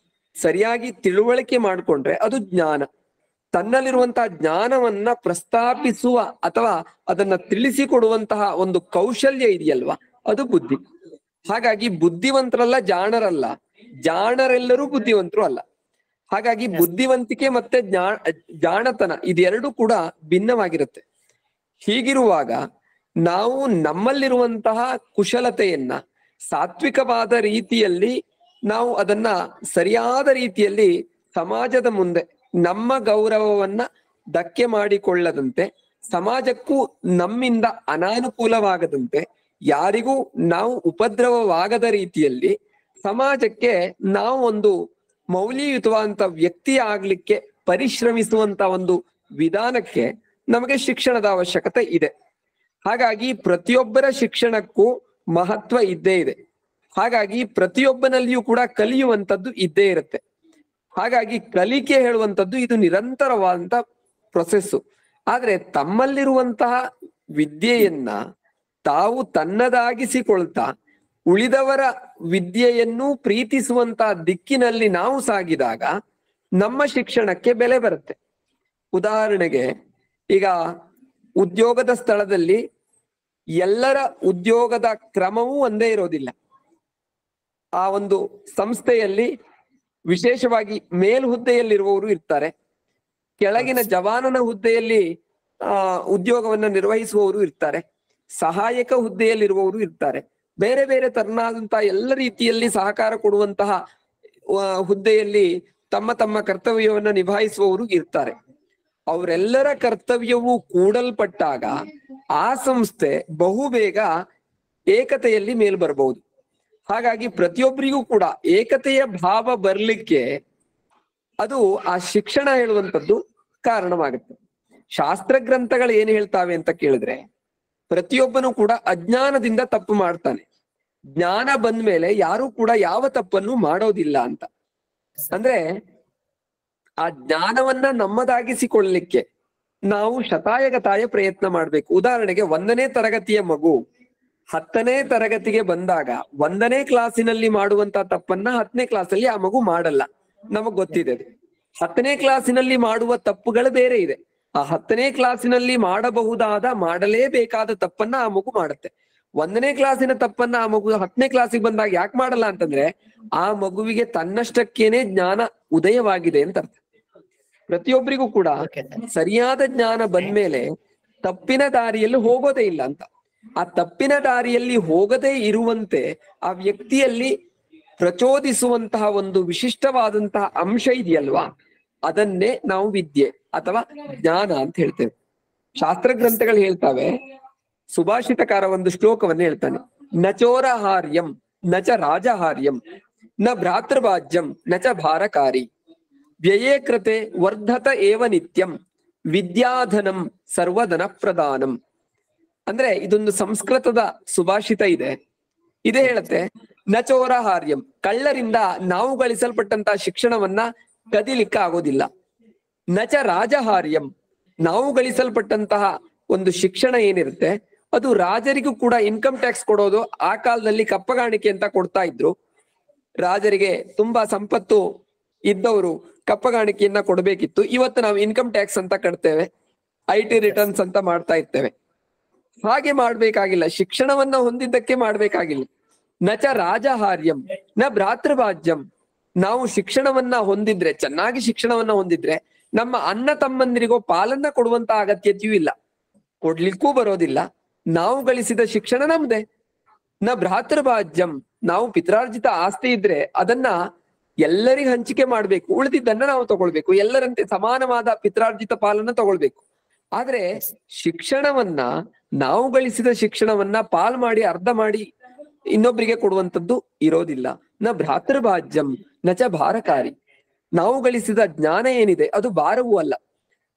ಸರಿಯಾಗಿ ತಿಳುವಳಿಕೆ ಮಾಡಿಕೊಂಡ್ರೆ ಅದು ಜ್ಞಾನ. ತನ್ನಲ್ಲಿರುವಂತಹ ಜ್ಞಾನವನ್ನ ಪ್ರಸ್ತಾಪಿಸುವ ಅಥವಾ ಅದನ್ನ ತಿಳಿಸಿಕೊಡುವಂತಹ ಒಂದು ಕೌಶಲ್ಯ ಇದೆಯಲ್ವಾ, ಅದು ಬುದ್ಧಿ. ಹಾಗಾಗಿ ಬುದ್ಧಿವಂತರಲ್ಲ ಜಾಣರಲ್ಲ, ಜಾಣರೆಲ್ಲರೂ ಬುದ್ಧಿವಂತರು ಅಲ್ಲ. ಹಾಗಾಗಿ ಬುದ್ಧಿವಂತಿಕೆ ಮತ್ತೆ ಜಾಣತನ ಇದೆರಡೂ ಕೂಡ ಭಿನ್ನವಾಗಿರುತ್ತೆ. ಹೀಗಿರುವಾಗ ನಾವು ನಮ್ಮಲ್ಲಿರುವಂತಹ ಕುಶಲತೆಯನ್ನ ಸಾತ್ವಿಕವಾದ ರೀತಿಯಲ್ಲಿ ನಾವು ಅದನ್ನ ಸರಿಯಾದ ರೀತಿಯಲ್ಲಿ ಸಮಾಜದ ಮುಂದೆ ನಮ್ಮ ಗೌರವವನ್ನ ಧಕ್ಕೆ ಮಾಡಿಕೊಳ್ಳದಂತೆ, ಸಮಾಜಕ್ಕೂ ನಮ್ಮಿಂದ ಅನಾನುಕೂಲವಾಗದಂತೆ, ಯಾರಿಗೂ ನಾವು ಉಪದ್ರವವಾಗದ ರೀತಿಯಲ್ಲಿ ಸಮಾಜಕ್ಕೆ ನಾವು ಒಂದು ಮೌಲ್ಯಯುತವಾದಂತ ವ್ಯಕ್ತಿ ಆಗ್ಲಿಕ್ಕೆ ಪರಿಶ್ರಮಿಸುವಂತ ಒಂದು ವಿಧಾನಕ್ಕೆ ನಮಗೆ ಶಿಕ್ಷಣದ ಅವಶ್ಯಕತೆ ಇದೆ. ಹಾಗಾಗಿ ಪ್ರತಿಯೊಬ್ಬರ ಶಿಕ್ಷಣಕ್ಕೂ ಮಹತ್ವ ಇದ್ದೇ ಇದೆ. ಹಾಗಾಗಿ ಪ್ರತಿಯೊಬ್ಬನಲ್ಲಿಯೂ ಕೂಡ ಕಲಿಯುವಂಥದ್ದು ಇದ್ದೇ ಇರುತ್ತೆ. ಹಾಗಾಗಿ ಕಲಿಕೆ ಹೇಳುವಂಥದ್ದು ಇದು ನಿರಂತರವಾದಂತ ಪ್ರೊಸೆಸ್ಸು. ಆದ್ರೆ ತಮ್ಮಲ್ಲಿರುವಂತಹ ವಿದ್ಯೆಯನ್ನ ತಾವು ತನ್ನದಾಗಿಸಿಕೊಳ್ತಾ ಉಳಿದವರ ವಿದ್ಯೆಯನ್ನು ಪ್ರೀತಿಸುವಂತಹ ದಿಕ್ಕಿನಲ್ಲಿ ನಾವು ಸಾಗಿದಾಗ ನಮ್ಮ ಶಿಕ್ಷಣಕ್ಕೆ ಬೆಲೆ ಬರುತ್ತೆ. ಉದಾಹರಣೆಗೆ, ಈಗ ಉದ್ಯೋಗದ ಸ್ಥಳದಲ್ಲಿ ಎಲ್ಲರ ಉದ್ಯೋಗದ ಕ್ರಮವೂ ಒಂದೇ ಇರೋದಿಲ್ಲ. ಆ ಒಂದು ಸಂಸ್ಥೆಯಲ್ಲಿ ವಿಶೇಷವಾಗಿ ಮೇಲ್ಹುದ್ದೆಯಲ್ಲಿರುವವರು ಇರ್ತಾರೆ, ಕೆಳಗಿನ ಜವಾನನ ಹುದ್ದೆಯಲ್ಲಿ ಉದ್ಯೋಗವನ್ನ ನಿರ್ವಹಿಸುವವರು ಇರ್ತಾರೆ, ಸಹಾಯಕ ಹುದ್ದೆಯಲ್ಲಿರುವವರು ಇರ್ತಾರೆ, ಬೇರೆ ಬೇರೆ ತರನಾದಂತಹ ಎಲ್ಲ ರೀತಿಯಲ್ಲಿ ಸಹಕಾರ ಕೊಡುವಂತಹ ಹುದ್ದೆಯಲ್ಲಿ ತಮ್ಮ ತಮ್ಮ ಕರ್ತವ್ಯವನ್ನ ನಿಭಾಯಿಸುವವರು ಇರ್ತಾರೆ. ಅವರೆಲ್ಲರ ಕರ್ತವ್ಯವೂ ಕೂಡಲ್ಪಟ್ಟಾಗ ಆ ಸಂಸ್ಥೆ ಬಹುಬೇಗ ಏಕತೆಯಲ್ಲಿ ಮೇಲ್ ಬರಬಹುದು. ಹಾಗಾಗಿ ಪ್ರತಿಯೊಬ್ಬರಿಗೂ ಕೂಡ ಏಕತೆಯ ಭಾವ ಬರ್ಲಿಕ್ಕೆ ಅದು ಆ ಶಿಕ್ಷಣ ಹೇಳುವಂಥದ್ದು ಕಾರಣವಾಗುತ್ತೆ. ಶಾಸ್ತ್ರ ಗ್ರಂಥಗಳು ಏನ್ ಹೇಳ್ತಾವೆ ಅಂತ ಕೇಳಿದ್ರೆ, ಪ್ರತಿಯೊಬ್ಬನು ಕೂಡ ಅಜ್ಞಾನದಿಂದ ತಪ್ಪು ಮಾಡ್ತಾನೆ, ಜ್ಞಾನ ಬಂದ್ಮೇಲೆ ಯಾರು ಕೂಡ ಯಾವ ತಪ್ಪನ್ನು ಮಾಡೋದಿಲ್ಲ ಅಂತ. ಅಂದ್ರೆ ಆ ಜ್ಞಾನವನ್ನ ನಮ್ಮದಾಗಿಸಿಕೊಳ್ಳಲಿಕ್ಕೆ ನಾವು ಶತಾಯಗತಾಯ ಪ್ರಯತ್ನ ಮಾಡ್ಬೇಕು. ಉದಾಹರಣೆಗೆ 1ನೇ ತರಗತಿಯ ಮಗು 10ನೇ ತರಗತಿಗೆ ಬಂದಾಗ 1ನೇ ಕ್ಲಾಸಿನಲ್ಲಿ ಮಾಡುವಂತ ತಪ್ಪನ್ನ 10ನೇ ಕ್ಲಾಸಲ್ಲಿ ಆ ಮಗು ಮಾಡಲ್ಲ, ನಮಗ್ ಗೊತ್ತಿದೆ. 10ನೇ ಕ್ಲಾಸಿನಲ್ಲಿ ಮಾಡುವ ತಪ್ಪುಗಳು ಬೇರೆ ಇದೆ. ಆ 10ನೇ ಕ್ಲಾಸಿನಲ್ಲಿ ಮಾಡಬಹುದಾದ ಮಾಡಲೇಬೇಕಾದ ತಪ್ಪನ್ನ ಆ ಮಗು ಮಾಡುತ್ತೆ. 1ನೇ ಕ್ಲಾಸಿನ ತಪ್ಪನ್ನ ಆ ಮಗು 10ನೇ ಕ್ಲಾಸಿಗೆ ಬಂದಾಗ ಯಾಕೆ ಮಾಡಲ್ಲ ಅಂತಂದ್ರೆ, ಆ ಮಗುವಿಗೆ ತನ್ನಷ್ಟಕ್ಕೇನೆ ಜ್ಞಾನ ಉದಯವಾಗಿದೆ ಅಂತ ಅರ್ಥ. ಪ್ರತಿಯೊಬ್ಬರಿಗೂ ಕೂಡ ಸರಿಯಾದ ಜ್ಞಾನ ಬಂದ್ಮೇಲೆ ತಪ್ಪಿನ ದಾರಿಯಲ್ಲಿ ಹೋಗೋದೇ ಇಲ್ಲ ಅಂತ. ಆ ತಪ್ಪಿನ ದಾರಿಯಲ್ಲಿ ಹೋಗದೇ ಇರುವಂತೆ ಆ ವ್ಯಕ್ತಿಯಲ್ಲಿ ಪ್ರಚೋದಿಸುವಂತಹ ಒಂದು ವಿಶಿಷ್ಟವಾದಂತಹ ಅಂಶ ಇದೆಯಲ್ವಾ, ಅದನ್ನೇ ನಾವು ವಿದ್ಯೆ ಅಥವಾ ಜ್ಞಾನ ಅಂತ ಹೇಳ್ತೇವೆ. ಶಾಸ್ತ್ರ ಗ್ರಂಥಗಳು ಹೇಳ್ತಾವೆ, ಸುಭಾಷಿತಕಾರ ಒಂದು ಶ್ಲೋಕವನ್ನ ಹೇಳ್ತಾನೆ, ನಚೋರಹಾರ್ಯಂ ನಚ ರಾಜಹಾರ್ಯಂ ನ ಭ್ರಾತೃಭಾಜ್ಯಂ ನಚ ಭಾರಕಾರಿ ವ್ಯಯೇ ಕೃತೆ ವರ್ಧತ ಏವ ನಿತ್ಯಂ ವಿದ್ಯಾಧನಂ ಸರ್ವಧನ ಪ್ರದಾನಂ. ಅಂದ್ರೆ ಇದೊಂದು ಸಂಸ್ಕೃತದ ಸುಭಾಷಿತ ಇದೆ. ಇದೇ ಹೇಳುತ್ತೆ, ನಚೋರಹಾರ್ಯಂ, ಕಳ್ಳರಿಂದ ನಾವು ಗಳಿಸಲ್ಪಟ್ಟಂತಹ ಶಿಕ್ಷಣವನ್ನ ಕದಿಲಿಕ್ಕೆ ಆಗೋದಿಲ್ಲ. ನಚ ರಾಜಹಾರ್ಯಂ, ನಾವು ಗಳಿಸಲ್ಪಟ್ಟಂತಹ ಒಂದು ಶಿಕ್ಷಣ ಏನಿರುತ್ತೆ ಅದು ರಾಜರಿಗೂ ಕೂಡ ಇನ್ಕಮ್ ಟ್ಯಾಕ್ಸ್ ಕೊಡೋದು ಆ ಕಾಲದಲ್ಲಿ ಕಪ್ಪಗಾಣಿಕೆ ಅಂತ ಕೊಡ್ತಾ ಇದ್ರು. ರಾಜರಿಗೆ ತುಂಬಾ ಸಂಪತ್ತು ಇದ್ದವರು ಕಪ್ಪಗಾಣಿಕೆಯನ್ನ ಕೊಡ್ಬೇಕಿತ್ತು. ಇವತ್ತು ನಾವು ಇನ್ಕಮ್ ಟ್ಯಾಕ್ಸ್ ಅಂತ ಕಟ್ತೇವೆ, IT ರಿಟರ್ನ್ಸ್ ಅಂತ ಮಾಡ್ತಾ ಇರ್ತೇವೆ. ಹಾಗೆ ಮಾಡ್ಬೇಕಾಗಿಲ್ಲ, ಶಿಕ್ಷಣವನ್ನ ಹೊಂದಿದ್ದಕ್ಕೆ ಮಾಡ್ಬೇಕಾಗಿಲ್ಲ. ನಚ ರಾಜಹಾರ್ಯಂ ನ ಭ್ರಾತೃಭಾಜ್ಯಂ, ನಾವು ಶಿಕ್ಷಣವನ್ನ ಹೊಂದಿದ್ರೆ, ಚೆನ್ನಾಗಿ ಶಿಕ್ಷಣವನ್ನ ಹೊಂದಿದ್ರೆ ನಮ್ಮ ಅಣ್ಣ ತಮ್ಮಂದಿರಿಗೋ ಪಾಲನ್ನ ಕೊಡುವಂತ ಅಗತ್ಯತೆಯೂ ಇಲ್ಲ, ಕೊಡ್ಲಿಕ್ಕೂ ಬರೋದಿಲ್ಲ. ನಾವು ಗಳಿಸಿದ ಶಿಕ್ಷಣ ನಮ್ದೆ. ನ ಭ್ರಾತೃಭಾಜ್ಯಂ, ನಾವು ಪಿತ್ರಾರ್ಜಿತ ಆಸ್ತಿ ಇದ್ರೆ ಅದನ್ನ ಎಲ್ಲರಿಗೂ ಹಂಚಿಕೆ ಮಾಡ್ಬೇಕು, ಉಳಿದಿದ್ದನ್ನ ನಾವು ತಗೊಳ್ಬೇಕು, ಎಲ್ಲರಂತೆ ಸಮಾನವಾದ ಪಿತ್ರಾರ್ಜಿತ ಪಾಲನ್ನ ತಗೊಳ್ಬೇಕು. ಆದ್ರೆ ಶಿಕ್ಷಣವನ್ನ, ನಾವು ಗಳಿಸಿದ ಶಿಕ್ಷಣವನ್ನ ಪಾಲ್ ಮಾಡಿ ಅರ್ಧ ಮಾಡಿ ಇನ್ನೊಬ್ಬರಿಗೆ ಕೊಡುವಂಥದ್ದು ಇರೋದಿಲ್ಲ. ನ ಭ್ರಾತೃಭಾಜ್ಯಂ ನಚ ಭಾರಕಾರಿ, ನಾವು ಗಳಿಸಿದ ಜ್ಞಾನ ಏನಿದೆ ಅದು ಭಾರವೂ ಅಲ್ಲ.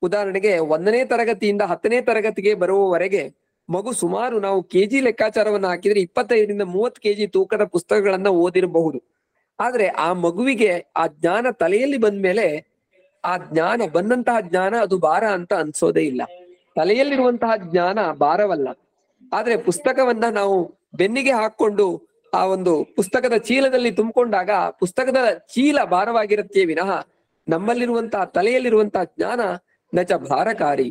ಉದಾಹರಣೆಗೆ 1ನೇ ತರಗತಿಯಿಂದ 10ನೇ ತರಗತಿಗೆ ಬರುವವರೆಗೆ ಮಗು ಸುಮಾರು, ನಾವು ಕೆಜಿ ಲೆಕ್ಕಾಚಾರವನ್ನ ಹಾಕಿದ್ರೆ 25ರಿಂದ 30 ಕೆಜಿ ತೂಕದ ಪುಸ್ತಕಗಳನ್ನ ಓದಿರಬಹುದು. ಆದ್ರೆ ಆ ಮಗುವಿಗೆ ಆ ಜ್ಞಾನ ತಲೆಯಲ್ಲಿ ಬಂದ್ಮೇಲೆ ಆ ಜ್ಞಾನ ಬಂದಂತಹ ಜ್ಞಾನ ಅದು ಭಾರ ಅಂತ ಅನ್ಸೋದೇ ಇಲ್ಲ. ತಲೆಯಲ್ಲಿರುವಂತಹ ಜ್ಞಾನ ಭಾರವಲ್ಲ. ಆದ್ರೆ ಪುಸ್ತಕವನ್ನ ನಾವು ಬೆನ್ನಿಗೆ ಹಾಕೊಂಡು ಆ ಒಂದು ಪುಸ್ತಕದ ಚೀಲದಲ್ಲಿ ತುಂಬಿಕೊಂಡಾಗ ಪುಸ್ತಕದ ಚೀಲ ಭಾರವಾಗಿರುತ್ತೆ ವಿನಃ ನಮ್ಮಲ್ಲಿರುವಂತಹ ತಲೆಯಲ್ಲಿರುವಂತಹ ಜ್ಞಾನ ನಚ ಭಾರಕಾರಿ.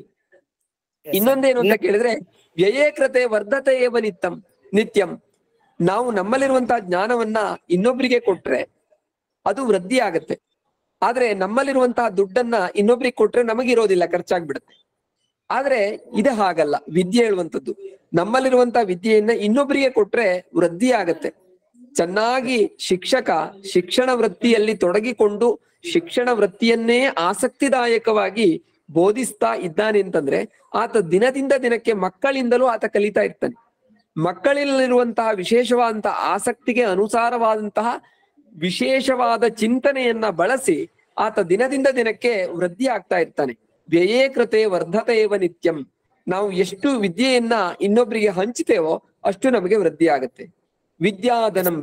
ಇನ್ನೊಂದೇನು ಅಂತ ಕೇಳಿದ್ರೆ, ವ್ಯಯೇಕೃತೆ ವರ್ಧತೆ ಏವ ನಿತ್ಯಂ, ನಾವು ನಮ್ಮಲ್ಲಿರುವಂತಹ ಜ್ಞಾನವನ್ನ ಇನ್ನೊಬ್ರಿಗೆ ಕೊಟ್ರೆ ಅದು ವೃದ್ಧಿ ಆಗತ್ತೆ. ಆದ್ರೆ ನಮ್ಮಲ್ಲಿರುವಂತಹ ದುಡ್ಡನ್ನ ಇನ್ನೊಬ್ರಿಗೆ ಕೊಟ್ರೆ ನಮಗಿರೋದಿಲ್ಲ, ಖರ್ಚಾಗ್ಬಿಡುತ್ತೆ. ಆದ್ರೆ ಇದು ಹಾಗಲ್ಲ. ವಿದ್ಯೆ ಹೇಳುವಂಥದ್ದು, ನಮ್ಮಲ್ಲಿರುವಂತಹ ವಿದ್ಯೆಯನ್ನ ಇನ್ನೊಬ್ಬರಿಗೆ ಕೊಟ್ರೆ ವೃದ್ಧಿ ಆಗತ್ತೆ. ಚೆನ್ನಾಗಿ ಶಿಕ್ಷಕ ಶಿಕ್ಷಣ ವೃತ್ತಿಯಲ್ಲಿ ತೊಡಗಿಕೊಂಡು ಶಿಕ್ಷಣ ವೃತ್ತಿಯನ್ನೇ ಆಸಕ್ತಿದಾಯಕವಾಗಿ ಬೋಧಿಸ್ತಾ ಇದ್ದಾನೆ ಅಂತಂದ್ರೆ ಆತ ದಿನದಿಂದ ದಿನಕ್ಕೆ ಮಕ್ಕಳಿಂದಲೂ ಆತ ಕಲಿತಾ ಇರ್ತಾನೆ. ಮಕ್ಕಳಲ್ಲಿರುವಂತಹ ವಿಶೇಷವಾದಂತಹ ಆಸಕ್ತಿಗೆ ಅನುಸಾರವಾದಂತಹ ವಿಶೇಷವಾದ ಚಿಂತನೆಯನ್ನ ಬಳಸಿ ಆತ ದಿನದಿಂದ ದಿನಕ್ಕೆ ವೃದ್ಧಿ ಆಗ್ತಾ ಇರ್ತಾನೆ. ವ್ಯಯೇ ಕೃತೆ ವರ್ಧತೆ ಏವ ನಿತ್ಯಂ, ನಾವು ಎಷ್ಟು ವಿದ್ಯೆಯನ್ನ ಇನ್ನೊಬ್ಬರಿಗೆ ಹಂಚ್ತೇವೋ ಅಷ್ಟು ನಮಗೆ ವೃದ್ಧಿ ಆಗತ್ತೆ. ವಿದ್ಯಾಧನಂ,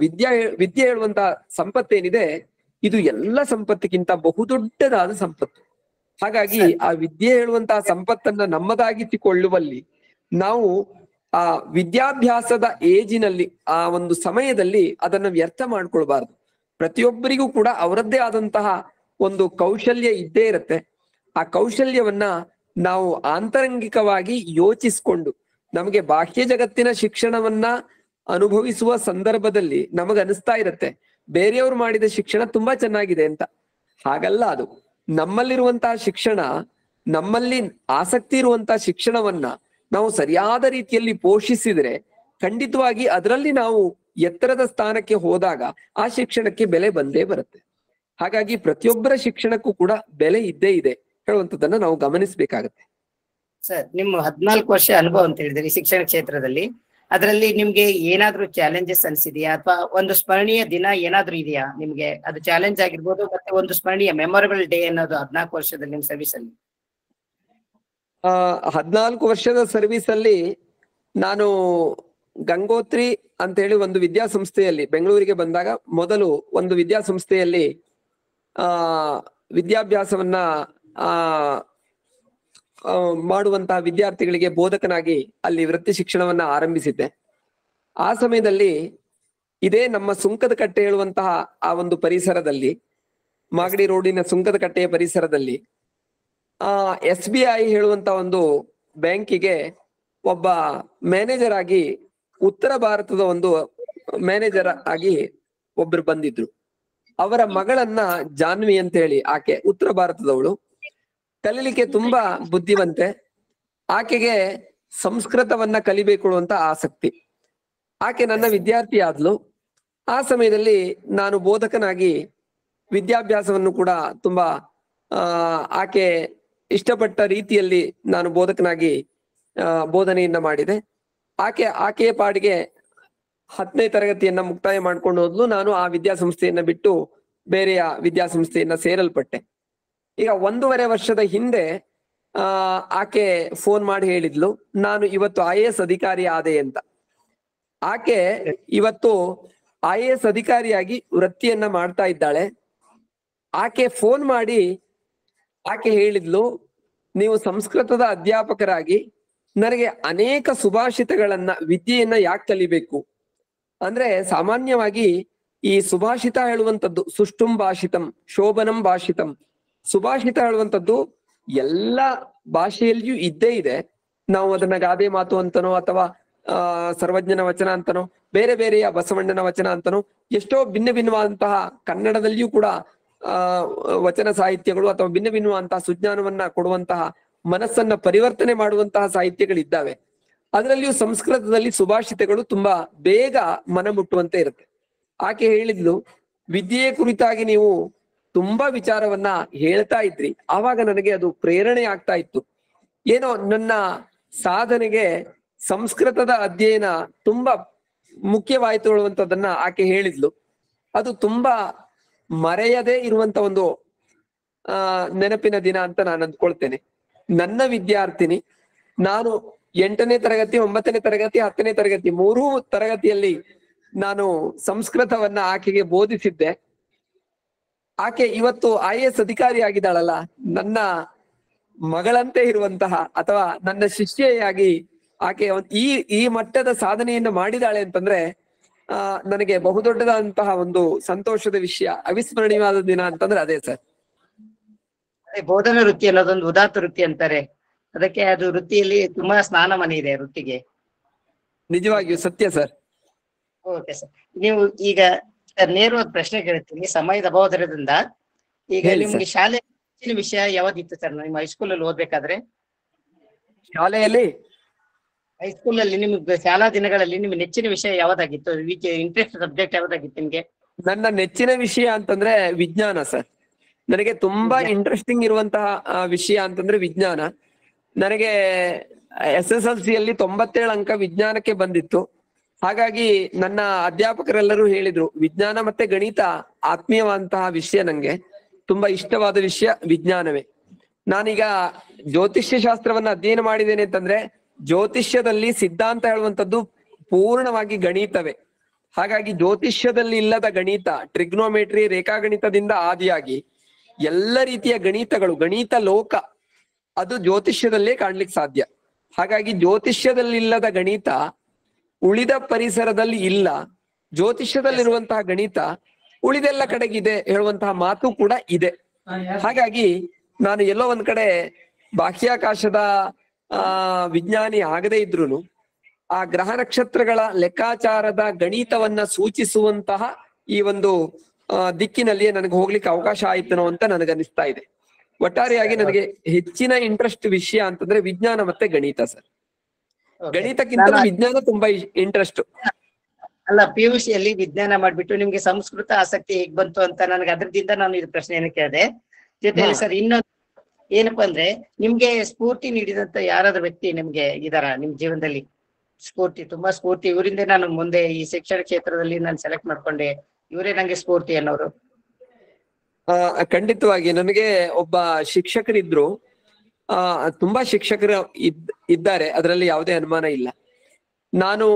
ವಿದ್ಯೆ ಹೇಳುವಂತಹ ಸಂಪತ್ತೇನಿದೆ ಇದು ಎಲ್ಲ ಸಂಪತ್ತಿಗಿಂತ ಬಹುದೊಡ್ಡದಾದ ಸಂಪತ್ತು. ಹಾಗಾಗಿ ಆ ವಿದ್ಯೆ ಹೇಳುವಂತಹ ಸಂಪತ್ತನ್ನ ನಮ್ಮದಾಗಿಸಿಕೊಳ್ಳುವಲ್ಲಿ ನಾವು ಆ ವಿದ್ಯಾಭ್ಯಾಸದ ಏಜಿನಲ್ಲಿ, ಆ ಒಂದು ಸಮಯದಲ್ಲಿ ಅದನ್ನ ವ್ಯರ್ಥ ಮಾಡ್ಕೊಳ್ಬಾರ್ದು. ಪ್ರತಿಯೊಬ್ಬರಿಗೂ ಕೂಡ ಅವರದ್ದೇ ಆದಂತಹ ಒಂದು ಕೌಶಲ್ಯ ಇದ್ದೇ ಇರುತ್ತೆ. ಆ ಕೌಶಲ್ಯವನ್ನ ನಾವು ಆಂತರಂಗಿಕವಾಗಿ ಯೋಚಿಸ್ಕೊಂಡು, ನಮಗೆ ಬಾಹ್ಯ ಜಗತ್ತಿನ ಶಿಕ್ಷಣವನ್ನ ಅನುಭವಿಸುವ ಸಂದರ್ಭದಲ್ಲಿ ನಮಗನಿಸ್ತಾ ಇರುತ್ತೆ ಬೇರೆಯವರು ಮಾಡಿದ ಶಿಕ್ಷಣ ತುಂಬಾ ಚೆನ್ನಾಗಿದೆ ಅಂತ. ಹಾಗಲ್ಲ, ಅದು ನಮ್ಮಲ್ಲಿರುವಂತಹ ಶಿಕ್ಷಣ, ನಮ್ಮಲ್ಲಿ ಆಸಕ್ತಿ ಇರುವಂತಹ ಶಿಕ್ಷಣವನ್ನ ನಾವು ಸರಿಯಾದ ರೀತಿಯಲ್ಲಿ ಪೋಷಿಸಿದ್ರೆ ಖಂಡಿತವಾಗಿ ಅದರಲ್ಲಿ ನಾವು ಎತ್ತರದ ಸ್ಥಾನಕ್ಕೆ ಹೋದಾಗ ಆ ಶಿಕ್ಷಣಕ್ಕೆ ಬೆಲೆ ಬಂದೇ ಬರುತ್ತೆ. ಹಾಗಾಗಿ ಪ್ರತಿಯೊಬ್ಬರ ಶಿಕ್ಷಣಕ್ಕೂ ಕೂಡ ಬೆಲೆ ಇದ್ದೇ ಇದೆ ಹೇಳುವಂಥದ್ದನ್ನ ನಾವು ಗಮನಿಸಬೇಕಾಗತ್ತೆ. ಸರ್, ನಿಮ್ಮ 14 ವರ್ಷ ಅನುಭವ ಅಂತ ಹೇಳಿದ್ರಿ ಶಿಕ್ಷಣ ಕ್ಷೇತ್ರದಲ್ಲಿ. ಅದರಲ್ಲಿ ನಿಮ್ಗೆ ಏನಾದ್ರೂ ಚಾಲೆಂಜಸ್ ಅನ್ಸಿದ್ಯಾ ಅಥವಾ ಒಂದು ಸ್ಮರಣೀಯ ದಿನ ಏನಾದ್ರೂ ಇದೆಯಾ ನಿಮ್ಗೆ? ಅದು ಚಾಲೆಂಜ್ ಆಗಿರ್ಬೋದು, ಮತ್ತೆ ಒಂದು ಸ್ಮರಣೀಯ ಮೆಮೊರಬಲ್ ಡೇ ಅನ್ನೋದು 14 ವರ್ಷದಲ್ಲಿ ನಿಮ್ ಸರ್ವಿಸ್ ಅಲ್ಲಿ. 14 ವರ್ಷದ ಸರ್ವಿಸ್ ಅಲ್ಲಿ ನಾನು ಗಂಗೋತ್ರಿ ಅಂತ ಹೇಳಿ ಒಂದು ವಿದ್ಯಾಸಂಸ್ಥೆಯಲ್ಲಿ ಬೆಂಗಳೂರಿಗೆ ಬಂದಾಗ ಮೊದಲು ಒಂದು ವಿದ್ಯಾಸಂಸ್ಥೆಯಲ್ಲಿ ವಿದ್ಯಾಭ್ಯಾಸವನ್ನ ಮಾಡುವಂತಹ ವಿದ್ಯಾರ್ಥಿಗಳಿಗೆ ಬೋಧಕನಾಗಿ ಅಲ್ಲಿ ವೃತ್ತಿ ಶಿಕ್ಷಣವನ್ನ ಆರಂಭಿಸಿದ್ದೆ. ಆ ಸಮಯದಲ್ಲಿ ಇದೇ ನಮ್ಮ ಸುಂಕದ ಕಟ್ಟೆ ಹೇಳುವಂತಹ ಆ ಒಂದು ಪರಿಸರದಲ್ಲಿ, ಮಾಗಡಿ ರೋಡಿನ ಸುಂಕದ ಕಟ್ಟೆಯ ಪರಿಸರದಲ್ಲಿ SBI ಹೇಳುವಂತ ಒಂದು ಬ್ಯಾಂಕಿಗೆ ಒಬ್ಬ ಮ್ಯಾನೇಜರ್ ಆಗಿ, ಉತ್ತರ ಭಾರತದ ಒಂದು ಮ್ಯಾನೇಜರ್ ಆಗಿ ಒಬ್ರು ಬಂದಿದ್ರು. ಅವರ ಮಗಳನ್ನ ಜಾನ್ವಿ ಅಂತ ಹೇಳಿ, ಆಕೆ ಉತ್ತರ ಭಾರತದವಳು, ಕಲೀಲಿಕ್ಕೆ ತುಂಬಾ ಬುದ್ಧಿವಂತೆ. ಆಕೆಗೆ ಸಂಸ್ಕೃತವನ್ನ ಕಲಿಬೇಕು ಅಂತ ಆಸಕ್ತಿ. ಆಕೆ ನನ್ನ ವಿದ್ಯಾರ್ಥಿ ಆದ್ಲು. ಆ ಸಮಯದಲ್ಲಿ ನಾನು ಬೋಧಕನಾಗಿ ವಿದ್ಯಾಭ್ಯಾಸವನ್ನು ಕೂಡ ತುಂಬಾ ಆಕೆ ಇಷ್ಟಪಟ್ಟ ರೀತಿಯಲ್ಲಿ ನಾನು ಬೋಧಕನಾಗಿ ಬೋಧನೆಯನ್ನ ಮಾಡಿದೆ. ಆಕೆಯ ಪಾಡಿಗೆ 10ನೇ ತರಗತಿಯನ್ನ ಮುಕ್ತಾಯ ಮಾಡ್ಕೊಂಡು ಹೋದ್ಲು. ನಾನು ಆ ವಿದ್ಯಾಸಂಸ್ಥೆಯನ್ನ ಬಿಟ್ಟು ಬೇರೆಯ ವಿದ್ಯಾಸಂಸ್ಥೆಯನ್ನ ಸೇರಲ್ಪಟ್ಟೆ. ಈಗ 1.5 ವರ್ಷದ ಹಿಂದೆ ಆಕೆ ಫೋನ್ ಮಾಡಿ ಹೇಳಿದ್ಲು, ನಾನು ಇವತ್ತು IAS ಅಧಿಕಾರಿ ಆದೆ ಅಂತ. ಆಕೆ ಇವತ್ತು IAS ಅಧಿಕಾರಿಯಾಗಿ ವೃತ್ತಿಯನ್ನ ಮಾಡ್ತಾ ಇದ್ದಾಳೆ. ಆಕೆ ಫೋನ್ ಮಾಡಿ ಆಕೆ ಹೇಳಿದ್ಲು, ನೀವು ಸಂಸ್ಕೃತದ ಅಧ್ಯಾಪಕರಾಗಿ ನನಗೆ ಅನೇಕ ಸುಭಾಷಿತಗಳನ್ನ, ವಿದ್ಯೆಯನ್ನ ಯಾಕೆ ಕಲಿಬೇಕು ಅಂದ್ರೆ, ಸಾಮಾನ್ಯವಾಗಿ ಈ ಸುಭಾಷಿತ ಹೇಳುವಂಥದ್ದು ಸುಷ್ಟುಂ ಭಾಷಿತಂ ಶೋಭನಂ ಭಾಷಿತಂ, ಸುಭಾಷಿತ ಹೇಳುವಂಥದ್ದು ಎಲ್ಲ ಭಾಷೆಯಲ್ಲಿಯೂ ಇದ್ದೇ ಇದೆ. ನಾವು ಅದನ್ನ ಗಾದೆ ಮಾತು ಅಂತನೋ ಅಥವಾ ಸರ್ವಜ್ಞನ ವಚನ ಅಂತನೋ, ಬೇರೆ ಬೇರೆಯ ಬಸವಣ್ಣನ ವಚನ ಅಂತನೋ, ಎಷ್ಟೋ ಭಿನ್ನ ಭಿನ್ನವಾದಂತಹ ಕನ್ನಡದಲ್ಲಿಯೂ ಕೂಡ ವಚನ ಸಾಹಿತ್ಯಗಳು ಅಥವಾ ಭಿನ್ನ ಭಿನ್ನವಾದಂತಹ ಸುಜ್ಞಾನವನ್ನ ಕೊಡುವಂತಹ, ಮನಸ್ಸನ್ನ ಪರಿವರ್ತನೆ ಮಾಡುವಂತಹ ಸಾಹಿತ್ಯಗಳಿದ್ದಾವೆ. ಅದರಲ್ಲಿಯೂ ಸಂಸ್ಕೃತದಲ್ಲಿ ಸುಭಾಷಿತಗಳು ತುಂಬಾ ಬೇಗ ಮನ ಮುಟ್ಟುವಂತೆ ಇರುತ್ತೆ. ಆಕೆ ಹೇಳಿದ್ಲು, ವಿದ್ಯೆಯ ಕುರಿತಾಗಿ ನೀವು ತುಂಬಾ ವಿಚಾರವನ್ನ ಹೇಳ್ತಾ ಇದ್ರಿ, ಆವಾಗ ನನಗೆ ಅದು ಪ್ರೇರಣೆ ಆಗ್ತಾ ಇತ್ತು. ಏನೋ ನನ್ನ ಸಾಧನೆಗೆ ಸಂಸ್ಕೃತದ ಅಧ್ಯಯನ ತುಂಬಾ ಮುಖ್ಯವಾಯಿತು ಹೇಳುವಂಥದ್ದನ್ನ ಆಕೆ ಹೇಳಿದ್ಲು. ಅದು ತುಂಬಾ ಮರೆಯದೇ ಇರುವಂತ ಒಂದು ನೆನಪಿನ ದಿನ ಅಂತ ನಾನು ಅಂದ್ಕೊಳ್ತೇನೆ. ನನ್ನ ವಿದ್ಯಾರ್ಥಿನಿ, ನಾನು 8ನೇ ತರಗತಿ 9ನೇ ತರಗತಿ 10ನೇ ತರಗತಿ 3 ತರಗತಿಯಲ್ಲಿ ನಾನು ಸಂಸ್ಕೃತವನ್ನ ಆಕೆಗೆ ಬೋಧಿಸಿದ್ದೆ. ಆಕೆ ಇವತ್ತು IAS ಅಧಿಕಾರಿ ಆಗಿದ್ದಾಳಲ್ಲ, ನನ್ನ ಮಗಳಂತೆ ಇರುವಂತಹ ಅಥವಾ ನನ್ನ ಶಿಷ್ಯೆಯಾಗಿ ಆಕೆ ಈ ಮಟ್ಟದ ಸಾಧನೆಯನ್ನು ಮಾಡಿದಾಳೆ ಅಂತಂದ್ರೆ ನನಗೆ ಬಹುದೊಡ್ಡದಾದಂತಹ ಒಂದು ಸಂತೋಷದ ವಿಷಯ, ಅವಿಸ್ಮರಣೀಯವಾದ ದಿನ ಅಂತಂದ್ರೆ ಅದೇ ಸರ್. ಬೋಧನಾ ವೃತ್ತಿ ಅನ್ನೋದೊಂದು ಉದಾತ್ತ ವೃತ್ತಿ ಅಂತಾರೆ. ಅದಕ್ಕೆ ಅದು ವೃತ್ತಿಯಲ್ಲಿ ತುಂಬಾ ಸ್ನಾನ ಮನೆ ಇದೆ ವೃತ್ತಿಗೆ. ನಿಜವಾಗಿಯೂ ಸತ್ಯ ಸರ್. ಓಕೆ ಸರ್, ನೀವು ಈಗ ನೇರವಾದ ಪ್ರಶ್ನೆ ಕೇಳ್ತೀನಿ ಸಮಯದ ಅಭಾವದಿಂದ. ಈಗ ನಿಮ್ಗೆ ಶಾಲೆ ನೆಚ್ಚಿನ ವಿಷಯ ಯಾವ್ದಿತ್ತು ಸರ್ ನಿಮ್ಮ ಹೈಸ್ಕೂಲ್ ಅಲ್ಲಿ ಓದ್ಬೇಕಾದ್ರೆ? ಶಾಲೆಯಲ್ಲಿ ಹೈಸ್ಕೂಲ್ ಅಲ್ಲಿ ನಿಮ್ಗೆ ಶಾಲಾ ದಿನಗಳಲ್ಲಿ ನಿಮ್ಗೆ ನೆಚ್ಚಿನ ವಿಷಯ ಯಾವ್ದಾಗಿತ್ತು? ಇಂಟ್ರೆಸ್ಟ್ ಸಬ್ಜೆಕ್ಟ್ ಯಾವ್ದಾಗಿತ್ತು ನಿಮ್ಗೆ? ನನ್ನ ನೆಚ್ಚಿನ ವಿಷಯ ಅಂತಂದ್ರೆ ವಿಜ್ಞಾನ ಸರ್. ನನಗೆ ತುಂಬಾ ಇಂಟ್ರೆಸ್ಟಿಂಗ್ ಇರುವಂತಹ ವಿಷಯ ಅಂತಂದ್ರೆ ವಿಜ್ಞಾನ. ನನಗೆ SSLC ಯಲ್ಲಿ 97 ಅಂಕ ವಿಜ್ಞಾನಕ್ಕೆ ಬಂದಿತ್ತು. ಹಾಗಾಗಿ ನನ್ನ ಅಧ್ಯಾಪಕರೆಲ್ಲರೂ ಹೇಳಿದ್ರು, ವಿಜ್ಞಾನ ಮತ್ತೆ ಗಣಿತ ಆತ್ಮೀಯವಾದಂತಹ ವಿಷಯ, ನಂಗೆ ತುಂಬಾ ಇಷ್ಟವಾದ ವಿಷಯ ವಿಜ್ಞಾನವೇ. ನಾನೀಗ ಜ್ಯೋತಿಷ್ಯ ಶಾಸ್ತ್ರವನ್ನ ಅಧ್ಯಯನ ಮಾಡಿದ್ದೇನೆ ಅಂತಂದ್ರೆ, ಜ್ಯೋತಿಷ್ಯದಲ್ಲಿ ಸಿದ್ಧಾಂತ ಹೇಳುವಂಥದ್ದು ಪೂರ್ಣವಾಗಿ ಗಣಿತವೇ. ಹಾಗಾಗಿ ಜ್ಯೋತಿಷ್ಯದಲ್ಲಿ ಇಲ್ಲದ ಗಣಿತ, ಟ್ರಿಗ್ನೋಮೆಟ್ರಿ, ರೇಖಾಗಣಿತದಿಂದ ಆದಿಯಾಗಿ ಎಲ್ಲ ರೀತಿಯ ಗಣಿತಗಳು, ಗಣಿತ ಲೋಕ ಅದು ಜ್ಯೋತಿಷ್ಯದಲ್ಲೇ ಕಾಣ್ಲಿಕ್ಕೆ ಸಾಧ್ಯ. ಹಾಗಾಗಿ ಜ್ಯೋತಿಷ್ಯದಲ್ಲಿ ಇಲ್ಲದ ಗಣಿತ ಉಳಿದ ಪರಿಸರದಲ್ಲಿ ಇಲ್ಲ, ಜ್ಯೋತಿಷ್ಯದಲ್ಲಿರುವಂತಹ ಗಣಿತ ಉಳಿದೆಲ್ಲ ಕಡೆಗಿದೆ ಹೇಳುವಂತಹ ಮಾತು ಕೂಡ ಇದೆ. ಹಾಗಾಗಿ ನಾನು ಎಲ್ಲೋ ಒಂದ್ ಕಡೆ ಬಾಹ್ಯಾಕಾಶದ ವಿಜ್ಞಾನಿ ಆಗದೇ ಇದ್ರುನು ಆ ಗ್ರಹ ನಕ್ಷತ್ರಗಳ ಲೆಕ್ಕಾಚಾರದ ಗಣಿತವನ್ನ ಸೂಚಿಸುವಂತಹ ಈ ಒಂದು ದಿಕ್ಕಿನಲ್ಲಿಯೇ ನನಗೆ ಹೋಗ್ಲಿಕ್ಕೆ ಅವಕಾಶ ಆಯ್ತನೋ ಅಂತ ನನಗನ್ನಿಸ್ತಾ ಇದೆ. ಒಟ್ಟಾರೆಯಾಗಿ ನನಗೆ ಹೆಚ್ಚಿನ ಇಂಟ್ರೆಸ್ಟ್ ವಿಷಯ ಅಂತಂದ್ರೆ ವಿಜ್ಞಾನ ಮತ್ತೆ ಗಣಿತ ಸರ್. ಗಣಿತಕ್ಕಿಂತ ವಿಜ್ಞಾನ ತುಂಬಾ ಇಂಟ್ರೆಸ್ಟ್. ಅಲ್ಲ, PUC ಯಲ್ಲಿ ವಿಜ್ಞಾನ ಮಾಡ್ಬಿಟ್ಟು ನಿಮ್ಗೆ ಸಂಸ್ಕೃತ ಆಸಕ್ತಿ ಹೇಗ್ ಬಂತು ಅಂತ ನನಗೆ ಅದ್ರದಿಂದ ನಾನು ಇದು ಪ್ರಶ್ನೆಯನ್ನು ಕೇಳಿದೆ. ಜೊತೆಲಿ ಸರ್ ಇನ್ನೊಂದು ಏನಪ್ಪಾ ಅಂದ್ರೆ, ನಿಮ್ಗೆ ಸ್ಫೂರ್ತಿ ನೀಡಿದಂತ ಯಾರಾದ್ರೂ ವ್ಯಕ್ತಿ ನಿಮ್ಗೆ ಇದಾರ ನಿಮ್ ಜೀವನದಲ್ಲಿ? ಸ್ಫೂರ್ತಿ, ತುಂಬಾ ಸ್ಫೂರ್ತಿ. ಇವರಿಂದ ನಾನು ಮುಂದೆ ಈ ಶಿಕ್ಷಣ ಕ್ಷೇತ್ರದಲ್ಲಿ ನಾನು ಸೆಲೆಕ್ಟ್ ಮಾಡ್ಕೊಂಡೆ, ಇವರೇ ನಂಗೆ ಸ್ಫೂರ್ತಿ ಅನ್ನೋರು. ಖಂಡಿತವಾಗಿ ನನಗೆ ಒಬ್ಬ ಶಿಕ್ಷಕರಿದ್ರು, ತುಂಬಾ ಶಿಕ್ಷಕರು ಇದ್ದಾರೆ, ಅದರಲ್ಲಿ ಯಾವುದೇ ಅನುಮಾನ ಇಲ್ಲ. ನಾನು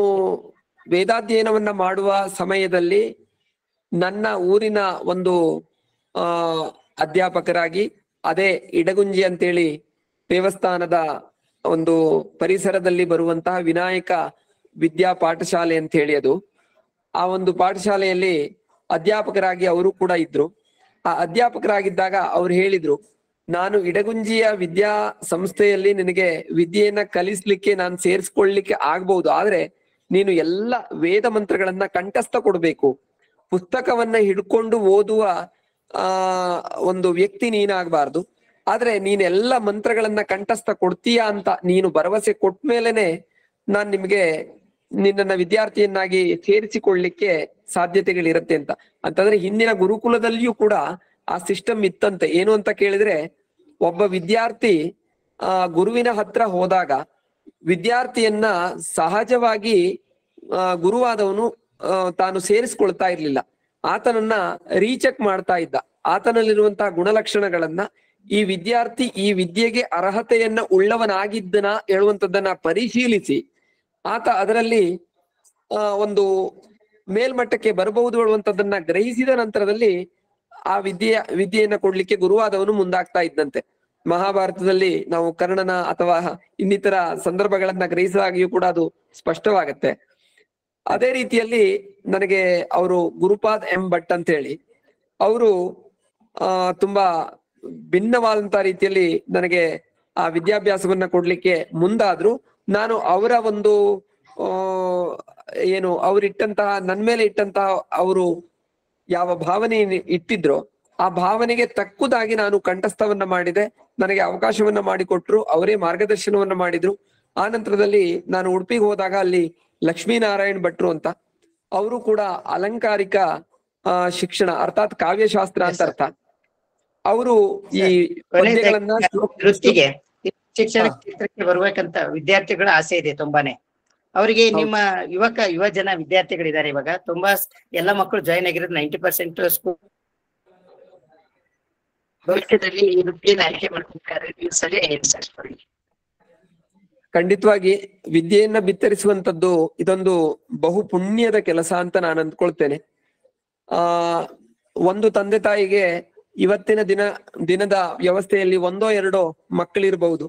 ವೇದಾಧ್ಯಯನವನ್ನ ಮಾಡುವ ಸಮಯದಲ್ಲಿ ನನ್ನ ಊರಿನ ಒಂದು ಅಧ್ಯಾಪಕರಾಗಿ, ಅದೇ ಇಡಗುಂಜಿ ಅಂತೇಳಿ ದೇವಸ್ಥಾನದ ಒಂದು ಪರಿಸರದಲ್ಲಿ ಬರುವಂತಹ ವಿನಾಯಕ ವಿದ್ಯಾ ಪಾಠಶಾಲೆ ಅಂತ ಹೇಳಿ ಅದು, ಆ ಒಂದು ಪಾಠಶಾಲೆಯಲ್ಲಿ ಅಧ್ಯಾಪಕರಾಗಿ ಅವರು ಕೂಡ ಇದ್ರು. ಆ ಅಧ್ಯಾಪಕರಾಗಿದ್ದಾಗ ಅವ್ರು ಹೇಳಿದ್ರು, ನಾನು ಇಡಗುಂಜಿಯ ವಿದ್ಯಾ ಸಂಸ್ಥೆಯಲ್ಲಿ ನಿನಗೆ ವಿದ್ಯೆಯನ್ನ ಕಲಿಸ್ಲಿಕ್ಕೆ ನಾನು ಸೇರಿಸ್ಕೊಳ್ಲಿಕ್ಕೆ ಆಗ್ಬಹುದು, ಆದ್ರೆ ನೀನು ಎಲ್ಲ ವೇದ ಮಂತ್ರಗಳನ್ನ ಕಂಠಸ್ಥ ಕೊಡ್ಬೇಕು, ಪುಸ್ತಕವನ್ನ ಹಿಡ್ಕೊಂಡು ಓದುವ ಒಂದು ವ್ಯಕ್ತಿ ನೀನಾಗಬಾರ್ದು, ಆದ್ರೆ ನೀನೆಲ್ಲ ಮಂತ್ರಗಳನ್ನ ಕಂಠಸ್ಥ ಕೊಡ್ತೀಯಾ ಅಂತ ನೀನು ಭರವಸೆ ಕೊಟ್ಮೇಲೆನೆ ನಾನ್ ನಿನ್ನನ್ನ ವಿದ್ಯಾರ್ಥಿಯನ್ನಾಗಿ ಸೇರಿಸಿಕೊಳ್ಳಿಕ್ಕೆ ಸಾಧ್ಯತೆಗಳಿರತ್ತೆ ಅಂತಂದ್ರೆ ಹಿಂದಿನ ಗುರುಕುಲದಲ್ಲಿಯೂ ಕೂಡ ಆ ಸಿಸ್ಟಮ್ ಇತ್ತಂತೆ. ಏನು ಅಂತ ಕೇಳಿದ್ರೆ, ಒಬ್ಬ ವಿದ್ಯಾರ್ಥಿ ಗುರುವಿನ ಹತ್ರ ಹೋದಾಗ ವಿದ್ಯಾರ್ಥಿಯನ್ನ ಸಹಜವಾಗಿ ಗುರುವಾದವನು ತಾನು ಸೇರಿಸ್ಕೊಳ್ತಾ ಇರ್ಲಿಲ್ಲ, ಆತನನ್ನ ರೀಚೆಕ್ ಮಾಡ್ತಾ ಇದ್ದ. ಆತನಲ್ಲಿರುವಂತಹ ಗುಣಲಕ್ಷಣಗಳನ್ನ ಈ ವಿದ್ಯಾರ್ಥಿ ಈ ವಿದ್ಯೆಗೆ ಅರ್ಹತೆಯನ್ನ ಉಳ್ಳವನಾಗಿದ್ದನ ಹೇಳುವಂಥದ್ದನ್ನ ಪರಿಶೀಲಿಸಿ ಆತ ಅದರಲ್ಲಿ ಒಂದು ಮೇಲ್ಮಟ್ಟಕ್ಕೆ ಬರಬಹುದು ಹೇಳುವಂಥದ್ದನ್ನ ಗ್ರಹಿಸಿದ ನಂತರದಲ್ಲಿ ಆ ವಿದ್ಯೆಯನ್ನ ಕೊಡ್ಲಿಕ್ಕೆ ಗುರುವಾದವನು ಮುಂದಾಗ್ತಾ ಇದ್ದಂತೆ. ಮಹಾಭಾರತದಲ್ಲಿ ನಾವು ಕರ್ಣನ ಅಥವಾ ಇನ್ನಿತರ ಸಂದರ್ಭಗಳನ್ನ ಗ್ರಹಿಸಿದಾಗಿಯೂ ಕೂಡ ಅದು ಸ್ಪಷ್ಟವಾಗತ್ತೆ. ಅದೇ ರೀತಿಯಲ್ಲಿ ನನಗೆ ಅವರು ಗುರುಪಾದ್ ಎಂ ಭಟ್ ಅಂತ ಹೇಳಿ ಅವರು ತುಂಬಾ ಭಿನ್ನವಾದಂತಹ ರೀತಿಯಲ್ಲಿ ನನಗೆ ಆ ವಿದ್ಯಾಭ್ಯಾಸವನ್ನ ಕೊಡ್ಲಿಕ್ಕೆ ಮುಂದಾದ್ರು. ನಾನು ಅವರ ಒಂದು ಏನು ಅವರಿಟ್ಟಂತಹ ನನ್ ಮೇಲೆ ಇಟ್ಟಂತಹ ಅವರು ಯಾವ ಭಾವನೆ ಇಟ್ಟಿದ್ರೋ ಆ ಭಾವನೆಗೆ ತಕ್ಕುದಾಗಿ ನಾನು ಕಂಠಸ್ಥವನ್ನ ಮಾಡಿದೆ. ನನಗೆ ಅವಕಾಶವನ್ನ ಮಾಡಿಕೊಟ್ರು, ಅವರೇ ಮಾರ್ಗದರ್ಶನವನ್ನ ಮಾಡಿದ್ರು. ಆ ನಂತರದಲ್ಲಿ ನಾನು ಉಡುಪಿಗೆ ಹೋದಾಗ ಅಲ್ಲಿ ಲಕ್ಷ್ಮೀನಾರಾಯಣ್ ಭಟ್ರು ಅಂತ, ಅವರು ಕೂಡ ಅಲಂಕಾರಿಕ ಶಿಕ್ಷಣ ಅರ್ಥಾತ್ ಕಾವ್ಯಶಾಸ್ತ್ರ ಅಂತ ಅರ್ಥ. ಅವರು ಈ ಪದ್ಯಗಳನ್ನ ವೃತ್ತಿಗೆ ಶಿಕ್ಷಣ ಕ್ಷೇತ್ರಕ್ಕೆ ಬರ್ಬೇಕಂತ ವಿದ್ಯಾರ್ಥಿಗಳ ಆಸೆ ಇದೆ ತುಂಬಾನೇ. ಅವರಿಗೆ ನಿಮ್ಮ ಯುವ ಜನ ವಿದ್ಯಾರ್ಥಿಗಳಿದ್ದಾರೆ ಇವಾಗ, ತುಂಬಾ ಎಲ್ಲ ಮಕ್ಕಳು ಜಾಯಿನ್ ಆಗಿರೋದು 90% ಸ್ಕೂಲ್ ಭವಿಷ್ಯದಲ್ಲಿ ಈ ವೃತ್ತಿಯನ್ನು ಆಯ್ಕೆ ಮಾಡ್ತಿದ್ದಾರೆ. ಖಂಡಿತವಾಗಿ ವಿದ್ಯೆಯನ್ನ ಬಿತ್ತರಿಸುವಂತದ್ದು ಇದೊಂದು ಬಹು ಪುಣ್ಯದ ಕೆಲಸ ಅಂತ ನಾನು ಅಂದ್ಕೊಳ್ತೇನೆ. ಒಂದು ತಂದೆ ತಾಯಿಗೆ ಇವತ್ತಿನ ದಿನದ ವ್ಯವಸ್ಥೆಯಲ್ಲಿ ಒಂದೋ ಎರಡೋ ಮಕ್ಕಳಿರಬಹುದು,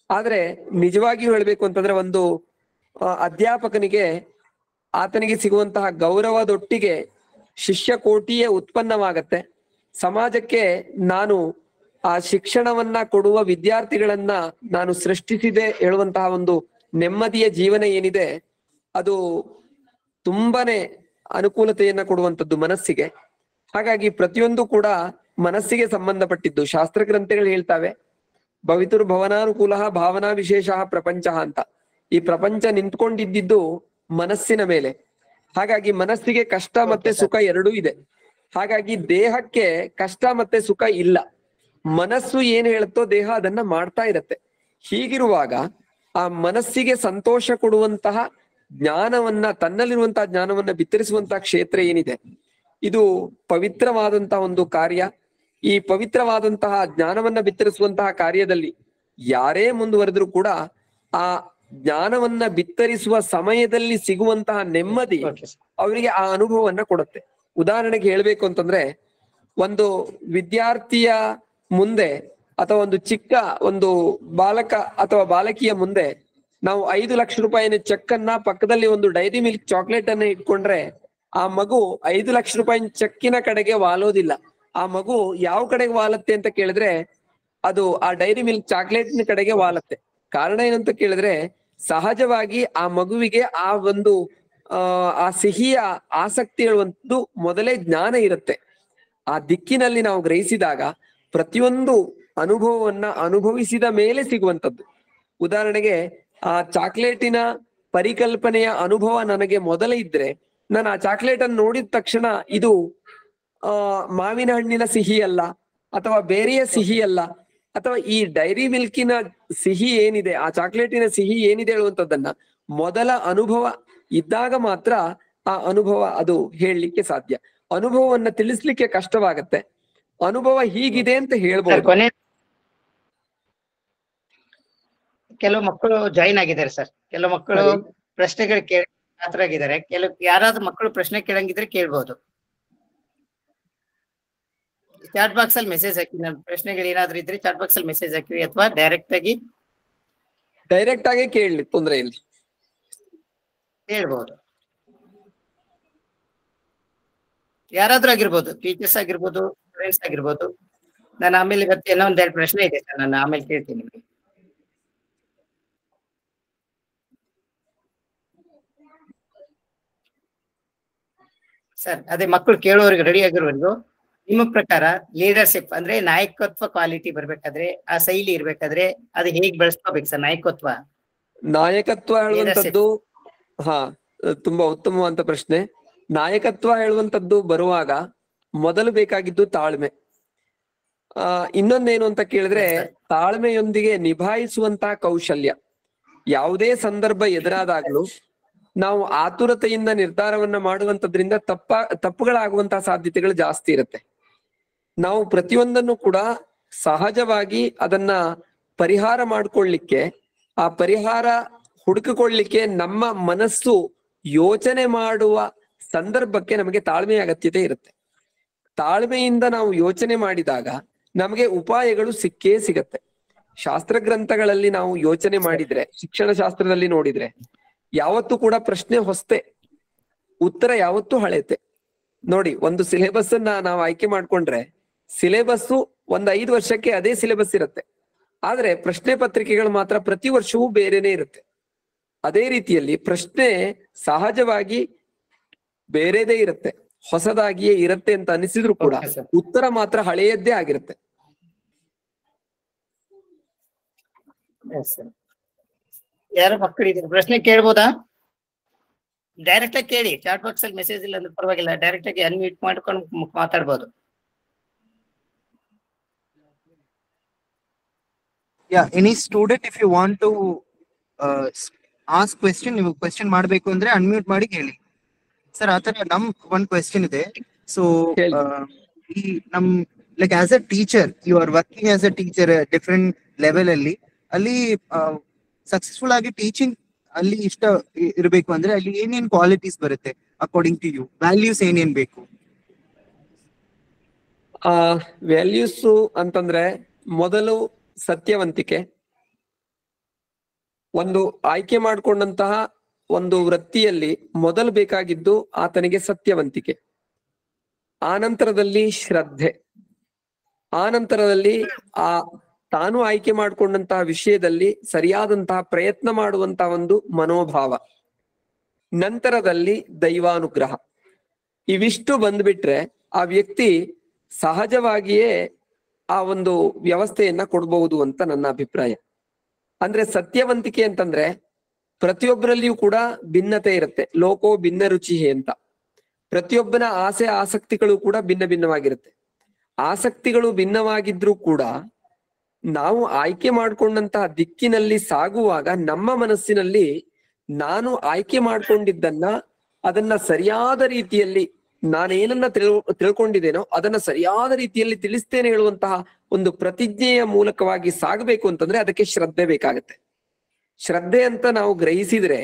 ಆದ್ರೆ ನಿಜವಾಗಿಯೂ ಹೇಳ್ಬೇಕು ಅಂತಂದ್ರೆ ಒಂದು ಅಧ್ಯಾಪಕನಿಗೆ ಆತನಿಗೆ ಸಿಗುವಂತಹ ಗೌರವದೊಟ್ಟಿಗೆ ಶಿಷ್ಯ ಕೋಟಿಯೇ ಉತ್ಪನ್ನವಾಗತ್ತೆ. ಸಮಾಜಕ್ಕೆ ನಾನು ಆ ಶಿಕ್ಷಣವನ್ನ ಕೊಡುವ ವಿದ್ಯಾರ್ಥಿಗಳನ್ನ ನಾನು ಸೃಷ್ಟಿಸಿದೆ ಹೇಳುವಂತಹ ಒಂದು ನೆಮ್ಮದಿಯ ಜೀವನ ಏನಿದೆ ಅದು ತುಂಬಾನೇ ಅನುಕೂಲತೆಯನ್ನ ಕೊಡುವಂಥದ್ದು ಮನಸ್ಸಿಗೆ. ಹಾಗಾಗಿ ಪ್ರತಿಯೊಂದು ಕೂಡ ಮನಸ್ಸಿಗೆ ಸಂಬಂಧಪಟ್ಟಿದ್ದು. ಶಾಸ್ತ್ರ ಗ್ರಂಥಗಳು ಹೇಳ್ತಾವೆ, ಭವಿತುರ್ ಭವನಾನುಕೂಲ ಭಾವನಾ ವಿಶೇಷ ಪ್ರಪಂಚ ಅಂತ. ಈ ಪ್ರಪಂಚ ನಿಂತ್ಕೊಂಡಿದ್ದು ಮನಸ್ಸಿನ ಮೇಲೆ. ಹಾಗಾಗಿ ಮನಸ್ಸಿಗೆ ಕಷ್ಟ ಮತ್ತೆ ಸುಖ ಎರಡೂ ಇದೆ. ಹಾಗಾಗಿ ದೇಹಕ್ಕೆ ಕಷ್ಟ ಮತ್ತೆ ಸುಖ ಇಲ್ಲ, ಮನಸ್ಸು ಏನ್ ಹೇಳುತ್ತೋ ದೇಹ ಅದನ್ನ ಮಾಡ್ತಾ ಇರತ್ತೆ. ಹೀಗಿರುವಾಗ ಆ ಮನಸ್ಸಿಗೆ ಸಂತೋಷ ಕೊಡುವಂತಹ ಜ್ಞಾನವನ್ನ, ತನ್ನಲ್ಲಿರುವಂತಹ ಜ್ಞಾನವನ್ನ ಬಿತ್ತರಿಸುವಂತಹ ಕ್ಷೇತ್ರ ಏನಿದೆ ಇದು ಪವಿತ್ರವಾದಂತಹ ಒಂದು ಕಾರ್ಯ. ಈ ಪವಿತ್ರವಾದಂತಹ ಜ್ಞಾನವನ್ನ ಬಿತ್ತರಿಸುವಂತಹ ಕಾರ್ಯದಲ್ಲಿ ಯಾರೇ ಮುಂದುವರೆದ್ರು ಕೂಡ ಆ ಜ್ಞಾನವನ್ನ ಬಿತ್ತರಿಸುವ ಸಮಯದಲ್ಲಿ ಸಿಗುವಂತಹ ನೆಮ್ಮದಿ ಅವರಿಗೆ ಆ ಅನುಭವವನ್ನ ಕೊಡುತ್ತೆ. ಉದಾಹರಣೆಗೆ ಹೇಳ್ಬೇಕು ಅಂತಂದ್ರೆ, ಒಂದು ವಿದ್ಯಾರ್ಥಿಯ ಮುಂದೆ ಅಥವಾ ಒಂದು ಚಿಕ್ಕ ಒಂದು ಬಾಲಕ ಅಥವಾ ಬಾಲಕಿಯ ಮುಂದೆ ನಾವು 5 ಲಕ್ಷ ರೂಪಾಯಿನ ಚೆಕ್ ಅನ್ನ ಪಕ್ಕದಲ್ಲಿ ಒಂದು ಡೈರಿ ಮಿಲ್ಕ್ ಚಾಕ್ಲೇಟ್ ಅನ್ನ ಇಟ್ಕೊಂಡ್ರೆ ಆ ಮಗು 5 ಲಕ್ಷ ರೂಪಾಯಿ ಚೆಕ್ಕಿನ ಕಡೆಗೆ ವಾಲೋದಿಲ್ಲ. ಆ ಮಗು ಯಾವ ಕಡೆಗೆ ವಾಲತ್ತೆ ಅಂತ ಕೇಳಿದ್ರೆ ಅದು ಆ ಡೈರಿ ಮಿಲ್ಕ್ ಚಾಕ್ಲೇಟ್ನ ಕಡೆಗೆ ವಾಲತ್ತೆ. ಕಾರಣ ಏನಂತ ಕೇಳಿದ್ರೆ ಸಹಜವಾಗಿ ಆ ಮಗುವಿಗೆ ಆ ಒಂದು ಆ ಸಿಹಿಯ ಆಸಕ್ತಿ ಹೇಳುವಂಥದ್ದು ಮೊದಲೇ ಜ್ಞಾನ ಇರುತ್ತೆ. ಆ ದಿಕ್ಕಿನಲ್ಲಿ ನಾವು ಗ್ರಹಿಸಿದಾಗ ಪ್ರತಿಯೊಂದು ಅನುಭವವನ್ನ ಅನುಭವಿಸಿದ ಮೇಲೆ ಸಿಗುವಂಥದ್ದು. ಉದಾಹರಣೆಗೆ ಆ ಚಾಕ್ಲೇಟಿನ ಪರಿಕಲ್ಪನೆಯ ಅನುಭವ ನನಗೆ ಮೊದಲೇ ಇದ್ರೆ ನಾನು ಆ ಚಾಕ್ಲೇಟ್ ಅನ್ನು ನೋಡಿದ ತಕ್ಷಣ ಇದು ಮಾವಿನ ಹಣ್ಣಿನ ಸಿಹಿ ಅಲ್ಲ ಅಥವಾ ಬೇರೆಯ ಸಿಹಿ ಅಲ್ಲ ಅಥವಾ ಈ ಡೈರಿ ಮಿಲ್ಕಿನ ಸಿಹಿ ಏನಿದೆ, ಆ ಚಾಕ್ಲೇಟಿನ ಸಿಹಿ ಏನಿದೆ ಹೇಳುವಂಥದ್ದನ್ನ ಮೊದಲ ಅನುಭವ ಇದ್ದಾಗ ಮಾತ್ರ ಆ ಅನುಭವ ಅದು ಹೇಳಲಿಕ್ಕೆ ಸಾಧ್ಯ. ಅನುಭವವನ್ನ ತಿಳಿಸ್ಲಿಕ್ಕೆ ಕಷ್ಟವಾಗತ್ತೆ. ಅನುಭವ ಹೀಗಿದೆ ಅಂತ ಹೇಳ್ಬೋದು. ಕೊನೆ ಕೆಲವು ಮಕ್ಕಳು ಜಾಯಿನ್ ಆಗಿದ್ದಾರೆ ಸರ್. ಕೆಲವು ಮಕ್ಕಳು ಪ್ರಶ್ನೆಗಳು ಕೇಳಿ ಆಗಿದ್ದಾರೆ. ಯಾರಾದ್ರೂ ಮಕ್ಕಳು ಪ್ರಶ್ನೆ ಕೇಳಂಗಿದ್ರೆ ಕೇಳ್ಬಹುದು. ಚಾಟ್ ಬಾಕ್ಸ್ ಅಲ್ಲಿ ಮೆಸೇಜ್ ಹಾಕಿ. ನನ್ನ ಪ್ರಶ್ನೆಗಳು ಏನಾದ್ರು ಇದ್ರೆ ಚಾಟ್ ಬಾಕ್ಸ್ ಅಲ್ಲಿ ಮೆಸೇಜ್ ಹಾಕಿ, ಅಥವಾ ಡೈರೆಕ್ಟ್ ಆಗಿ ಕೇಳಲಿ, ತೊಂದರೆ ಇಲ್ಲ, ಹೇಳ್ಬಹುದು. ಯಾರಾದ್ರೂ ಆಗಿರ್ಬೋದು, ಟೀಚರ್ಸ್ ಆಗಿರ್ಬೋದು, ಸ್ಟೂಡೆಂಟ್ಸ್ ಆಗಿರ್ಬೋದು. ನಾನು ಆಮೇಲೆ ಇವತ್ತು ಏನೋ ಒಂದೆರಡು ಪ್ರಶ್ನೆ ಇದೆ ಸರ್, ನಾನು ಆಮೇಲೆ ಕೇಳ್ತೀನಿ ನಿಮಗೆ. ಸರ್ ಅದೇ ಮಕ್ಕಳು ಕೇಳೋರಿಗೆ ರೆಡಿ ಆಗಿರೋವರೆಗೂ ನಿಮ್ಮ ಪ್ರಕಾರ ಲೀಡರ್ಶಿಪ್ ಅಂದ್ರೆ ನಾಯಕತ್ವ ಕ್ವಾಲಿಟಿ ಬರ್ಬೇಕಾದ್ರೆ, ಆ ಶೈಲಿ ಇರ್ಬೇಕಾದ್ರೆ ಅದು ಹೇಗ್ ಬೆಳೆಸ್ಕೋಬೇಕು ಸರ್? ನಾಯಕತ್ವ ಹೇಳುವಂತದ್ದು ತುಂಬಾ ಉತ್ತಮವಾದ ಪ್ರಶ್ನೆ. ನಾಯಕತ್ವ ಹೇಳುವಂತದ್ದು ಬರುವಾಗ ಮೊದಲು ಬೇಕಾಗಿದ್ದು ತಾಳ್ಮೆ. ಇನ್ನೊಂದೇನು ಅಂತ ಕೇಳಿದ್ರೆ, ತಾಳ್ಮೆಯೊಂದಿಗೆ ನಿಭಾಯಿಸುವಂತಹ ಕೌಶಲ್ಯ. ಯಾವುದೇ ಸಂದರ್ಭ ಎದುರಾದಾಗ್ಲೂ ನಾವು ಆತುರತೆಯಿಂದ ನಿರ್ಧಾರವನ್ನ ಮಾಡುವಂತದ್ರಿಂದ ತಪ್ಪುಗಳಾಗುವಂತಹ ಸಾಧ್ಯತೆಗಳು ಜಾಸ್ತಿ ಇರುತ್ತೆ. ನಾವು ಪ್ರತಿಯೊಂದನ್ನು ಕೂಡ ಸಹಜವಾಗಿ ಅದನ್ನ ಪರಿಹಾರ ಮಾಡ್ಕೊಳ್ಳಿಕ್ಕೆ, ಆ ಪರಿಹಾರ ಹುಡುಕಿಕೊಳ್ಳಿಕ್ಕೆ ನಮ್ಮ ಮನಸ್ಸು ಯೋಚನೆ ಮಾಡುವ ಸಂದರ್ಭಕ್ಕೆ ನಮಗೆ ತಾಳ್ಮೆಯ ಅಗತ್ಯತೆ ಇರುತ್ತೆ. ತಾಳ್ಮೆಯಿಂದ ನಾವು ಯೋಚನೆ ಮಾಡಿದಾಗ ನಮಗೆ ಉಪಾಯಗಳು ಸಿಕ್ಕೇ ಸಿಗತ್ತೆ. ಶಾಸ್ತ್ರ ಗ್ರಂಥಗಳಲ್ಲಿ ನಾವು ಯೋಚನೆ ಮಾಡಿದ್ರೆ, ಶಿಕ್ಷಣ ಶಾಸ್ತ್ರದಲ್ಲಿ ನೋಡಿದ್ರೆ ಯಾವತ್ತೂ ಕೂಡ ಪ್ರಶ್ನೆ ಹೊಸ್ತೆ, ಉತ್ತರ ಯಾವತ್ತೂ ಹಳೇತೆ. ನೋಡಿ, ಒಂದು ಸಿಲೆಬಸ್ ಅನ್ನ ನಾವು ಆಯ್ಕೆ ಮಾಡ್ಕೊಂಡ್ರೆ ಸಿಲೆಬಸ್ಸು 5 ವರ್ಷಕ್ಕೆ ಅದೇ ಸಿಲೆಬಸ್ ಇರುತ್ತೆ. ಆದ್ರೆ ಪ್ರಶ್ನೆ ಪತ್ರಿಕೆಗಳು ಮಾತ್ರ ಪ್ರತಿ ವರ್ಷವೂ ಬೇರೆನೆ ಇರುತ್ತೆ. ಅದೇ ರೀತಿಯಲ್ಲಿ ಪ್ರಶ್ನೆ ಸಹಜವಾಗಿ ಬೇರೆದೇ ಇರುತ್ತೆ, ಹೊಸದಾಗಿಯೇ ಇರುತ್ತೆ ಅಂತ ಅನಿಸಿದ್ರು ಕೂಡ ಉತ್ತರ ಮಾತ್ರ ಹಳೆಯದ್ದೇ ಆಗಿರುತ್ತೆ. ಯಾರು ಮಕ್ಕಳಿದ್ದಾರೆ, ಪ್ರಶ್ನೆ ಕೇಳ್ಬೋದಾ? ಡೈರೆಕ್ಟ್ ಆಗಿ ಕೇಳಿ. ಚಾಟ್ ಬಾಕ್ಸ್ ಅಲ್ಲಿ ಮೆಸೇಜ್ ಇಲ್ಲ ಅಂದ್ರೆ ಪರವಾಗಿಲ್ಲ, ಡೈರೆಕ್ಟ್ ಆಗಿ ಅನ್ಮ್ಯೂಟ್ ಮಾಡ್ಕೊಂಡು ಮಾತಾಡ್ಬೋದು. Any student if you want to ask question, ನೀವು ಕ್ವೆಶ್ಚನ್ ಮಾಡ್ಬೇಕು ಅಂದ್ರೆ ಅನ್ಮ್ಯೂಟ್ ಮಾಡಿ ಕೇಳಿ ಸರ್. ಆತರ ಒಂದ್ ಕ್ವೆಶ್ಚನ್ ಇದೆ. ಸೊ ಈ like as a teacher, you are working as a teacher different level ಅಲ್ಲಿ ಸಕ್ಸಸ್ಫುಲ್ ಆಗಿ ಟೀಚಿಂಗ್ ಅಲ್ಲಿ ಇಷ್ಟ ಇರಬೇಕು ಅಂದ್ರೆ ಅಲ್ಲಿ ಏನೇನ್ ಕ್ವಾಲಿಟೀಸ್ ಬರುತ್ತೆ ಅಕಾರ್ಡಿಂಗ್ ಟು ಯು? ವ್ಯಾಲ್ಯೂಸ್ ಏನೇನ್ ಬೇಕು? ವ್ಯಾಲ್ಯೂಸ್ ಅಂತಂದ್ರೆ ಮೊದಲು ಸತ್ಯವಂತಿಕೆ. ಒಂದು ಆಯ್ಕೆ ಮಾಡಿಕೊಂಡಂತಹ ಒಂದು ವೃತ್ತಿಯಲ್ಲಿ ಮೊದಲು ಬೇಕಾಗಿದ್ದು ಆತನಿಗೆ ಸತ್ಯವಂತಿಕೆ, ಆನಂತರದಲ್ಲಿ ಶ್ರದ್ಧೆ, ಆನಂತರದಲ್ಲಿ ತಾನು ಆಯ್ಕೆ ಮಾಡಿಕೊಂಡಂತಹ ವಿಷಯದಲ್ಲಿ ಸರಿಯಾದಂತಹ ಪ್ರಯತ್ನ ಮಾಡುವಂತಹ ಒಂದು ಮನೋಭಾವ, ನಂತರದಲ್ಲಿ ದೈವಾನುಗ್ರಹ. ಇವಿಷ್ಟು ಬಂದ್ಬಿಟ್ರೆ ಆ ವ್ಯಕ್ತಿ ಸಹಜವಾಗಿಯೇ ಆ ಒಂದು ವ್ಯವಸ್ಥೆಯನ್ನ ಕೊಡಬಹುದು ಅಂತ ನನ್ನ ಅಭಿಪ್ರಾಯ. ಅಂದ್ರೆ ಸತ್ಯವಂತಿಕೆ ಅಂತಂದ್ರೆ ಪ್ರತಿಯೊಬ್ಬರಲ್ಲಿಯೂ ಕೂಡ ಭಿನ್ನತೆ ಇರುತ್ತೆ. ಲೋಕೋ ಭಿನ್ನ ರುಚಿ ಅಂತ. ಪ್ರತಿಯೊಬ್ಬನ ಆಸೆ ಆಸಕ್ತಿಗಳು ಕೂಡ ಭಿನ್ನವಾಗಿರುತ್ತೆ. ಆಸಕ್ತಿಗಳು ಭಿನ್ನವಾಗಿದ್ರೂ ಕೂಡ ನಾವು ಆಯ್ಕೆ ಮಾಡ್ಕೊಂಡಂತಹ ದಿಕ್ಕಿನಲ್ಲಿ ಸಾಗುವಾಗ ನಮ್ಮ ಮನಸ್ಸಿನಲ್ಲಿ ನಾನು ಆಯ್ಕೆ ಮಾಡ್ಕೊಂಡಿದ್ದನ್ನ ಅದನ್ನ ಸರಿಯಾದ ರೀತಿಯಲ್ಲಿ ನಾನೇನನ್ನ ತಿಳ್ಕೊಂಡಿದ್ದೇನೋ ಅದನ್ನ ಸರಿಯಾದ ರೀತಿಯಲ್ಲಿ ತಿಳಿಸ್ತೇನೆ ಹೇಳುವಂತಹ ಒಂದು ಪ್ರತಿಜ್ಞೆಯ ಮೂಲಕವಾಗಿ ಸಾಗಬೇಕು ಅಂತಂದ್ರೆ ಅದಕ್ಕೆ ಶ್ರದ್ಧೆ ಬೇಕಾಗತ್ತೆ. ಶ್ರದ್ಧೆ ಅಂತ ನಾವು ಗ್ರಹಿಸಿದ್ರೆ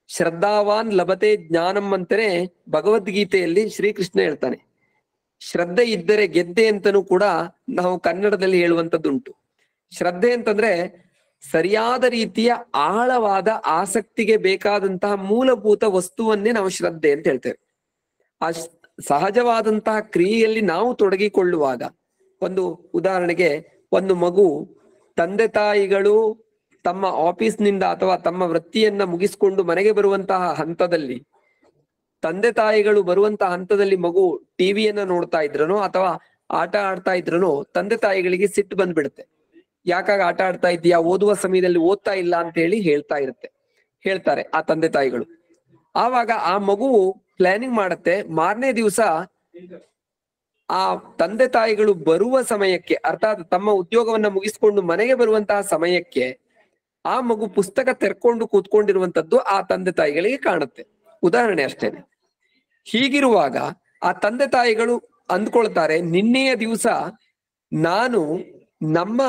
ಶ್ರದ್ಧಾವಾನ್ ಲಭತೆ ಜ್ಞಾನಂ ಅಂತಾನೆ ಭಗವದ್ಗೀತೆಯಲ್ಲಿ ಶ್ರೀಕೃಷ್ಣ ಹೇಳ್ತಾನೆ. ಶ್ರದ್ಧೆ ಇದ್ದರೆ ಗೆದ್ದೆ ಅಂತನೂ ಕೂಡ ನಾವು ಕನ್ನಡದಲ್ಲಿ ಹೇಳುವಂತದ್ದುಂಟು. ಶ್ರದ್ಧೆ ಅಂತಂದ್ರೆ ಸರಿಯಾದ ರೀತಿಯ ಆಳವಾದ ಆಸಕ್ತಿಗೆ ಬೇಕಾದಂತಹ ಮೂಲಭೂತ ವಸ್ತುವನ್ನೇ ನಾವು ಶ್ರದ್ಧೆ ಅಂತ ಹೇಳ್ತೇವೆ. ಆ ಸಹಜವಾದಂತಹ ಕ್ರಿಯೆಯಲ್ಲಿ ನಾವು ತೊಡಗಿಕೊಳ್ಳುವಾಗ, ಒಂದು ಉದಾಹರಣೆಗೆ ಒಂದು ಮಗು ತಂದೆ ತಾಯಿಗಳು ತಮ್ಮ ಆಫೀಸ್ನಿಂದ ಅಥವಾ ತಮ್ಮ ವೃತ್ತಿಯನ್ನ ಮುಗಿಸ್ಕೊಂಡು ಮನೆಗೆ ಬರುವಂತಹ ಹಂತದಲ್ಲಿ, ತಂದೆ ತಾಯಿಗಳು ಬರುವಂತಹ ಹಂತದಲ್ಲಿ ಮಗು ಟಿವಿಯನ್ನ ನೋಡ್ತಾ ಇದ್ರನೋ ಅಥವಾ ಆಟ ಆಡ್ತಾ ಇದ್ರನೋ ತಂದೆ ತಾಯಿಗಳಿಗೆ ಸಿಟ್ಟು ಬಂದ್ಬಿಡುತ್ತೆ. ಯಾಕಾಗ ಆಟ ಆಡ್ತಾ ಇದ್ದೀಯಾ, ಓದುವ ಸಮಯದಲ್ಲಿ ಓದ್ತಾ ಇಲ್ಲ ಅಂತ ಹೇಳಿ ಹೇಳ್ತಾರೆ ಆ ತಂದೆ ತಾಯಿಗಳು. ಆವಾಗ ಆ ಮಗು ಪ್ಲಾನಿಂಗ್ ಮಾಡತ್ತೆ, ಮಾರನೇ ದಿವಸ ಆ ತಂದೆ ತಾಯಿಗಳು ಬರುವ ಸಮಯಕ್ಕೆ, ಅರ್ಥಾತ್ ತಮ್ಮ ಉದ್ಯೋಗವನ್ನ ಮುಗಿಸ್ಕೊಂಡು ಮನೆಗೆ ಬರುವಂತಹ ಸಮಯಕ್ಕೆ ಆ ಮಗು ಪುಸ್ತಕ ತೆರ್ಕೊಂಡು ಕೂತ್ಕೊಂಡಿರುವಂತದ್ದು ಆ ತಂದೆ ತಾಯಿಗಳಿಗೆ ಕಾಣುತ್ತೆ. ಉದಾಹರಣೆ ಅಷ್ಟೇನೆ. ಹೀಗಿರುವಾಗ ಆ ತಂದೆ ತಾಯಿಗಳು ಅಂದ್ಕೊಳ್ತಾರೆ, ನಿನ್ನೆಯ ದಿವಸ ನಾನು ನಮ್ಮ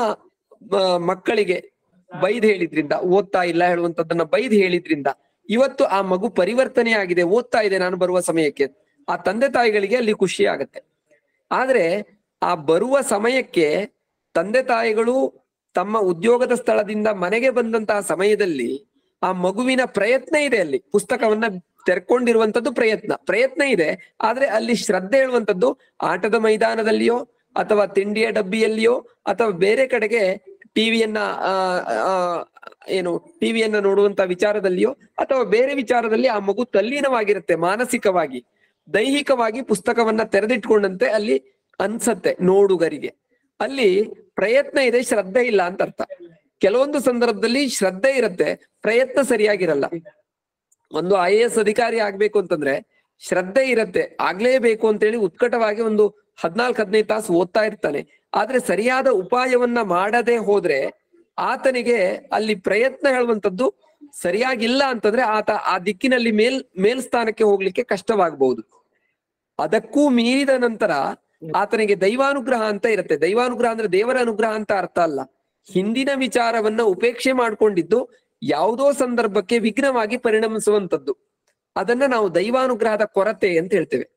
ಮಕ್ಕಳಿಗೆ ಬೈದ್ ಹೇಳಿದ್ರಿಂದ, ಓದ್ತಾ ಇಲ್ಲ ಹೇಳುವಂತದ್ದನ್ನ ಬೈದ್ ಹೇಳಿದ್ರಿಂದ ಇವತ್ತು ಆ ಮಗು ಪರಿವರ್ತನೆ ಆಗಿದೆ, ಓದ್ತಾ ಇದೆ ನಾನು ಬರುವ ಸಮಯಕ್ಕೆ. ಆ ತಂದೆ ತಾಯಿಗಳಿಗೆ ಅಲ್ಲಿ ಖುಷಿ ಆಗತ್ತೆ. ಆದ್ರೆ ಆ ಬರುವ ಸಮಯಕ್ಕೆ ತಂದೆ ತಾಯಿಗಳು ತಮ್ಮ ಉದ್ಯೋಗದ ಸ್ಥಳದಿಂದ ಮನೆಗೆ ಬಂದಂತಹ ಸಮಯದಲ್ಲಿ ಆ ಮಗುವಿನ ಪ್ರಯತ್ನ ಇದೆ. ಅಲ್ಲಿ ಪುಸ್ತಕವನ್ನ ತೆರ್ಕೊಂಡಿರುವಂತದ್ದು ಪ್ರಯತ್ನ ಇದೆ. ಆದ್ರೆ ಅಲ್ಲಿ ಶ್ರದ್ಧೆ ಹೇಳುವಂತದ್ದು ಆಟದ ಮೈದಾನದಲ್ಲಿಯೋ ಅಥವಾ ತಿಂಡಿಯ ಡಬ್ಬಿಯಲ್ಲಿಯೋ ಅಥವಾ ಬೇರೆ ಕಡೆಗೆ ಟಿವಿಯನ್ನ ಟಿವಿಯನ್ನ ನೋಡುವಂತ ವಿಚಾರದಲ್ಲಿಯೋ ಅಥವಾ ಬೇರೆ ವಿಚಾರದಲ್ಲಿ ಆ ಮಗು ತಲ್ಲೀನವಾಗಿರುತ್ತೆ. ಮಾನಸಿಕವಾಗಿ ದೈಹಿಕವಾಗಿ ಪುಸ್ತಕವನ್ನ ತೆರೆದಿಟ್ಕೊಂಡಂತೆ ಅಲ್ಲಿ ಅನ್ಸತ್ತೆ ನೋಡುಗರಿಗೆ. ಅಲ್ಲಿ ಪ್ರಯತ್ನ ಇದೆ, ಶ್ರದ್ಧೆ ಇಲ್ಲ ಅಂತ ಅರ್ಥ. ಕೆಲವೊಂದು ಸಂದರ್ಭದಲ್ಲಿ ಶ್ರದ್ಧೆ ಇರುತ್ತೆ, ಪ್ರಯತ್ನ ಸರಿಯಾಗಿರಲ್ಲ. ಒಂದು IAS ಅಧಿಕಾರಿ ಆಗ್ಬೇಕು ಅಂತಂದ್ರೆ ಶ್ರದ್ಧೆ ಇರತ್ತೆ, ಆಗ್ಲೇಬೇಕು ಅಂತೇಳಿ ಉತ್ಕಟವಾಗಿ ಒಂದು 14-15 ತಾಸು ಓದ್ತಾ ಇರ್ತಾನೆ. ಆದ್ರೆ ಸರಿಯಾದ ಉಪಾಯವನ್ನ ಮಾಡದೆ ಹೋದ್ರೆ ಆತನಿಗೆ ಅಲ್ಲಿ ಪ್ರಯತ್ನ ಹೇಳುವಂತದ್ದು ಸರಿಯಾಗಿಲ್ಲ ಅಂತಂದ್ರೆ ಆತ ಆ ದಿಕ್ಕಿನಲ್ಲಿ ಮೇಲ್ಸ್ಥಾನಕ್ಕೆ ಹೋಗ್ಲಿಕ್ಕೆ ಕಷ್ಟವಾಗಬಹುದು. ಅದಕ್ಕೂ ಮೀರಿದ ನಂತರ ಆತನಿಗೆ ದೈವಾನುಗ್ರಹ ಅಂತ ಇರುತ್ತೆ. ದೈವಾನುಗ್ರಹ ಅಂದ್ರೆ ದೇವರ ಅನುಗ್ರಹ ಅಂತ ಅರ್ಥ ಅಲ್ಲ. ಹಿಂದಿನ ವಿಚಾರವನ್ನ ಉಪೇಕ್ಷೆ ಮಾಡ್ಕೊಂಡಿದ್ದು ಯಾವುದೋ ಸಂದರ್ಭಕ್ಕೆ ವಿಘ್ನವಾಗಿ ಪರಿಣಮಿಸುವಂತದ್ದು, ಅದನ್ನ ನಾವು ದೈವಾನುಗ್ರಹದ ಕೊರತೆ ಅಂತ ಹೇಳ್ತೇವೆ.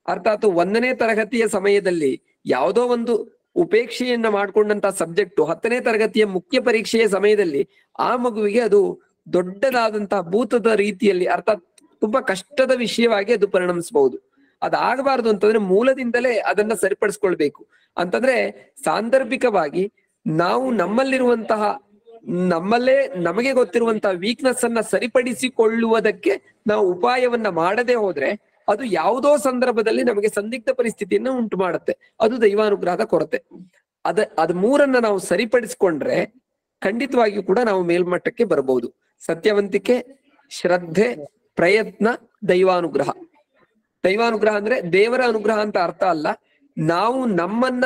ಅರ್ಥಾತ್ 1ನೇ ತರಗತಿಯ ಸಮಯದಲ್ಲಿ ಯಾವುದೋ ಒಂದು ಉಪೇಕ್ಷೆಯನ್ನ ಮಾಡ್ಕೊಂಡಂತ ಸಬ್ಜೆಕ್ಟ್ 10ನೇ ತರಗತಿಯ ಮುಖ್ಯ ಪರೀಕ್ಷೆಯ ಸಮಯದಲ್ಲಿ ಆ ಮಗುವಿಗೆ ಅದು ದೊಡ್ಡದಾದಂತಹ ಭೂತದ ರೀತಿಯಲ್ಲಿ, ಅರ್ಥಾತ್ ತುಂಬಾ ಕಷ್ಟದ ವಿಷಯವಾಗಿ ಅದು ಪರಿಣಮಿಸಬಹುದು. ಅದಾಗಬಾರದು ಅಂತಂದ್ರೆ ಮೂಲದಿಂದಲೇ ಅದನ್ನ ಸರಿಪಡಿಸ್ಕೊಳ್ಬೇಕು. ಅಂತಂದ್ರೆ ಸಾಂದರ್ಭಿಕವಾಗಿ ನಾವು ನಮ್ಮಲ್ಲಿರುವಂತಹ ನಮಗೆ ಗೊತ್ತಿರುವಂತಹ ವೀಕ್ನೆಸ್ ಅನ್ನ ಸರಿಪಡಿಸಿಕೊಳ್ಳುವುದಕ್ಕೆ ನಾವು ಉಪಾಯವನ್ನ ಮಾಡದೆ ಹೋದ್ರೆ ಅದು ಯಾವುದೋ ಸಂದರ್ಭದಲ್ಲಿ ನಮಗೆ ಸಂದಿಗ್ಧ ಪರಿಸ್ಥಿತಿಯನ್ನ ಉಂಟು ಮಾಡುತ್ತೆ. ಅದು ದೈವಾನುಗ್ರಹದ ಕೊರತೆ. ಅದ್ ಮೂರನ್ನ ನಾವು ಸರಿಪಡಿಸ್ಕೊಂಡ್ರೆ ಖಂಡಿತವಾಗಿಯೂ ಕೂಡ ನಾವು ಮೇಲ್ಮಟ್ಟಕ್ಕೆ ಬರಬಹುದು. ಸತ್ಯವಂತಿಕೆ, ಶ್ರದ್ಧೆ, ಪ್ರಯತ್ನ, ದೈವಾನುಗ್ರಹ. ದೈವಾನುಗ್ರಹ ಅಂದ್ರೆ ದೇವರ ಅನುಗ್ರಹ ಅಂತ ಅರ್ಥ ಅಲ್ಲ. ನಾವು ನಮ್ಮನ್ನ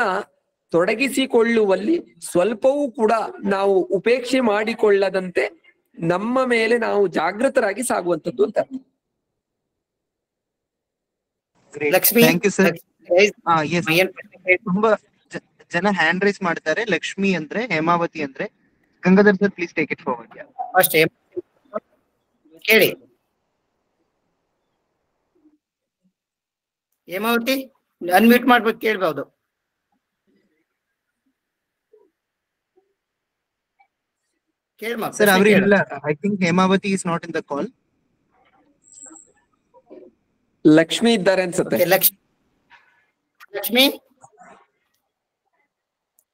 ತೊಡಗಿಸಿಕೊಳ್ಳುವಲ್ಲಿ ಸ್ವಲ್ಪವೂ ಕೂಡ ನಾವು ಉಪೇಕ್ಷೆ ಮಾಡಿಕೊಳ್ಳದಂತೆ ನಮ್ಮ ಮೇಲೆ ನಾವು ಜಾಗೃತರಾಗಿ ಸಾಗುವಂತದ್ದು ಅಂತ. Lakshmi, thank you sir. ತುಂಬಾ ಜನ ಹ್ಯಾಂಡ್ ರೈಸ್ ಮಾಡ್ತಾರೆ. ಲಕ್ಷ್ಮಿ ಅಂದ್ರೆ, ಹೇಮಾವತಿ ಅಂದ್ರೆ. Gangadhar sir, please take it forward. ಅಷ್ಟೇ ಕೇಳಿ. ಹೇಮಾವತಿ ಅನ್ಮ್ಯೂಟ್ ಮಾಡ್ಬೇಕು, ಕೇಳ್ಬಹುದು. ಸರ್ ಅವ್ರಿಲ್ಲ. I think Hemavathi is not in the call. Lakshmi ಇದ್ದಾರೆ ಅನ್ಸುತ್ತೆ.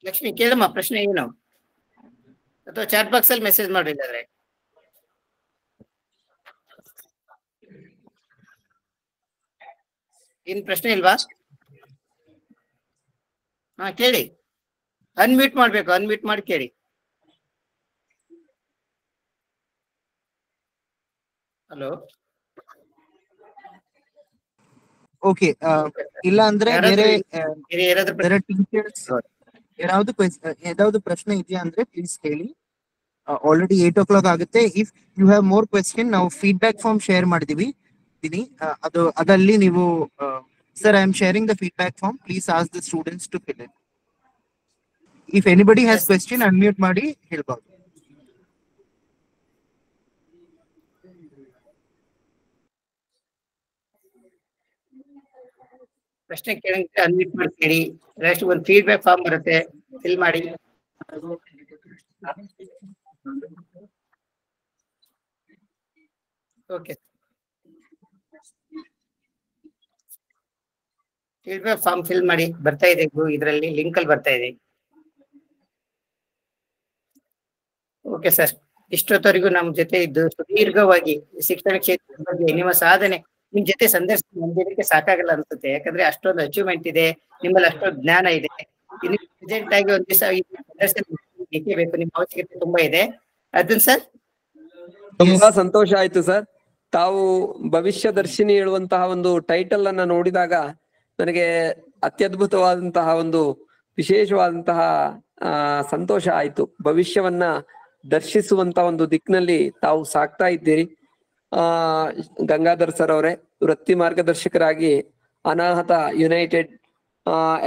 ಲಕ್ಷ್ಮಿ ಕೇಳಮ್ಮ, ಪ್ರಶ್ನೆ ಏನು? ಅಥವಾ ಚಾಟ್ ಬಾಕ್ಸ್ ಅಲ್ಲಿ ಮೆಸೇಜ್ ಮಾಡಿದ್ದಾರೆ. ಏನ್ ಪ್ರಶ್ನೆ ಇಲ್ವಾ? ಹಾ ಕೇಳಿ. ಅನ್ಮ್ಯೂಟ್ ಮಾಡ್ಬೇಕು, ಅನ್ಮ್ಯೂಟ್ ಮಾಡಿ ಕೇಳಿ. ಹಲೋ. ಓಕೆ, ಇಲ್ಲ ಅಂದ್ರೆ ಬೇರೆ ಟೀಚರ್ಸ್ ಯಾವ್ದು ಪ್ರಶ್ನೆ ಇದೆಯಾ ಅಂದ್ರೆ ಪ್ಲೀಸ್ ಹೇಳಿ. ಆಲ್ರೆಡಿ 8 o'clock ಆಗುತ್ತೆ. If you have more question, ನಾವು ಫೀಡ್ಬ್ಯಾಕ್ ಫಾರ್ಮ್ ಶೇರ್ ಮಾಡಿದೀವಿ. ಅದಲ್ಲಿ ನೀವು sir, I am sharing the feedback form, please ask the students to fill it. If anybody has question, unmute ಮಾಡಿ ಹೇಳ್ಬಹುದು. ಪ್ರಶ್ನೆ ಕೇಳಂಗಿದ್ರೆ ಅನ್ಮ್ಯೂಟ್ ಮಾಡಿ ಕೇಳಿ. ನೆಕ್ಸ್ಟ್ ಒಂದು ಫೀಡ್ಬ್ಯಾಕ್ ಫಾರ್ಮ್ ಬರುತ್ತೆ, ಫಿಲ್ ಮಾಡಿ. ಓಕೆ, ಫೀಡ್ಬ್ಯಾಕ್ ಫಾರ್ಮ್ ಫಿಲ್ ಮಾಡಿ. ಬರ್ತಾ ಇದೆ ಇದರಲ್ಲಿ, ಲಿಂಕ್ ಅಲ್ಲಿ ಬರ್ತಾ ಇದೆ. ಓಕೆ ಸರ್, ಇಷ್ಟೊತ್ತವರೆಗೂ ನಮ್ಮ ಜೊತೆ ಇದ್ದು ಸುದೀರ್ಘವಾಗಿ ಶಿಕ್ಷಣ ಕ್ಷೇತ್ರದ ಬಗ್ಗೆ ನಿಮ್ಮ ಸಾಧನೆ, ನಿಮ್ ಜೊತೆ ಸಂದರ್ಶನ ಹೊಂದಿದ್ದಕ್ಕೆ ಸಾಕಾಗಲ್ಲ ಅನ್ಸುತ್ತೆ. ಯಾಕಂದ್ರೆ ಅಷ್ಟೊಂದು ಅಚೀವ್ಮೆಂಟ್ ಇದೆ ನಿಮ್ಮಲ್ಲಿ, ಅಷ್ಟೊಂದು ಜ್ಞಾನ ಇದೆ. ಇನ್ನು ಪ್ರೆಸೆಂಟ್ ಆಗಿ ಒಂದ್ ದಿವಸ ಸಂದರ್ಶನ ಬೇಕು, ನಿಮ್ಮ ಅವಶ್ಯಕತೆ ತುಂಬಾ ಇದೆ. ಅರ್ಜುನ್ ಸರ್, ತುಂಬಾ ಸಂತೋಷ ಆಯ್ತು ಸರ್. ತಾವು ಭವಿಷ್ಯ ದರ್ಶಿನಿ ಹೇಳುವಂತಹ ಒಂದು ಟೈಟಲ್ ಅನ್ನ ನೋಡಿದಾಗ ನನಗೆ ಅತ್ಯದ್ಭುತವಾದಂತಹ ಒಂದು ವಿಶೇಷವಾದಂತಹ ಸಂತೋಷ ಆಯ್ತು. ಭವಿಷ್ಯವನ್ನ ದರ್ಶಿಸುವಂತ ಒಂದು ದಿಕ್ಕಿನಲ್ಲಿ ತಾವು ಸಾಕ್ತಾ ಇದ್ದೀರಿ. ಆ ಗಂಗಾಧರ್ ಸರ್ ಅವರೇ, ವೃತ್ತಿ ಮಾರ್ಗದರ್ಶಕರಾಗಿ ಅನಾಹತ ಯುನೈಟೆಡ್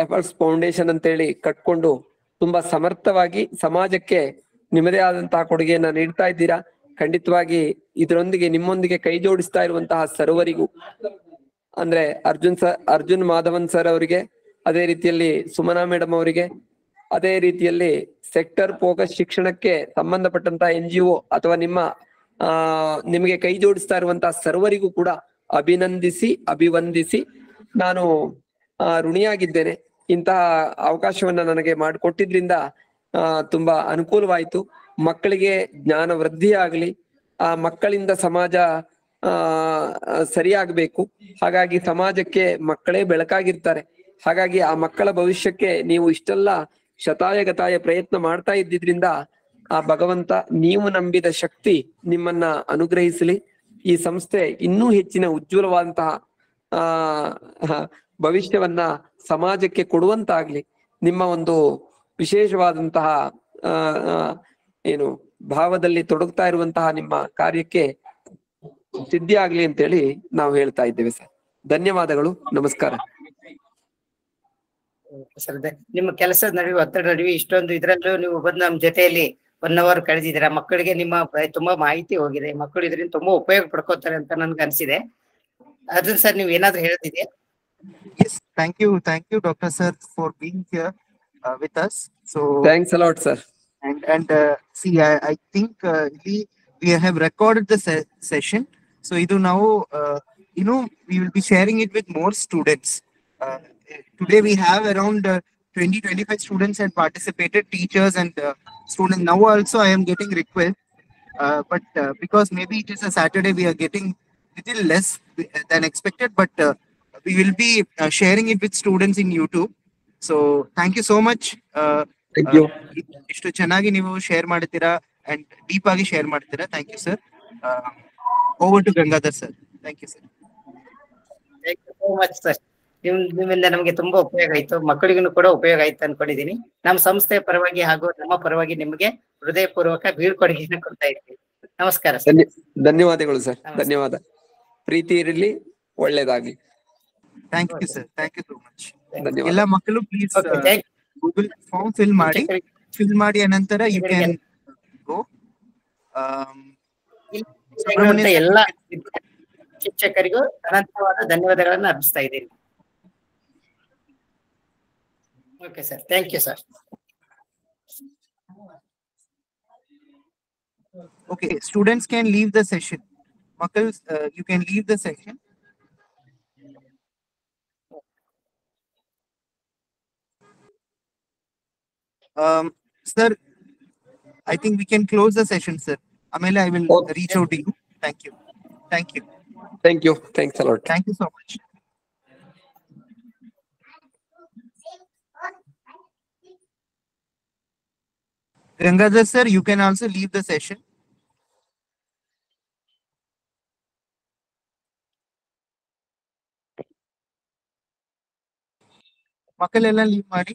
ಎಫರ್ಟ್ಸ್ ಫೌಂಡೇಶನ್ ಅಂತೇಳಿ ಕಟ್ಕೊಂಡು ತುಂಬಾ ಸಮರ್ಥವಾಗಿ ಸಮಾಜಕ್ಕೆ ನಿಮ್ಮದೇ ಆದಂತಹ ಕೊಡುಗೆಯನ್ನ ನೀಡ್ತಾ ಇದ್ದೀರಾ. ಖಂಡಿತವಾಗಿ ಇದರೊಂದಿಗೆ ನಿಮ್ಮೊಂದಿಗೆ ಕೈ ಜೋಡಿಸ್ತಾ ಇರುವಂತಹ ಸರ್ವರಿಗೂ, ಅಂದ್ರೆ ಅರ್ಜುನ್ ಮಾಧವನ್ ಸರ್ ಅವರಿಗೆ, ಅದೇ ರೀತಿಯಲ್ಲಿ ಸುಮನಾ ಮೇಡಮ್ ಅವರಿಗೆ, ಅದೇ ರೀತಿಯಲ್ಲಿ ಸೆಕ್ಟರ್ ಫೋಕಸ್ ಶಿಕ್ಷಣಕ್ಕೆ ಸಂಬಂಧಪಟ್ಟಂತಹ NGO ಅಥವಾ ನಿಮಗೆ ಕೈ ಜೋಡಿಸ್ತಾ ಇರುವಂತಹ ಸರ್ವರಿಗೂ ಕೂಡ ಅಭಿವಂದಿಸಿ ನಾನು ಋಣಿಯಾಗಿದ್ದೇನೆ. ಇಂತಹ ಅವಕಾಶವನ್ನ ನನಗೆ ಮಾಡಿಕೊಟ್ಟಿದ್ರಿಂದ ತುಂಬಾ ಅನುಕೂಲವಾಯಿತು. ಮಕ್ಕಳಿಗೆ ಜ್ಞಾನ ವೃದ್ಧಿ ಆಗ್ಲಿ, ಆ ಮಕ್ಕಳಿಂದ ಸಮಾಜ ಸರಿಯಾಗಬೇಕು. ಹಾಗಾಗಿ ಸಮಾಜಕ್ಕೆ ಮಕ್ಕಳೇ ಬೆಳಕಾಗಿರ್ತಾರೆ. ಹಾಗಾಗಿ ಆ ಮಕ್ಕಳ ಭವಿಷ್ಯಕ್ಕೆ ನೀವು ಇಷ್ಟೆಲ್ಲ ಶತಾಯಗತಾಯ ಪ್ರಯತ್ನ ಮಾಡ್ತಾ ಇದ್ದಿದ್ರಿಂದ ಆ ಭಗವಂತ ನೀವು ನಂಬಿದ ಶಕ್ತಿ ನಿಮ್ಮನ್ನ ಅನುಗ್ರಹಿಸಲಿ. ಈ ಸಂಸ್ಥೆ ಇನ್ನೂ ಹೆಚ್ಚಿನ ಉಜ್ವಲವಾದಂತಹ ಭವಿಷ್ಯವನ್ನ ಸಮಾಜಕ್ಕೆ ಕೊಡುವಂತಾಗ್ಲಿ. ನಿಮ್ಮ ಒಂದು ವಿಶೇಷವಾದಂತಹ ಭಾವದಲ್ಲಿ ತೊಡಗ್ತಾ ಇರುವಂತಹ ನಿಮ್ಮ ಕಾರ್ಯಕ್ಕೆ ಸಿದ್ಧಿ ಆಗ್ಲಿ ಅಂತೇಳಿ ನಾವು ಹೇಳ್ತಾ ಇದ್ದೇವೆ ಸರ್. ಧನ್ಯವಾದಗಳು, ನಮಸ್ಕಾರ. ಸರ್, ನಿಮ್ಮ ಕೆಲಸದ ನಡುವೆ, ಒತ್ತಡ ನಡುವೆ ಇಷ್ಟೊಂದು ಇದ್ರಲ್ಲೂ ನೀವು ಬಂದು ನಮ್ಮ ಜೊತೆಯಲ್ಲಿ 1 hour ಕಳೆದಿದ್ದೀರಾ. ಮಕ್ಕಳಿಗೆ ನಿಮ್ಮ ತುಂಬಾ ಮಾಹಿತಿ ಹೋಗಿದೆ. ಮಕ್ಕಳು ಇದರಿಂದ ತುಂಬಾ ಉಪಯೋಗ ಪಡ್ಕೋತಾರೆ ಅಂತ ನನ್ಗೆ ಅನ್ಸಿದೆ. ಅದನ್ನ ಸರ್ ನೀವು ಏನಾದ್ರು ಹೇಳ್ತಿದ್ಯಾ? Yes, thank you, Dr. Sir, for being here with us. So thanks a lot, sir. And see, I think we have recorded the session. So idu now, we will be sharing it with more students. Today we have around 20-25 students had participated, teachers and students. Now also I am getting requests, but because maybe it is a Saturday, we are getting little less than expected, but we will be sharing it with students in YouTube. So thank you so much. Thank you. ಇಷ್ಟು ಚೆನ್ನಾಗಿ ನೀವು ಶೇರ್ ಮಾಡ್ತೀರಾ and deep ಆಗಿ ಶೇರ್ ಮಾಡ್ತೀರಾ. Thank you, sir. Over to Gangadhar sir. Thank you, sir. Thank you so much, sir. ನಿಮ್ಮಿಂದ ನಮಗೆ ತುಂಬಾ ಉಪಯೋಗ ಆಯ್ತು, ಮಕ್ಕಳಿಗೂ ಕೂಡ ಉಪಯೋಗ ಆಯ್ತು ಅನ್ಕೊಂಡಿದೀನಿ. ನಮ್ಮ ಸಂಸ್ಥೆಯ ಪರವಾಗಿ ಹಾಗೂ ನಮ್ಮ ಪರವಾಗಿ ನಿಮಗೆ ಹೃದಯಪೂರ್ವಕ ಬೀಳ್ಕೊಡುಗೆಯನ್ನು ಕೊಡ್ತಾ ಇದ್ದೀವಿ. ನಮಸ್ಕಾರ ಸರ್. ಧನ್ಯವಾದಗಳು ಸರ್. ಧನ್ಯವಾದ. ಪ್ರೀತಿ ಇರಲಿ, ಒಳ್ಳೇದಾಗ್ಲಿ. Thank you, sir. Thank you so much. ಧನ್ಯವಾದ. ಎಲ್ಲ ಮಕ್ಕಳು ಪ್ಲೀಸ್ Google form fill ಮಾಡಿ ಅನಂತರ you can go. ಎಲ್ಲ ಶಿಕ್ಷಕರಿಗೂ ಅನಂತವಾದ ಧನ್ಯವಾದಗಳನ್ನು ಅರ್ಪಿಸ್ತಾ ಇದ್ದೀನಿ. Okay sir, thank you sir. Okay, students can leave the session. Makal, you can leave the session. Sir, I think we can close the session, sir. Amela, I will reach out to you. Thank you. Thank you. Thank you. Thanks a lot. Thank you so much. Gangadhar sir, you can also leave the session. ಮಕ್ಕಳೆಲ್ಲ ಲೀವ್ ಮಾಡಿ.